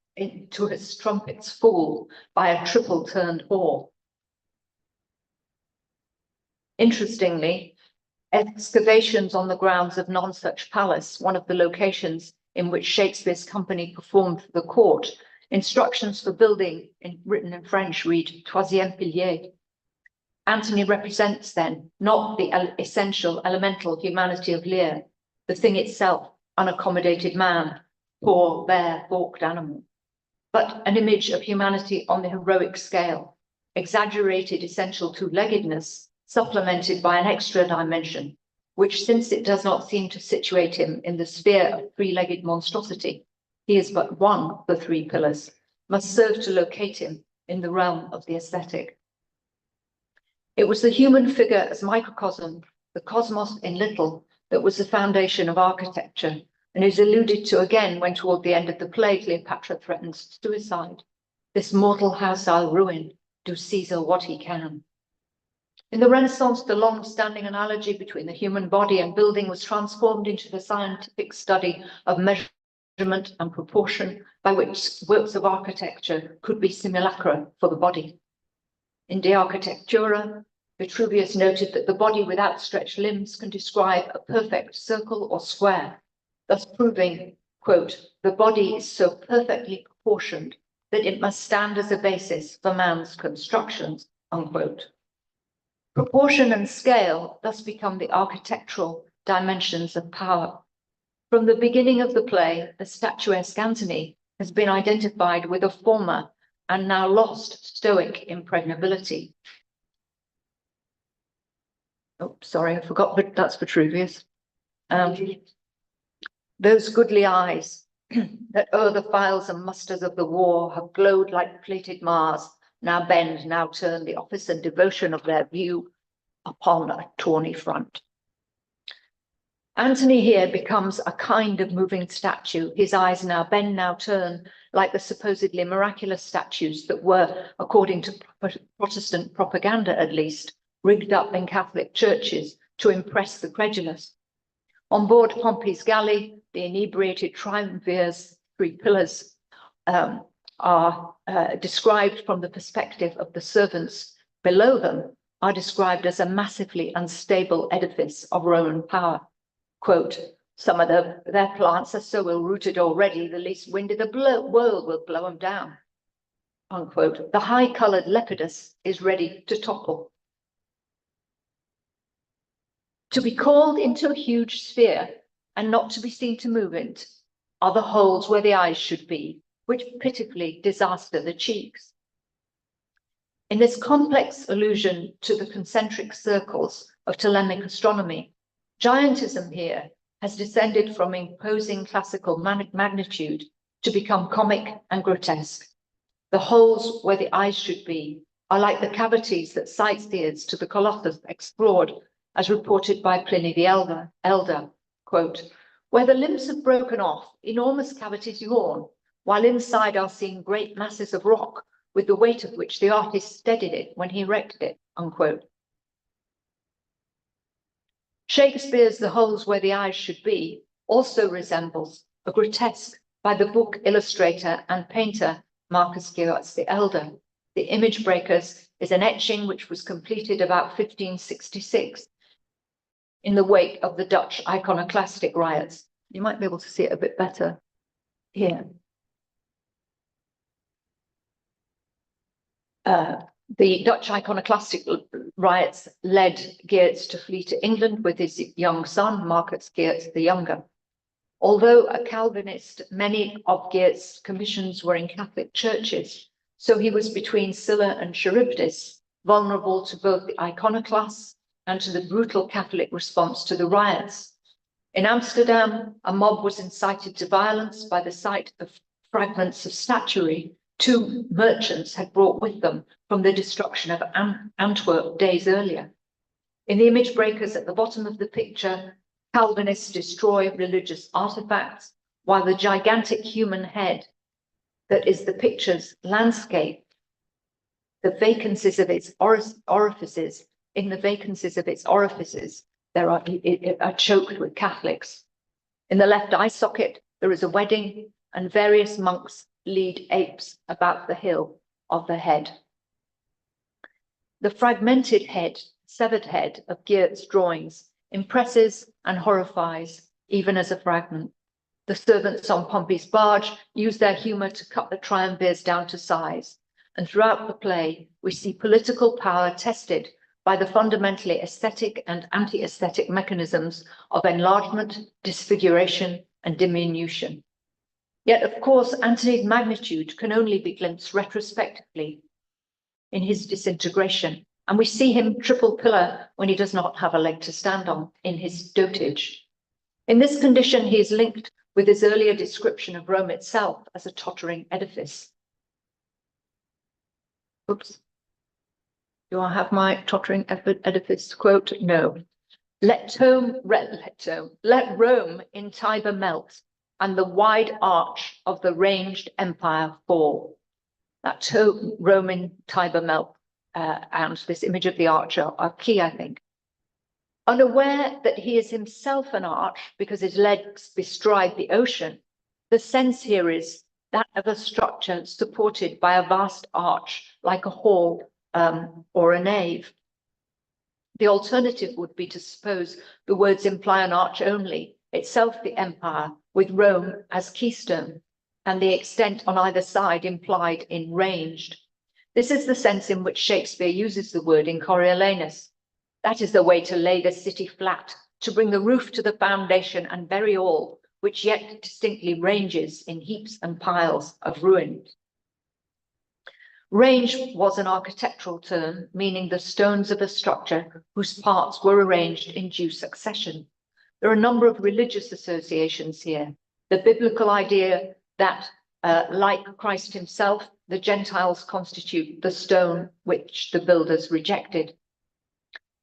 Speaker 13: fool by a triple turned whore. Interestingly, excavations on the grounds of Nonsuch Palace, one of the locations in which Shakespeare's company performed for the court, instructions for building, written in French, read troisième pilier. Antony represents then not the essential elemental humanity of Lear, the thing itself, unaccommodated man, poor, bare, balked animal, but an image of humanity on the heroic scale, exaggerated essential two-leggedness, supplemented by an extra dimension, which, since it does not seem to situate him in the sphere of 3-legged monstrosity, he is but one of the 3 pillars, must serve to locate him in the realm of the aesthetic. It was the human figure as microcosm, the cosmos in little, that was the foundation of architecture, and is alluded to again when toward the end of the play Cleopatra threatens suicide. This mortal house I'll ruin, do Caesar what he can. In the Renaissance, the long-standing analogy between the human body and building was transformed into the scientific study of measurement and proportion, by which works of architecture could be simulacra for the body. In De Architectura, Vitruvius noted that the body with outstretched limbs can describe a perfect circle or square, thus proving, quote, "the body is so perfectly proportioned that it must stand as a basis for man's constructions," unquote. Proportion and scale thus become the architectural dimensions of power. From the beginning of the play, the statuesque Antony has been identified with a former and now lost stoic impregnability. Oh, sorry, I forgot, but that's Vitruvius. Those goodly eyes that o'er the files and musters of the war have glowed like plated Mars, now bend, now turn the office and devotion of their view upon a tawny front. Antony here becomes a kind of moving statue. His eyes now bend, now turn, like the supposedly miraculous statues that were, according to Protestant propaganda at least, rigged up in Catholic churches to impress the credulous. On board Pompey's galley, the inebriated triumvirs, 3 pillars, are described from the perspective of the servants below them, are described as a massively unstable edifice of Roman power. Quote, some of their plants are so ill-rooted already, the least wind in the world will blow them down. Unquote. The high-coloured Lepidus is ready to topple. To be called into a huge sphere and not to be seen to move it are the holes where the eyes should be, which pitifully disaster the cheeks. In this complex allusion to the concentric circles of Ptolemaic astronomy, giantism here has descended from imposing classical magnitude to become comic and grotesque. The holes where the eyes should be are like the cavities that sightseers to the Colossus explored, as reported by Pliny the Elder, quote, where the limbs have broken off, enormous cavities yawn, while inside are seen great masses of rock with the weight of which the artist steadied it when he erected it, unquote. Shakespeare's The Holes Where the Eyes Should Be also resembles a grotesque by the book illustrator and painter Marcus Geertz the Elder. The Image Breakers is an etching which was completed about 1566 in the wake of the Dutch iconoclastic riots. You might be able to see it a bit better here. The Dutch iconoclastic riots led Geertz to flee to England with his young son, Marcus Geertz the Younger. Although a Calvinist, many of Geertz's commissions were in Catholic churches, so he was between Scylla and Charybdis, vulnerable to both the iconoclasts and to the brutal Catholic response to the riots. In Amsterdam, a mob was incited to violence by the sight of fragments of statuary 2 merchants had brought with them from the destruction of Antwerp days earlier. In the Image Breakers at the bottom of the picture, Calvinists destroy religious artifacts, while the gigantic human head that is the picture's landscape, the vacancies of its orifices, there are choked with Catholics. In the left eye socket, there is a wedding, and various monks lead apes about the hill of the head. The fragmented head, severed head of Geertz's drawings impresses and horrifies, even as a fragment. The servants on Pompey's barge use their humour to cut the triumvirs down to size, and throughout the play, we see political power tested by the fundamentally aesthetic and anti-aesthetic mechanisms of enlargement, disfiguration, and diminution. Yet, of course, Antony's magnitude can only be glimpsed retrospectively in his disintegration, and we see him triple pillar when he does not have a leg to stand on in his dotage. In this condition, he is linked with his earlier description of Rome itself as a tottering edifice. Oops. Do I have my tottering edifice quote? No. Let Rome in Tiber melt, and the wide arch of the ranged empire fall. That Roman Tiber melt and this image of the arch are key, I think. Unaware that he is himself an arch because his legs bestride the ocean, the sense here is that of a structure supported by a vast arch like a hall or a nave. The alternative would be to suppose the words imply an arch only, itself the empire, with Rome as keystone, and the extent on either side implied in ranged. This is the sense in which Shakespeare uses the word in Coriolanus. That is the way to lay the city flat, to bring the roof to the foundation and bury all, which yet distinctly ranges in heaps and piles of ruin. Range was an architectural term, meaning the stones of a structure whose parts were arranged in due succession. There are a number of religious associations here. The biblical idea that, like Christ himself, the Gentiles constitute the stone which the builders rejected.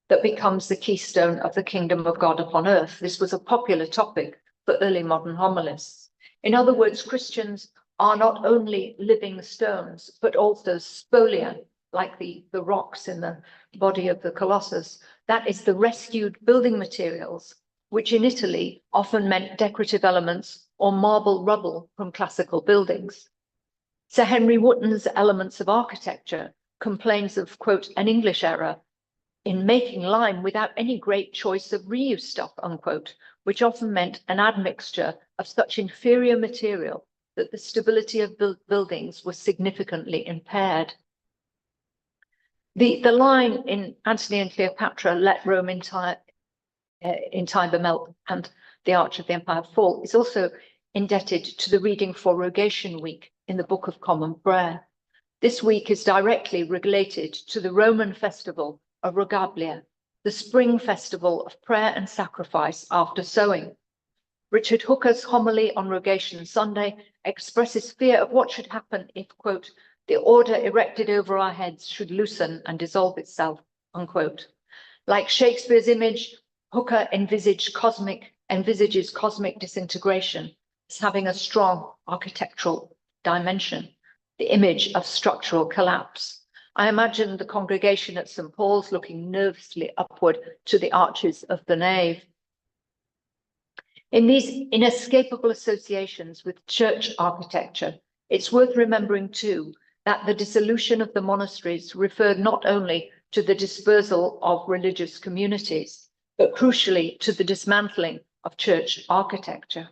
Speaker 13: that becomes the keystone of the kingdom of God upon earth. This was a popular topic for early modern homilists. In other words, Christians are not only living stones, but also spolia, like the rocks in the body of the Colossus. That is the rescued building materials, which in Italy often meant decorative elements or marble rubble from classical buildings. Sir Henry Wotton's Elements of Architecture complains of, quote, an English error in making lime without any great choice of reuse stuff, unquote, which often meant an admixture of such inferior material that the stability of buildings was significantly impaired. The line in Antony and Cleopatra, let Rome in time melt and the arch of the empire fall, is also indebted to the reading for Rogation Week in the Book of Common Prayer. This week is directly related to the Roman festival of Rogablia, the spring festival of prayer and sacrifice after sowing. Richard Hooker's homily on Rogation Sunday expresses fear of what should happen if, quote, the order erected over our heads should loosen and dissolve itself, unquote. Like Shakespeare's image, Hooker envisages cosmic disintegration as having a strong architectural dimension, the image of structural collapse. I imagine the congregation at St. Paul's looking nervously upward to the arches of the nave. In these inescapable associations with church architecture, it's worth remembering too that the dissolution of the monasteries referred not only to the dispersal of religious communities, but crucially to the dismantling of church architecture.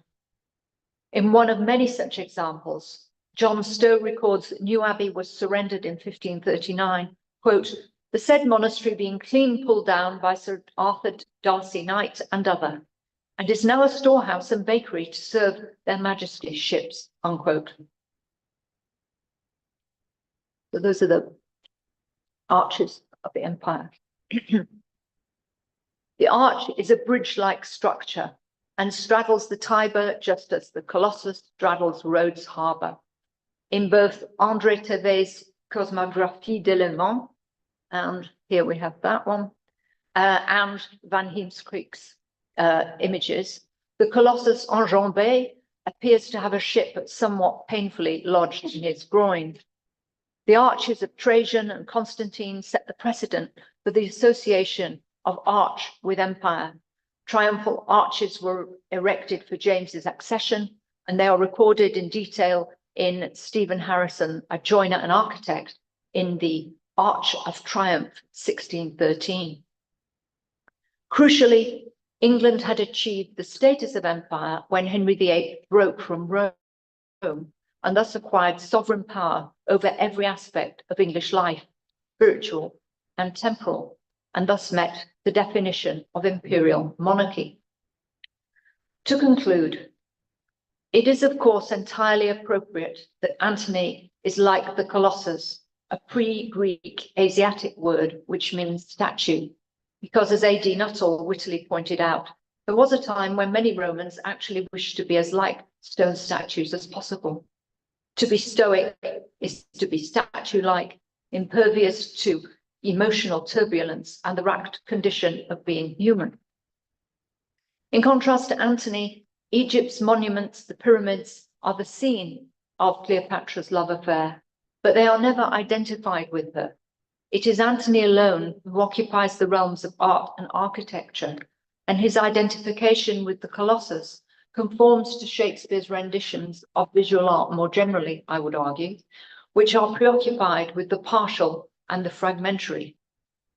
Speaker 13: In one of many such examples, John Stowe records that New Abbey was surrendered in 1539, quote, the said monastery being clean pulled down by Sir Arthur Darcy Knight and other, and is now a storehouse and bakery to serve their majesty's ships, unquote. So those are the arches of the empire. The arch is a bridge-like structure and straddles the Tiber just as the Colossus straddles Rhodes Harbour. In both André Thevet's Cosmographie de l'Élément, and here we have that one, and Van Heemskerk's images, the Colossus enjambé appears to have a ship somewhat painfully lodged in its groin. The arches of Trajan and Constantine set the precedent for the association of arch with empire. Triumphal arches were erected for James's accession, and they are recorded in detail in Stephen Harrison, a joiner and architect, in the Arch of Triumph, 1613. Crucially, England had achieved the status of empire when Henry VIII broke from Rome and thus acquired sovereign power over every aspect of English life, spiritual and temporal, and thus met the definition of imperial monarchy. To conclude, it is of course entirely appropriate that Antony is like the Colossus, a pre-Greek Asiatic word which means statue, because as A.D. Nuttall wittily pointed out, there was a time when many Romans actually wished to be as like stone statues as possible. To be stoic is to be statue-like, impervious to emotional turbulence and the racked condition of being human. In contrast to Antony, Egypt's monuments, the pyramids, are the scene of Cleopatra's love affair, but they are never identified with her. It is Antony alone who occupies the realms of art and architecture, and his identification with the Colossus conforms to Shakespeare's renditions of visual art more generally, I would argue, which are preoccupied with the partial and the fragmentary.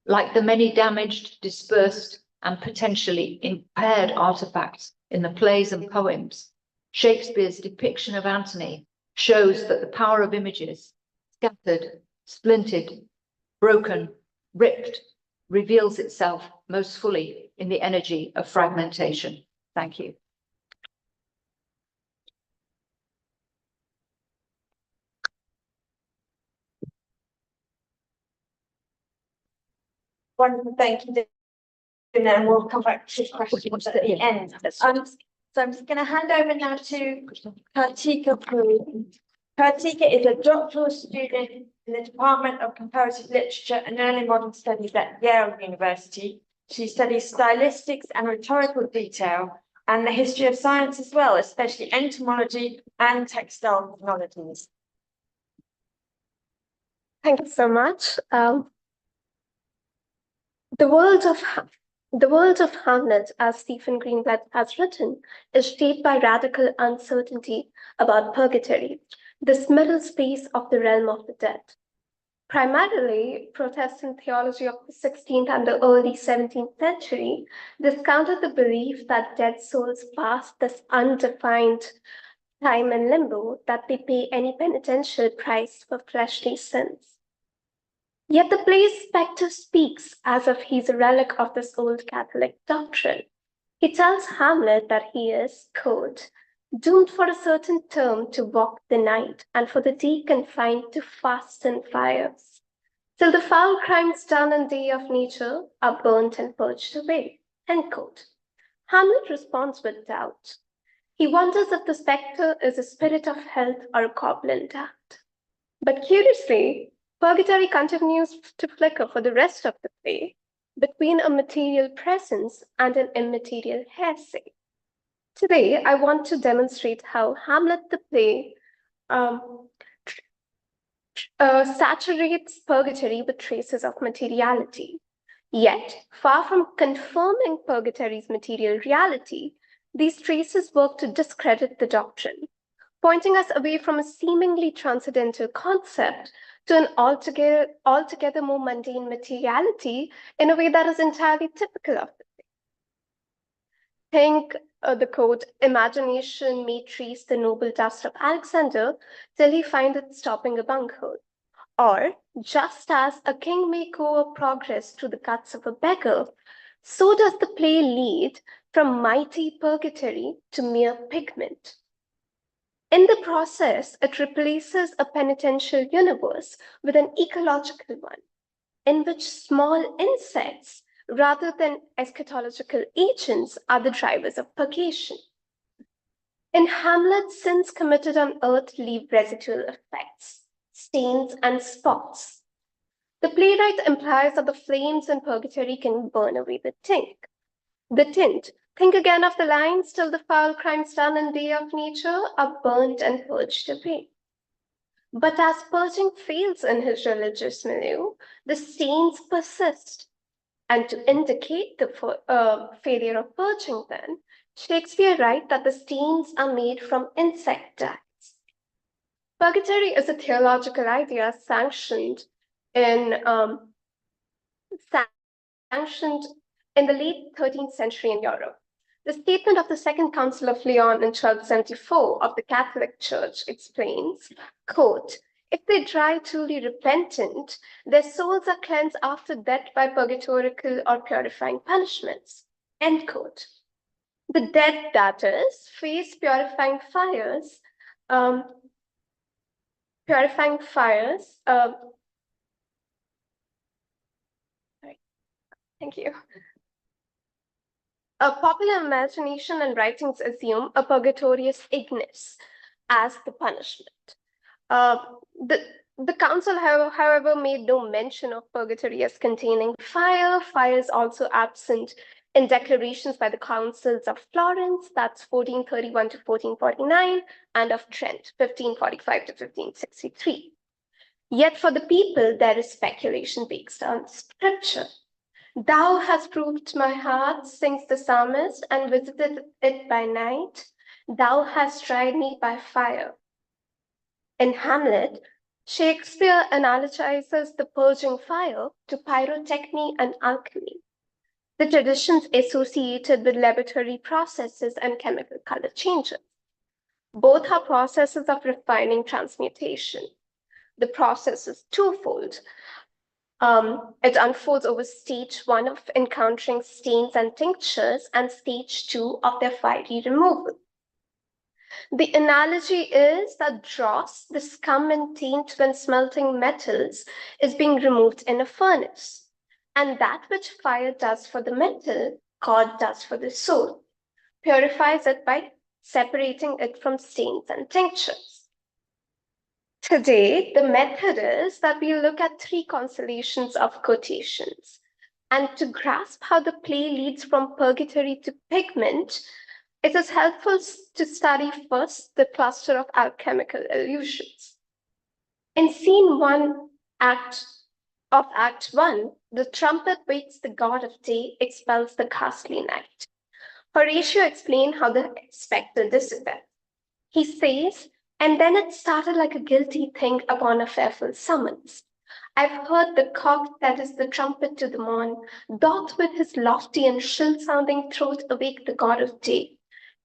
Speaker 13: Like the many damaged, dispersed, and potentially impaired artifacts in the plays and poems, Shakespeare's depiction of Antony shows that the power of images, scattered, splintered, broken, ripped, reveals itself most fully in the energy of fragmentation. Thank you.
Speaker 10: Wonderful, thank you. And then we'll come back to questions at the end. So I'm just going to hand over now to Kartika Puri. Kartika is a doctoral student in the Department of Comparative Literature and Early Modern Studies at Yale University.
Speaker 4: She studies stylistics and rhetorical detail and the history of science as well, especially entomology and textile technologies.
Speaker 14: Thank you so much. The world of Hamlet, as Stephen Greenblatt has written, is shaped by radical uncertainty about purgatory, this middle space of the realm of the dead. Primarily, Protestant theology of the 16th and the early 17th century discounted the belief that dead souls pass this undefined time in limbo, that they pay any penitential price for fleshly sins. Yet the play's spectre speaks as if he's a relic of this old Catholic doctrine. He tells Hamlet that he is, quote, doomed for a certain term to walk the night, and for the day confined to fasts and fires, till the foul crimes done in day of nature are burnt and purged away, end quote. Hamlet responds with doubt. He wonders if the spectre is a spirit of health or a goblin act. But curiously, purgatory continues to flicker for the rest of the play between a material presence and an immaterial hearsay. Today, I want to demonstrate how Hamlet the play saturates purgatory with traces of materiality. Yet, far from confirming purgatory's material reality, these traces work to discredit the doctrine, pointing us away from a seemingly transcendental concept to an altogether more mundane materiality in a way that is entirely typical of the play. Think the quote, imagination may trace the noble dust of Alexander till he find it stopping a bunghole. Or, just as a king may go a progress through the guts of a beggar, so does the play lead from mighty purgatory to mere pigment. In the process, it replaces a penitential universe with an ecological one, in which small insects, rather than eschatological agents, are the drivers of purgation. In Hamlet, sins committed on earth leave residual effects, stains and spots. The playwright implies that the flames in purgatory can burn away the tint. Think again of the lines, till the foul crimes done in day of nature are burnt and purged away. But as purging fails in his religious milieu, the stains persist. And to indicate the failure of purging then, Shakespeare writes that the stains are made from insect dyes. Purgatory is a theological idea sanctioned in the late 13th century in Europe. The statement of the Second Council of Leon in 1274 of the Catholic Church explains, quote, if they die truly repentant, their souls are cleansed after death by purgatorical or purifying punishments, end quote. The dead, that is, face purifying fires. Thank you. A popular imagination and writings assume a purgatorious ignis as the punishment. The council, however, made no mention of purgatory as containing fire. Fire is also absent in declarations by the councils of Florence, that's 1431 to 1449, and of Trent, 1545 to 1563. Yet for the people, there is speculation based on scripture. Thou hast proved my heart, sings the psalmist, and visited it by night. Thou hast tried me by fire. In Hamlet, Shakespeare analogizes the purging fire to pyrotechny and alchemy, the traditions associated with laboratory processes and chemical color changes. Both are processes of refining transmutation. The process is twofold. It unfolds over stage 1 of encountering stains and tinctures and stage 2 of their fiery removal. The analogy is that dross, the scum and taint when smelting metals, is being removed in a furnace. And that which fire does for the metal, God does for the soul, purifies it by separating it from stains and tinctures. Today, the method is that we look at 3 constellations of quotations: And to grasp how the play leads from purgatory to pigment, it is helpful to study first the cluster of alchemical illusions. In scene 1 Act 1, the trumpet wakes the god of day, expels the ghastly night. Horatio explained how the spectre dissipates. He says, and then it started like a guilty thing upon a fearful summons. I've heard the cock that is the trumpet to the morn, doth with his lofty and shrill-sounding throat awake the god of day.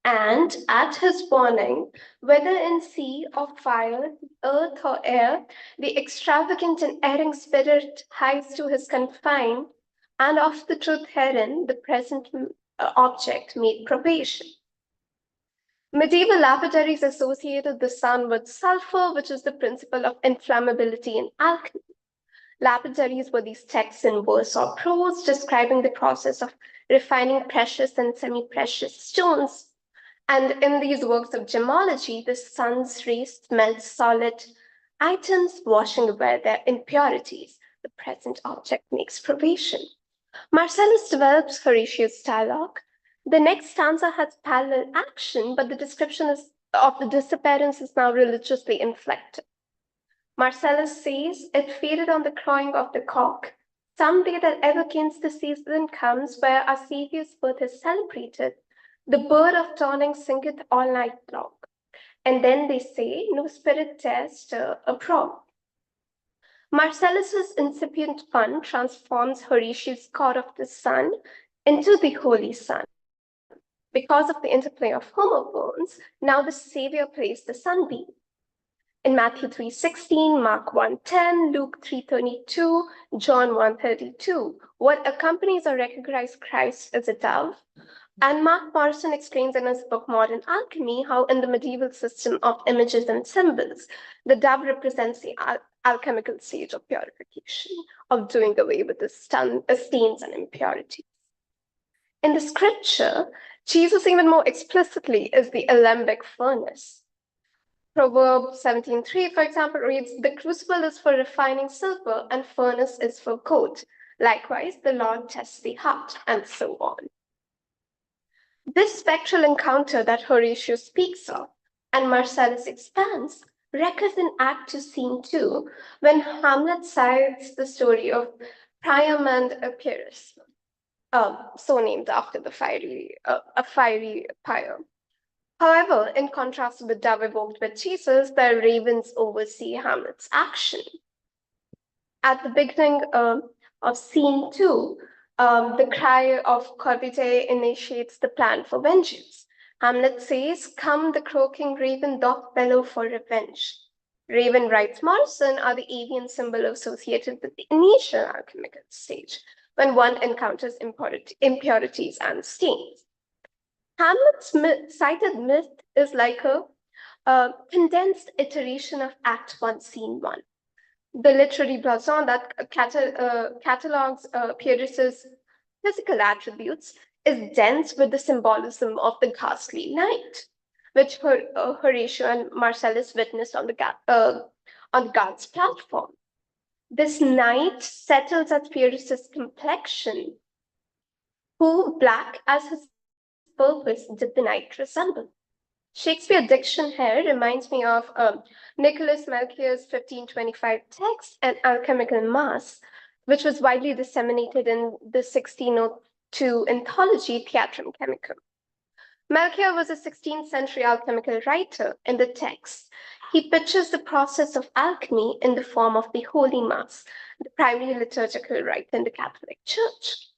Speaker 14: And at his warning, whether in sea or fire, earth or air, the extravagant and erring spirit hies to his confine, and of the truth herein the present object made probation. Medieval lapidaries associated the sun with sulfur, which is the principle of inflammability in alchemy. Lapidaries were these texts in verse or prose describing the process of refining precious and semi-precious stones. And in these works of gemology, the sun's rays melt solid items, washing away their impurities. The present object makes probation. Marcellus develops Horatio's dialogue. The next stanza has parallel action, but the description of the disappearance is now religiously inflected. Marcellus says, it faded on the crowing of the cock. Some day that ever gainst the season comes, where our Saviour's birth is celebrated. The bird of dawning singeth all night long. And then they say, no spirit dares stir abroad. Marcellus's incipient pun transforms Horatio's god of the sun into the holy sun. Because of the interplay of homophones, now the Savior plays the sunbeam. In Matthew 3:16, Mark 1:10, Luke 3:22, John 1:32, what accompanies or recognizes Christ as a dove. And Mark Morrison explains in his book Modern Alchemy how in the medieval system of images and symbols, the dove represents the alchemical stage of purification, of doing away with the stains and impurities. In the scripture, Jesus even more explicitly is the alembic furnace. Proverbs 17:3, for example, reads, the crucible is for refining silver and furnace is for gold. Likewise, the Lord tests the heart, and so on. This spectral encounter that Horatio speaks of, and Marcellus expands, recurs in Act 2, Scene 2, when Hamlet cites the story of Priam and Pyrrhus, so named after the fiery pyre. However, in contrast to the dove evoked with Jesus, the ravens oversee Hamlet's action. At the beginning of Scene 2, the cry of Corvite initiates the plan for vengeance. Hamlet says, come the croaking raven doth bellow for revenge. Raven, writes Morrison, are the avian symbol associated with the initial alchemical stage, when one encounters impurities and stains. Hamlet's cited myth is like a condensed iteration of Act 1, Scene 1. The literary blason that catalogs Pyrrhus's physical attributes is dense with the symbolism of the ghastly night, which Horatio and Marcellus witnessed on the guard's platform. This night settles at Pyrrhus's complexion, who, black as his purpose, did the night resemble. Shakespeare diction here reminds me of Nicholas Melchior's 1525 text, An Alchemical Mass, which was widely disseminated in the 1602 anthology Theatrum Chemicum. Melchior was a 16th century alchemical writer. In the text, he pictures the process of alchemy in the form of the Holy Mass, the primary liturgical rite in the Catholic Church.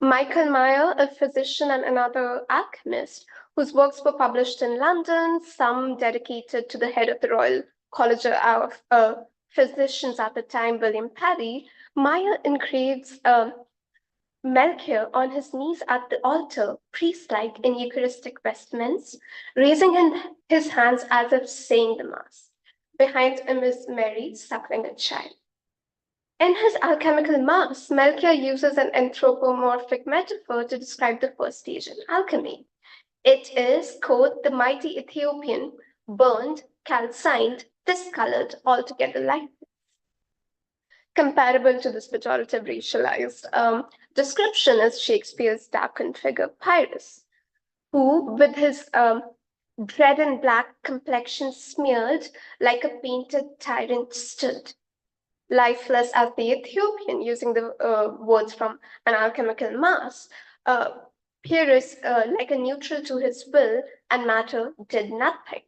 Speaker 14: Michael Meyer, a physician and another alchemist, whose works were published in London, some dedicated to the head of the Royal College of Physicians at the time, William Parry, Meyer engraves Melchior on his knees at the altar, priest-like in Eucharistic vestments, raising his hands as if saying the Mass. Behind him is Mary suckling a child. In his alchemical mass, Melchior uses an anthropomorphic metaphor to describe the first stage in alchemy. It is, quote, the mighty Ethiopian, burned, calcined, discolored, altogether lifeless. Comparable to this pejorative racialized description is Shakespeare's darkened figure Pyrrhus, who, with his red and black complexion smeared like a painted tyrant, stood, lifeless as the Ethiopian, using the words from An Alchemical Mass. Pyrrhus, like a neutral to his will and matter, did nothing.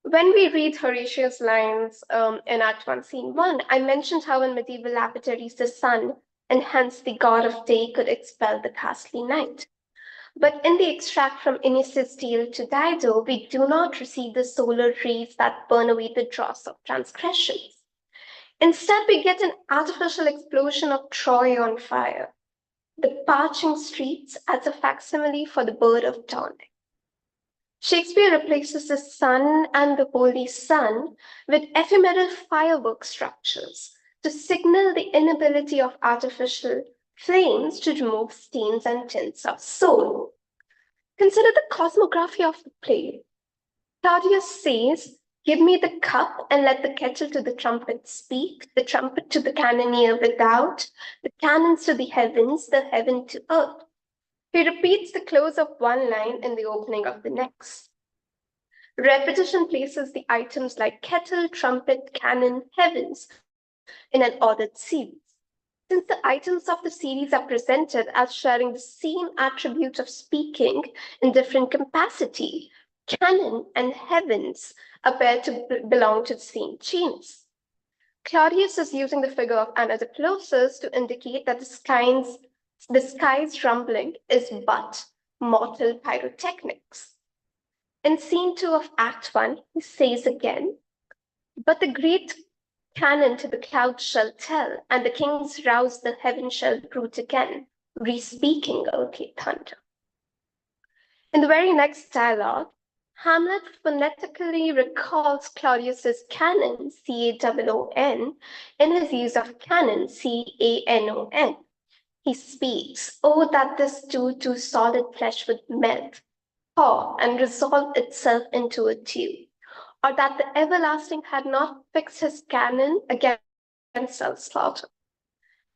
Speaker 14: When we read Horatius' lines in Act 1, Scene 1, I mentioned how in medieval lapidaries the sun, and hence the god of day, could expel the ghastly night. But in the extract from Ennius's tale to Dido, we do not receive the solar rays that burn away the dross of transgressions. Instead, we get an artificial explosion of Troy on fire, the parching streets as a facsimile for the bird of dawn. Shakespeare replaces the sun and the holy sun with ephemeral firework structures to signal the inability of artificial flames to remove stains and tints of soul. Consider the cosmography of the play. Claudius says, "Give me the cup and let the kettle to the trumpet speak, the trumpet to the cannoneer without, the cannons to the heavens, the heaven to earth." He repeats the close of one line in the opening of the next. Repetition places the items like kettle, trumpet, cannon, heavens in an ordered series. Since the items of the series are presented as sharing the same attribute of speaking in different capacity, canon and heavens appear to belong to the same genus. Claudius is using the figure of Anadiplosus to indicate that the sky's rumbling is but mortal pyrotechnics. In Scene 2 of Act 1, he says again, "But the great cannon to the clouds shall tell, and the kings rouse the heaven shall bruit again, re-speaking earthly thunder." In the very next dialogue, Hamlet phonetically recalls Claudius's canon, C-A-O-O-N, in his use of canon, C-A-N-O-N. He speaks, "Oh, that this too solid flesh would melt, thaw, and resolve itself into a tube, or that the everlasting had not fixed his canon against self-slaughter."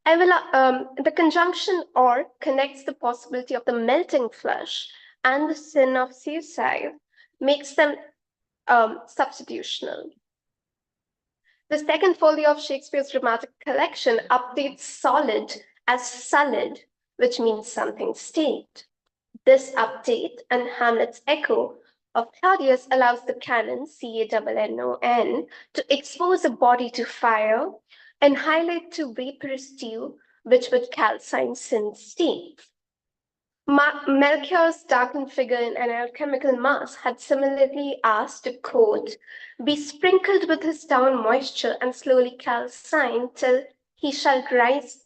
Speaker 14: The conjunction "or" connects the possibility of the melting flesh and the sin of suicide, makes them substitutional. The second folio of Shakespeare's dramatic collection updates solid as sullied, which means something stained. This update and Hamlet's echo of Claudius allows the canon, C-A-N-N-O-N, to expose a body to fire and highlight to vaporous dew, which would calcine sin stains. Melchior's darkened figure in An Alchemical Mass had similarly asked to, quote, "be sprinkled with his down moisture and slowly calcine till he shall rise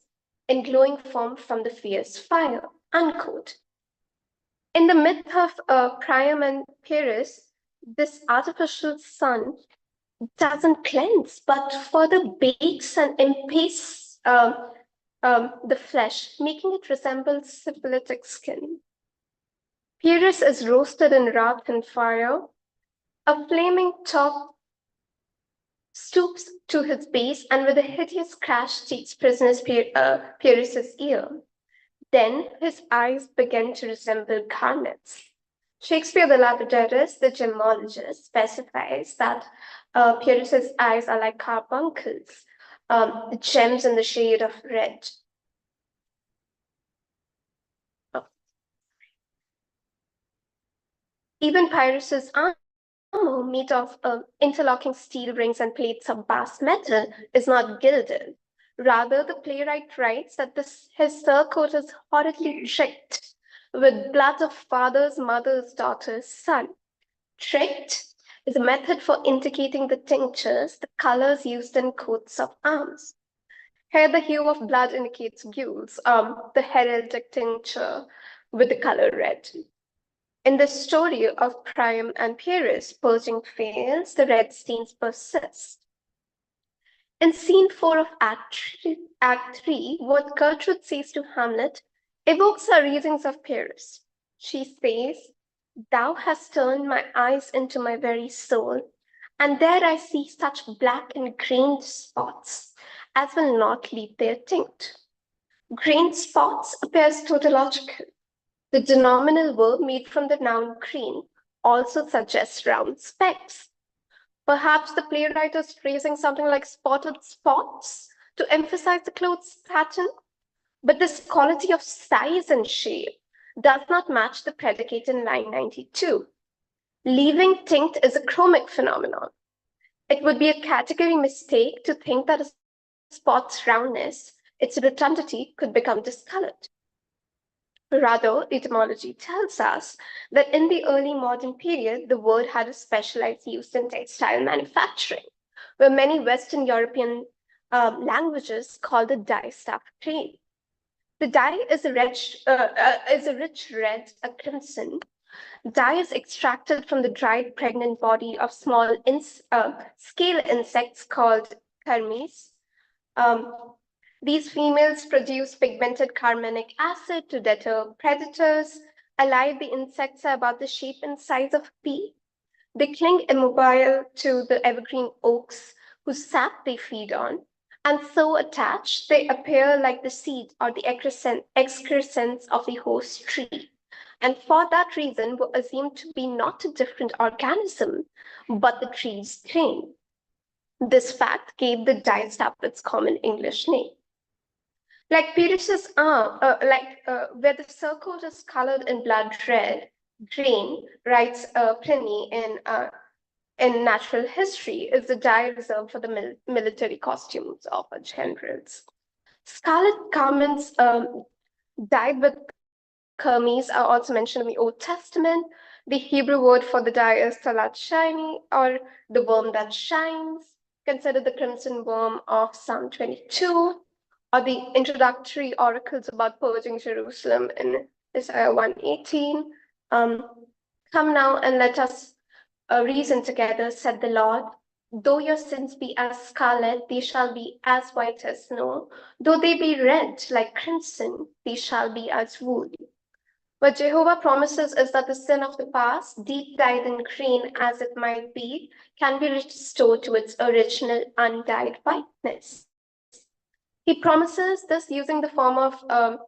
Speaker 14: in glowing form from the fierce fire," unquote. In the myth of Priam and Pyrrhus, this artificial sun doesn't cleanse, but further bakes and impastes the flesh, making it resemble syphilitic skin. Pyrrhus is roasted in wrath and fire. A flaming top stoops to his base and with a hideous crash takes prisoner Pyrrhus's ear. Then his eyes begin to resemble garnets. Shakespeare the Lapidarist, the gemologist, specifies that Pyrrhus's eyes are like carbuncles, gems in the shade of red. Even Pyrrhus's armor, made of interlocking steel rings and plates of vast metal, is not gilded. Rather, the playwright writes that his surcoat is horridly tricked with blood of fathers, mothers, daughters, son. Tricked is a method for indicating the tinctures, the colors used in coats of arms. Here, the hue of blood indicates gules, the heraldic tincture with the color red. In the story of Priam and Pyrrhus, purging fails, the red stains persist. In Scene 4 of Act 3, what Gertrude says to Hamlet evokes her readings of Pyrrhus. She says, "Thou hast turned my eyes into my very soul. And there I see such black and grained spots as will not leave their tint. Grained spots appears tautological. The denominal verb made from the noun green also suggests round specks. Perhaps the playwright is phrasing something like spotted spots to emphasize the clothes pattern, but this quality of size and shape does not match the predicate in line 92. Leaving tint is a chromic phenomenon. It would be a category mistake to think that a spot's roundness, its rotundity, could become discolored. Rather, etymology tells us that in the early modern period, the word had a specialized use in textile manufacturing, where many Western European languages call the dye stuff grain. The dye is a rich red, a crimson. Dye is extracted from the dried pregnant body of small scale insects called kermes. These females produce pigmented carminic acid to deter predators. Alive, the insects are about the shape and size of a pea. They cling immobile to the evergreen oaks whose sap they feed on, and so attached, they appear like the seed or the excrescence of the host tree, and for that reason were assumed to be not a different organism, but the tree's grain. This fact gave the distaff its common English name. Like Pyrrhus's arm, where the surcoat is colored in blood red, grain, writes Pliny in Natural History, is the dye reserved for the military costumes of generals. Scarlet garments dyed with kermes are also mentioned in the Old Testament. The Hebrew word for the dye is talat shiny, or the worm that shines. Consider the crimson worm of Psalm 22, or the introductory oracles about purging Jerusalem in Isaiah 1:18. Come now and let us reason together, said the Lord. Though your sins be as scarlet, they shall be as white as snow. Though they be red like crimson, they shall be as wool. What Jehovah promises is that the sin of the past, deep dyed in green as it might be, can be restored to its original undyed whiteness. He promises this using the form of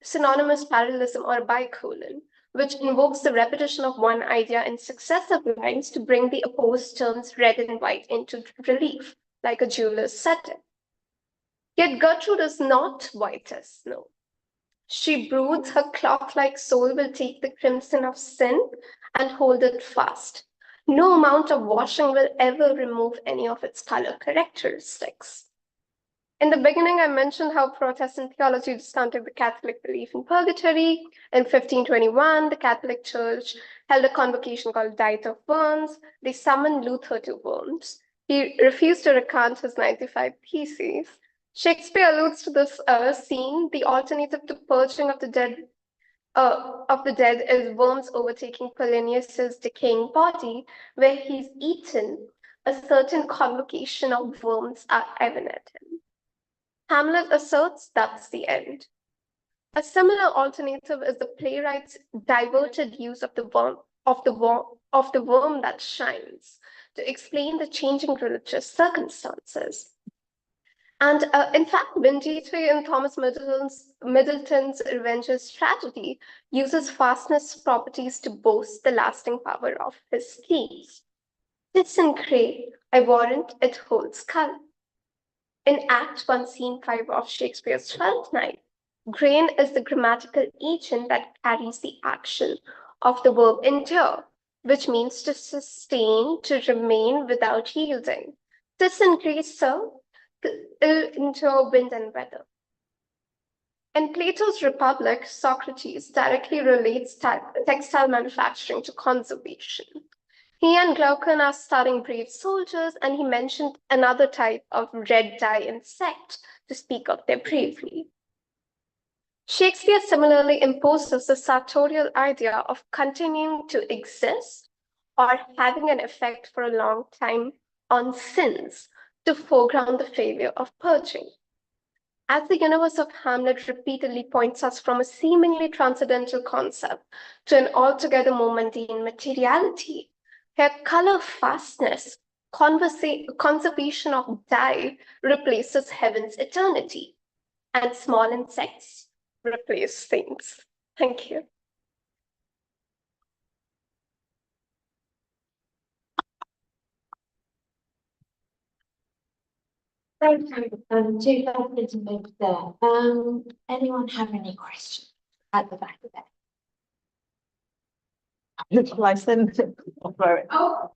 Speaker 14: synonymous parallelism or bicolon, which invokes the repetition of one idea in successive lines to bring the opposed terms red and white into relief, like a jeweler's setting. Yet Gertrude is not white as snow. She broods, her cloth-like soul will take the crimson of sin and hold it fast. No amount of washing will ever remove any of its color characteristics. In the beginning, I mentioned how Protestant theology discounted the Catholic belief in purgatory. In 1521, the Catholic Church held a convocation called Diet of Worms. They summoned Luther to Worms. He refused to recant his 95 theses. Shakespeare alludes to this scene. The alternative to purging of the dead is Worms overtaking Polonius's decaying body, where he's eaten. A certain convocation of worms are even at him. Hamlet asserts that's the end. A similar alternative is the playwright's diverted use of the worm that shines to explain the changing religious circumstances. And in fact, Vindice in Thomas Middleton's Revenger's Tragedy uses fastness properties to boast the lasting power of his schemes. This in grey, I warrant it holds colour. In Act 1, Scene 5 of Shakespeare's Twelfth Night, grain is the grammatical agent that carries the action of the verb endure, which means to sustain, to remain without yielding. This in grey, sir, endure wind and weather. In Plato's Republic, Socrates directly relates textile manufacturing to conservation. He and Glaucon are starting brave soldiers, and he mentioned another type of red dye insect to speak of their bravery. Shakespeare similarly imposes the sartorial idea of continuing to exist or having an effect for a long time on sins to foreground the failure of purging. As the universe of Hamlet repeatedly points us from a seemingly transcendental concept to an altogether more mundane materiality, here color fastness conservation of dye replaces heaven's eternity, and small insects replace things. Thank you.
Speaker 6: Thank you. Two lovely over there. Anyone have any questions at the back of there?
Speaker 10: Utilize them.
Speaker 6: Oh.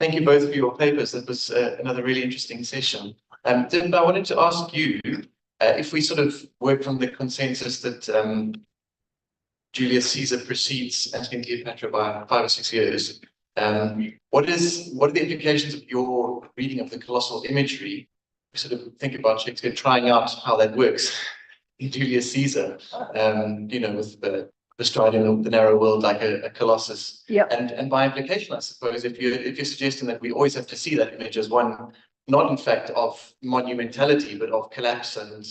Speaker 15: Thank you both for your papers. That was another really interesting session. Tim, I wanted to ask you if we sort of work from the consensus that Julius Caesar precedes Antony and Cleopatra by 5 or 6 years. What are the implications of your reading of the colossal imagery? We sort of think about Shakespeare trying out how that works in Julius Caesar, you know, with the bestriding the narrow world like a colossus.
Speaker 13: Yeah.
Speaker 15: And by implication, I suppose, if you're suggesting that we always have to see that image as one, not in fact of monumentality, but of collapse and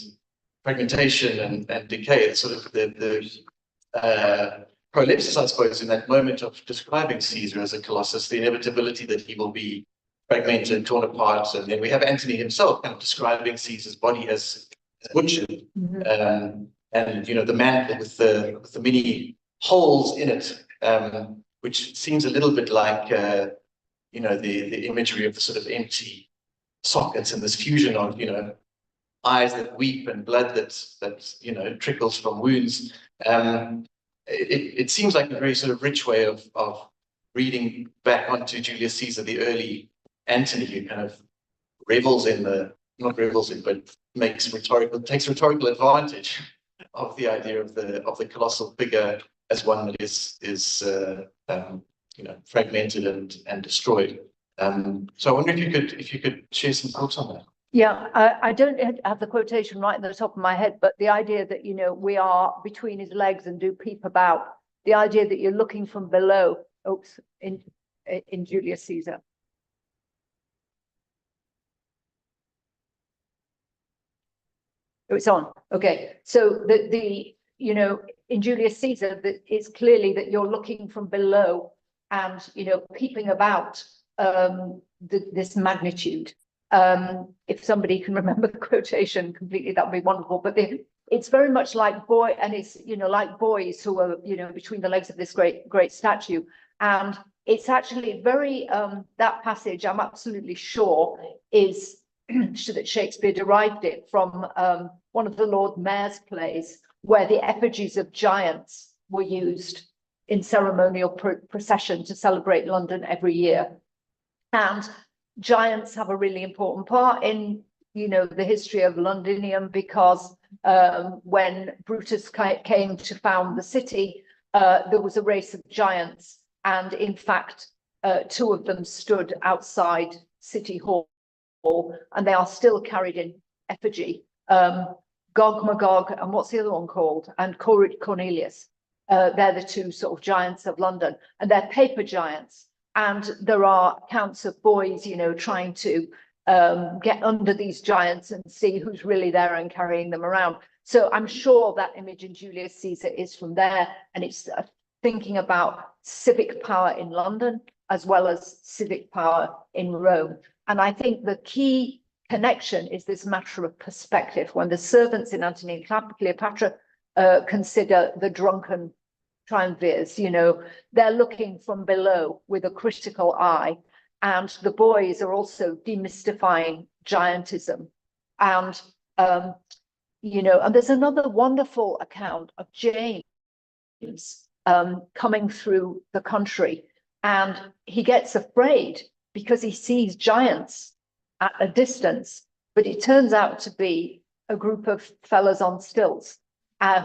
Speaker 15: fragmentation and decay, it's sort of the prolepsis, I suppose, in that moment of describing Caesar as a colossus, the inevitability that he will be fragmented, torn apart, and then we have Antony himself kind of describing Caesar's body as butchered, and you know, the mantle with the many holes in it, which seems a little bit like you know, the imagery of the sort of empty sockets and this fusion of, you know, eyes that weep and blood that you know, trickles from wounds. It seems like a very sort of rich way of reading back onto Julius Caesar, the early Antony, who kind of revels in not revels in, but takes rhetorical advantage of the idea of the colossal figure as one that is you know, fragmented and destroyed. So I wonder if you could share some thoughts on that.
Speaker 13: Yeah, I don't have the quotation right at the top of my head, but the idea that, you know, we are between his legs and do peep about, the idea that you're looking from below, in Julius Caesar. Oh, it's on. Okay, so the you know, in Julius Caesar, it's clearly that you're looking from below and, you know, peeping about this magnitude. If somebody can remember the quotation completely, that would be wonderful. But it's very much like it's, you know, like boys who are, you know, between the legs of this great statue. And it's actually very that passage, I'm absolutely sure, is that Shakespeare derived it from one of the Lord Mayor's plays, where the effigies of giants were used in ceremonial procession to celebrate London every year. And giants have a really important part in, you know, the history of Londinium, because when Brutus came to found the city, there was a race of giants, and in fact, 2 of them stood outside City Hall, and they are still carried in effigy. Gog Magog, and what's the other one called? And Cornelius. They're the 2 sort of giants of London, and they're paper giants. And there are accounts of boys, you know, trying to get under these giants and see who's really there and carrying them around. So I'm sure that image in Julius Caesar is from there, and it's thinking about civic power in London as well as civic power in Rome. And I think the key connection is this matter of perspective. When the servants in Antony and Cleopatra consider the drunken triumvirs, you know, they're looking from below with a critical eye, and the boys are also demystifying giantism. And you know, and there's another wonderful account of James coming through the country, and he gets afraid because he sees giants at a distance, but it turns out to be a group of fellas on stilts.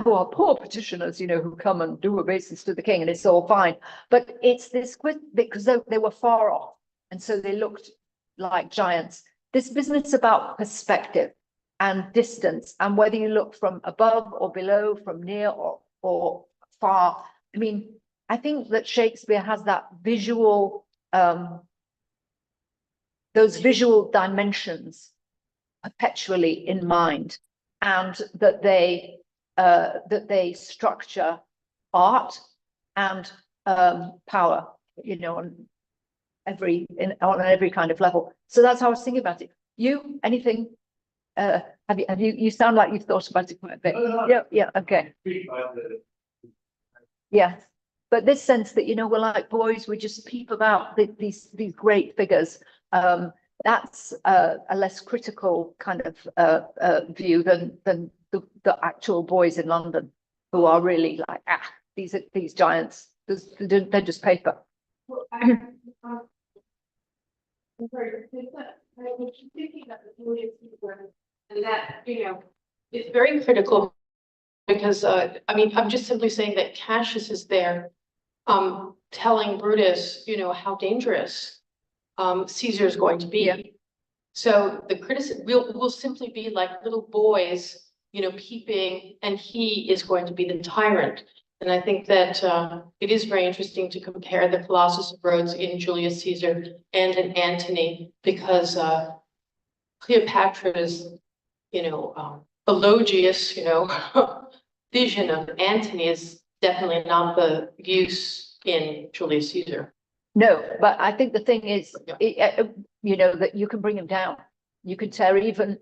Speaker 13: Who are poor petitioners, you know, who come and do obeisance to the king, and it's all fine. But it's this, because they were far off, and so they looked like giants. This business about perspective and distance, and whether you look from above or below, from near or far. I mean, I think that Shakespeare has that visual, those visual dimensions perpetually in mind, and that they structure art and power, you know, on every kind of level. So that's how I was thinking about it. You, anything? Have you sound like you've thought about it quite a bit? Yeah, okay. Yeah, but this sense that, you know, we're like boys, we just peep about these great figures. That's a less critical kind of view than the actual boys in London, who are really like, these giants, they're just paper.
Speaker 3: And that, you know, it's very critical because, I mean, I'm just simply saying that Cassius is there, telling Brutus, you know, how dangerous Caesar is going to be.
Speaker 13: Yeah.
Speaker 3: So the criticism will simply be like little boys, you know, peeping, and he is going to be the tyrant. And I think that it is very interesting to compare the Colossus of Rhodes in Julius Caesar and in Antony, because Cleopatra's, you know, elogious, you know, vision of Antony is definitely not the use in Julius Caesar.
Speaker 13: No, but I think the thing is, you know, that you can bring him down. You can tear even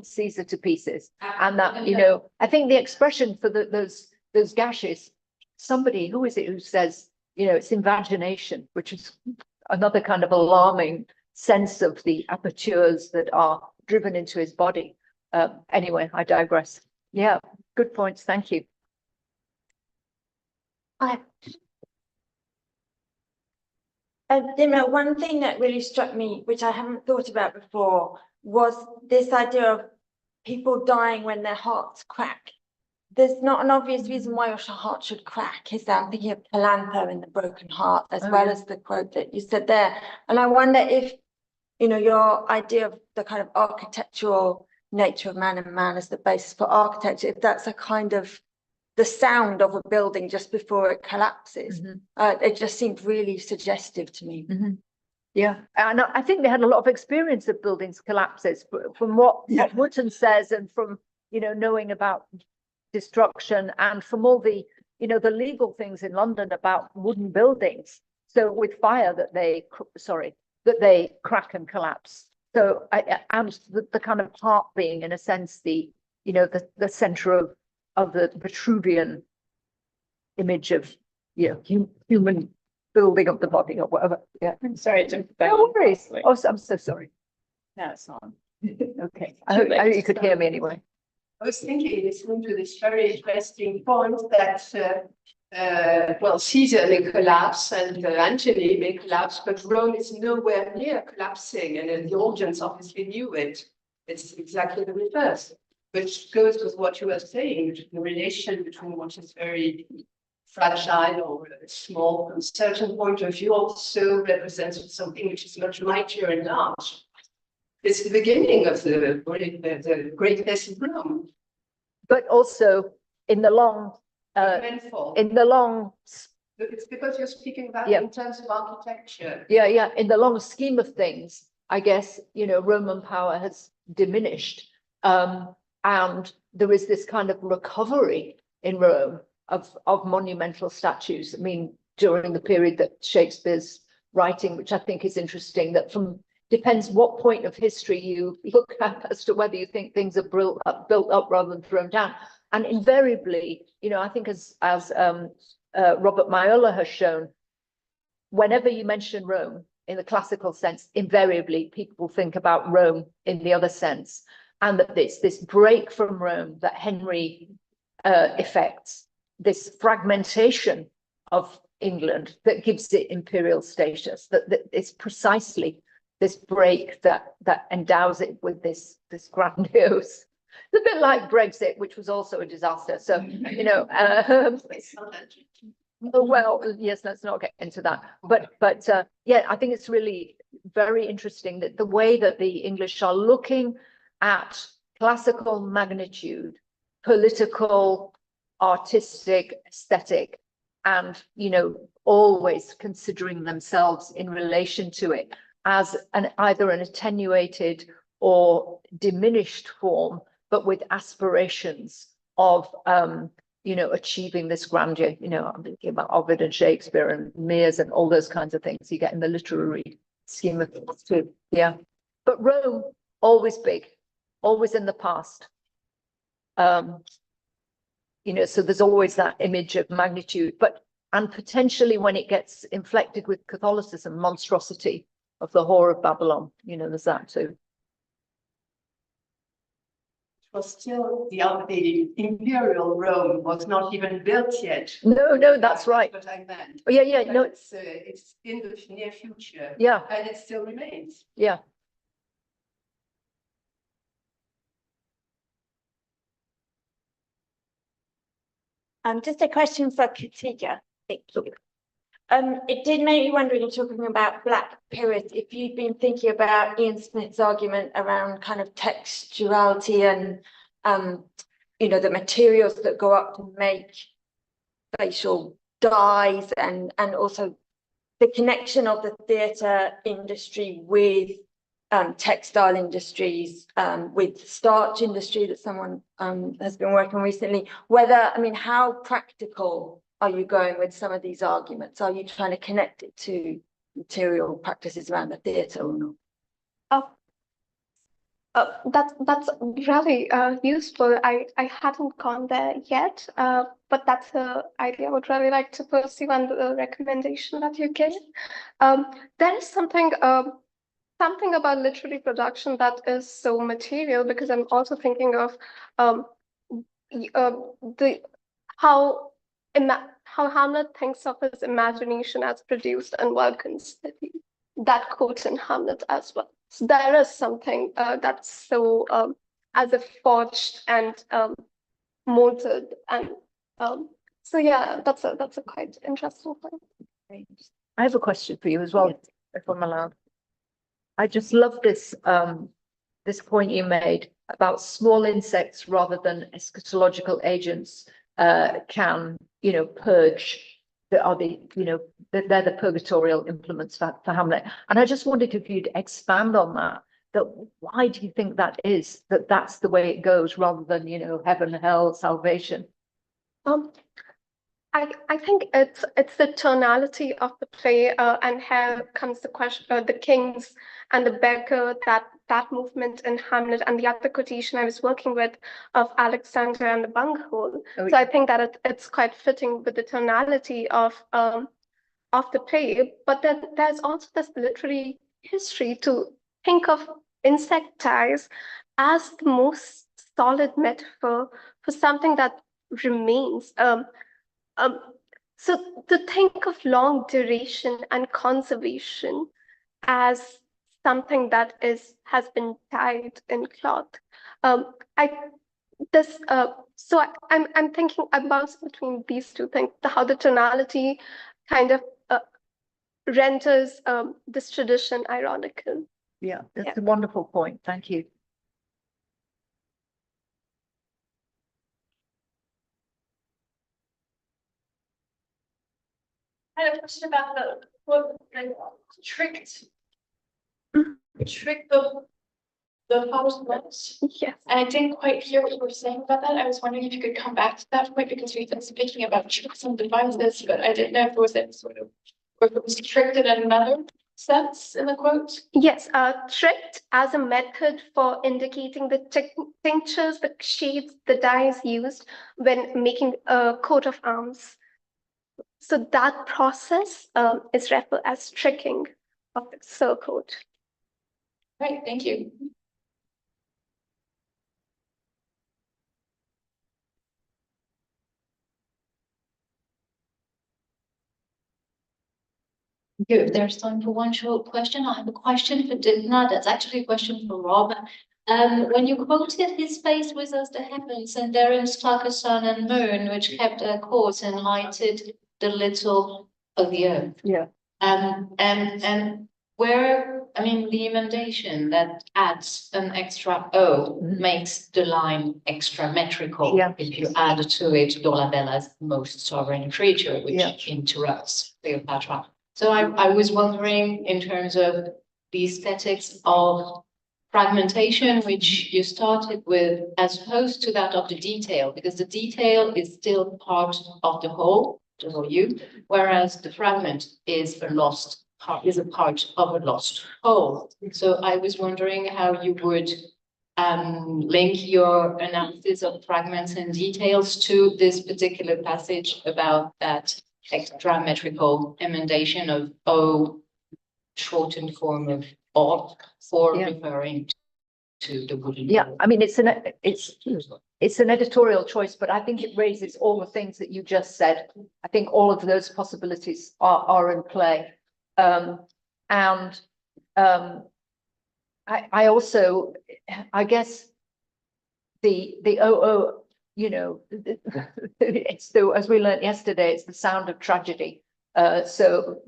Speaker 13: Caesar to pieces, and that, you know, I think the expression for those gashes. Somebody, who is it who says, you know, it's invagination, which is another kind of alarming sense of the apertures that are driven into his body. Anyway, I digress. Yeah, good points. Thank you.
Speaker 10: Dima, one thing that really struck me, which I haven't thought about before, was this idea of people dying when their hearts crack. There's not an obvious reason why your heart should crack, is that? I'm thinking of Calantho in The Broken Heart, as well as the quote that you said there. And I wonder if, you know, your idea of the kind of architectural nature of man and man as the basis for architecture, if that's a kind of the sound of a building just before it collapses. It just seemed really suggestive to me.
Speaker 13: Yeah, and I think they had a lot of experience of buildings collapses, from what Wootton says, and from, you know, knowing about destruction, and from all the, you know, the legal things in London about wooden buildings. So with fire that they crack and collapse. So and the kind of heart being, in a sense, the, you know, the center of the Vitruvian image of, you know, human building of the body or whatever. Yeah.
Speaker 3: I'm sorry.
Speaker 13: No worries. Oh, I'm so sorry. No, it's not. Okay. I hope you could hear me anyway.
Speaker 9: I was thinking, listening to this very interesting point that, well, Caesar may collapse and Antony may collapse, but Rome is nowhere near collapsing, and the audience obviously knew it. It's exactly the reverse, which goes with what you were saying, the relation between what is very fragile or small from a certain point of view also represents something which is much mightier and large. It's the beginning of the greatness of Rome.
Speaker 13: But also in the long,
Speaker 9: it's because you're speaking about in terms of architecture.
Speaker 13: Yeah. In the long scheme of things, I guess, you know, Roman power has diminished. And there is this kind of recovery in Rome of monumental statues. I mean, during the period that Shakespeare's writing, which I think is interesting, that depends what point of history you look at as to whether you think things are built up rather than thrown down. And invariably, you know, I think as Robert Maiola has shown, whenever you mention Rome in the classical sense, invariably people think about Rome in the other sense. And that this break from Rome that Henry effects, this fragmentation of England that gives it imperial status, that it's precisely this break that endows it with this grandiose. It's a bit like Brexit, which was also a disaster. So, you know, well, yes, let's not get into that. But yeah, I think it's really very interesting that the way that the English are looking at classical magnitude, political, artistic, aesthetic, and, you know, always considering themselves in relation to it as either an attenuated or diminished form, but with aspirations of, you know, achieving this grandeur. You know, I'm thinking about Ovid and Shakespeare and Mears and all those kinds of things you get in the literary scheme of things too. Yeah. But Rome, always big, always in the past. You know, so there's always that image of magnitude, and potentially when it gets inflected with Catholicism, monstrosity of the whore of Babylon, you know, there's that too.
Speaker 9: Was still the imperial Rome was not even built yet.
Speaker 13: No, that's right.
Speaker 9: But I meant.
Speaker 13: Oh, yeah, no,
Speaker 9: it's in the near future.
Speaker 13: Yeah,
Speaker 9: and it still remains.
Speaker 13: Yeah.
Speaker 10: Just a question for Katia. Thank you. It did make me wonder, you're talking about Black periods, if you've been thinking about Ian Smith's argument around kind of textuality and you know, the materials that go up to make facial dyes, and also the connection of the theatre industry with textile industries, with starch industry that someone has been working recently. Whether, I mean, how practical are you going with some of these arguments? Are you trying to connect it to material practices around the theatre or not?
Speaker 14: That's really useful. I hadn't gone there yet, but that's an idea I would really like to pursue, and the recommendation that you gave. There is something about literary production that is so material, because I'm also thinking of how Hamlet thinks of his imagination as produced in Vulcan's city. That quotes in Hamlet as well. So there is something that's so as if forged and molded, and so yeah, that's a quite interesting point.
Speaker 13: I have a question for you as well, if I'm allowed. I just love this this point you made about small insects rather than eschatological agents can, you know, purge. That are the, you know, they're the purgatorial implements for Hamlet. And I just wondered if you'd expand on that. That why do you think that is? That's the way it goes, rather than, you know, heaven, hell, salvation.
Speaker 14: I think it's the tonality of the play, and here comes the question, the kings and the beggar, that movement in Hamlet, and the other quotation I was working with of Alexander and the bunghole.
Speaker 13: Oh,
Speaker 14: so I think that it's quite fitting with the tonality of the play. But then there's also this literary history to think of insect ties as the most solid metaphor for something that remains. So to think of long duration and conservation as something that has been tied in cloth. I'm thinking, I bounce between these two things, how the tonality kind of renders this tradition ironical.
Speaker 13: Yeah, that's a wonderful point. Thank you.
Speaker 3: I had a question about tricked the house.
Speaker 14: Yes.
Speaker 3: And I didn't quite hear what you were saying about that. I was wondering if you could come back to that point, because we've been speaking about tricks and devices, but I didn't know if it was any sort of, or if it was tricked in another sense in the quote.
Speaker 14: Yes, tricked as a method for indicating the tinctures, the shades, the dyes used when making a coat of arms. So that process is referred as tricking of the surcoat.
Speaker 3: Right, thank you.
Speaker 16: If there's time for one short question, I have a question for Dina. That's actually a question for Rob. When you quoted his face was as the heavens, and therein struck a sun and moon, which kept their course and lighted the little of the earth.
Speaker 13: Yeah.
Speaker 16: And where, I mean, the emendation that adds an extra O makes the line extra metrical.
Speaker 13: Yeah.
Speaker 16: If you add to it Dolabella's most sovereign creature, which interrupts Cleopatra. So I was wondering in terms of the aesthetics of fragmentation, which you started with, as opposed to that of the detail, because the detail is still part of the whole, for you, whereas the fragment is a lost part, is a part of a lost whole. So I was wondering how you would link your analysis of fragments and details to this particular passage about that extra metrical emendation of O, shortened form of O, for referring to the wooden.
Speaker 13: Yeah, I mean, it's an editorial choice, but I think it raises all the things that you just said. I think all of those possibilities are in play. I also, I guess the OO, you know, it's the, as we learned yesterday, it's the sound of tragedy. So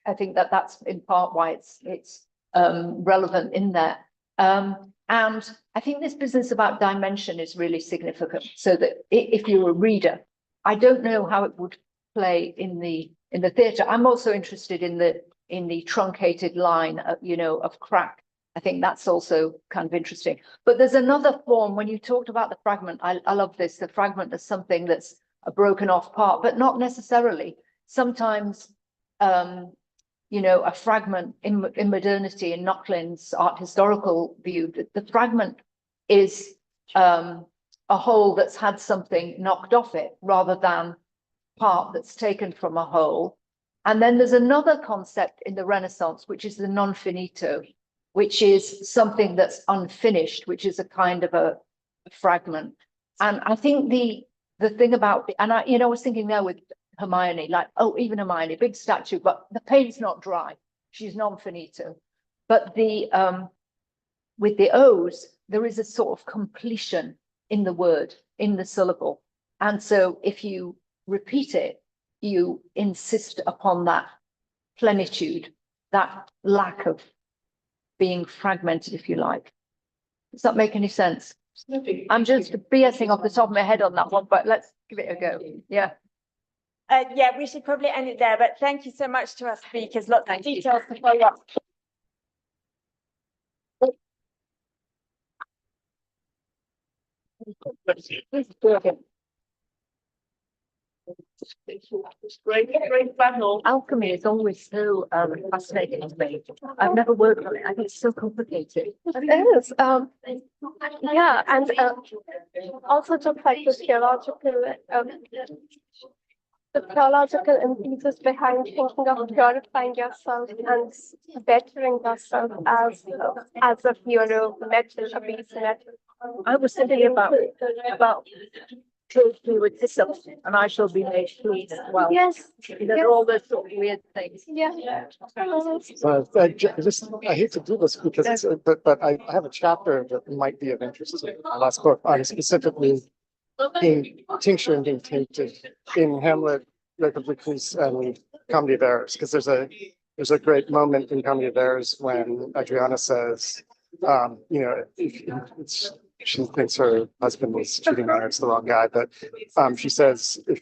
Speaker 13: I think that that's in part why it's relevant in there. And I think this business about dimension is really significant. So that if you're a reader, I don't know how it would play in the theatre. I'm also interested in the truncated line, you know, of crack. I think that's also kind of interesting. But there's another form when you talked about the fragment. I love this. The fragment is something that's a broken off part, but not necessarily. Sometimes, you know, a fragment in modernity, in Knocklin's art historical view, the fragment is a whole that's had something knocked off it rather than part that's taken from a whole. And then there's another concept in the Renaissance, which is the non finito, which is something that's unfinished, which is a kind of a fragment. And I think the thing about, and I, you know, I was thinking there with Hermione, like, oh, even Hermione, big statue, but the paint's not dry. She's non finito. But with the O's, there is a sort of completion in the word, in the syllable. And so if you repeat it, you insist upon that plenitude, that lack of being fragmented, if you like. Does that make any sense? I'm just BSing off the top of my head on that one, but let's give it a go. Yeah.
Speaker 10: Yeah, we should probably end it there, but thank you so much to our speakers. Lots of details to follow up.
Speaker 13: Great panel. Alchemy is always so fascinating to me. I've never worked on it. I think it's so complicated.
Speaker 14: It is. Yeah, and also just like the theological impetus behind thinking of purifying yourself and bettering yourself as a hero metal, a base metal.
Speaker 13: I was thinking about me with thistle, and I shall be made pleased as well.
Speaker 14: Yes.
Speaker 13: There are all those sort of weird things.
Speaker 14: Yeah.
Speaker 17: I hate to do this because it's, but I have a chapter that might be of interest to my last book on specifically being tincture and being tainted in Hamlet, Republicus, and Comedy of Errors, because there's a great moment in Comedy of Errors when Adriana says, you know, she thinks her husband was cheating on her, it's the wrong guy, but she says, if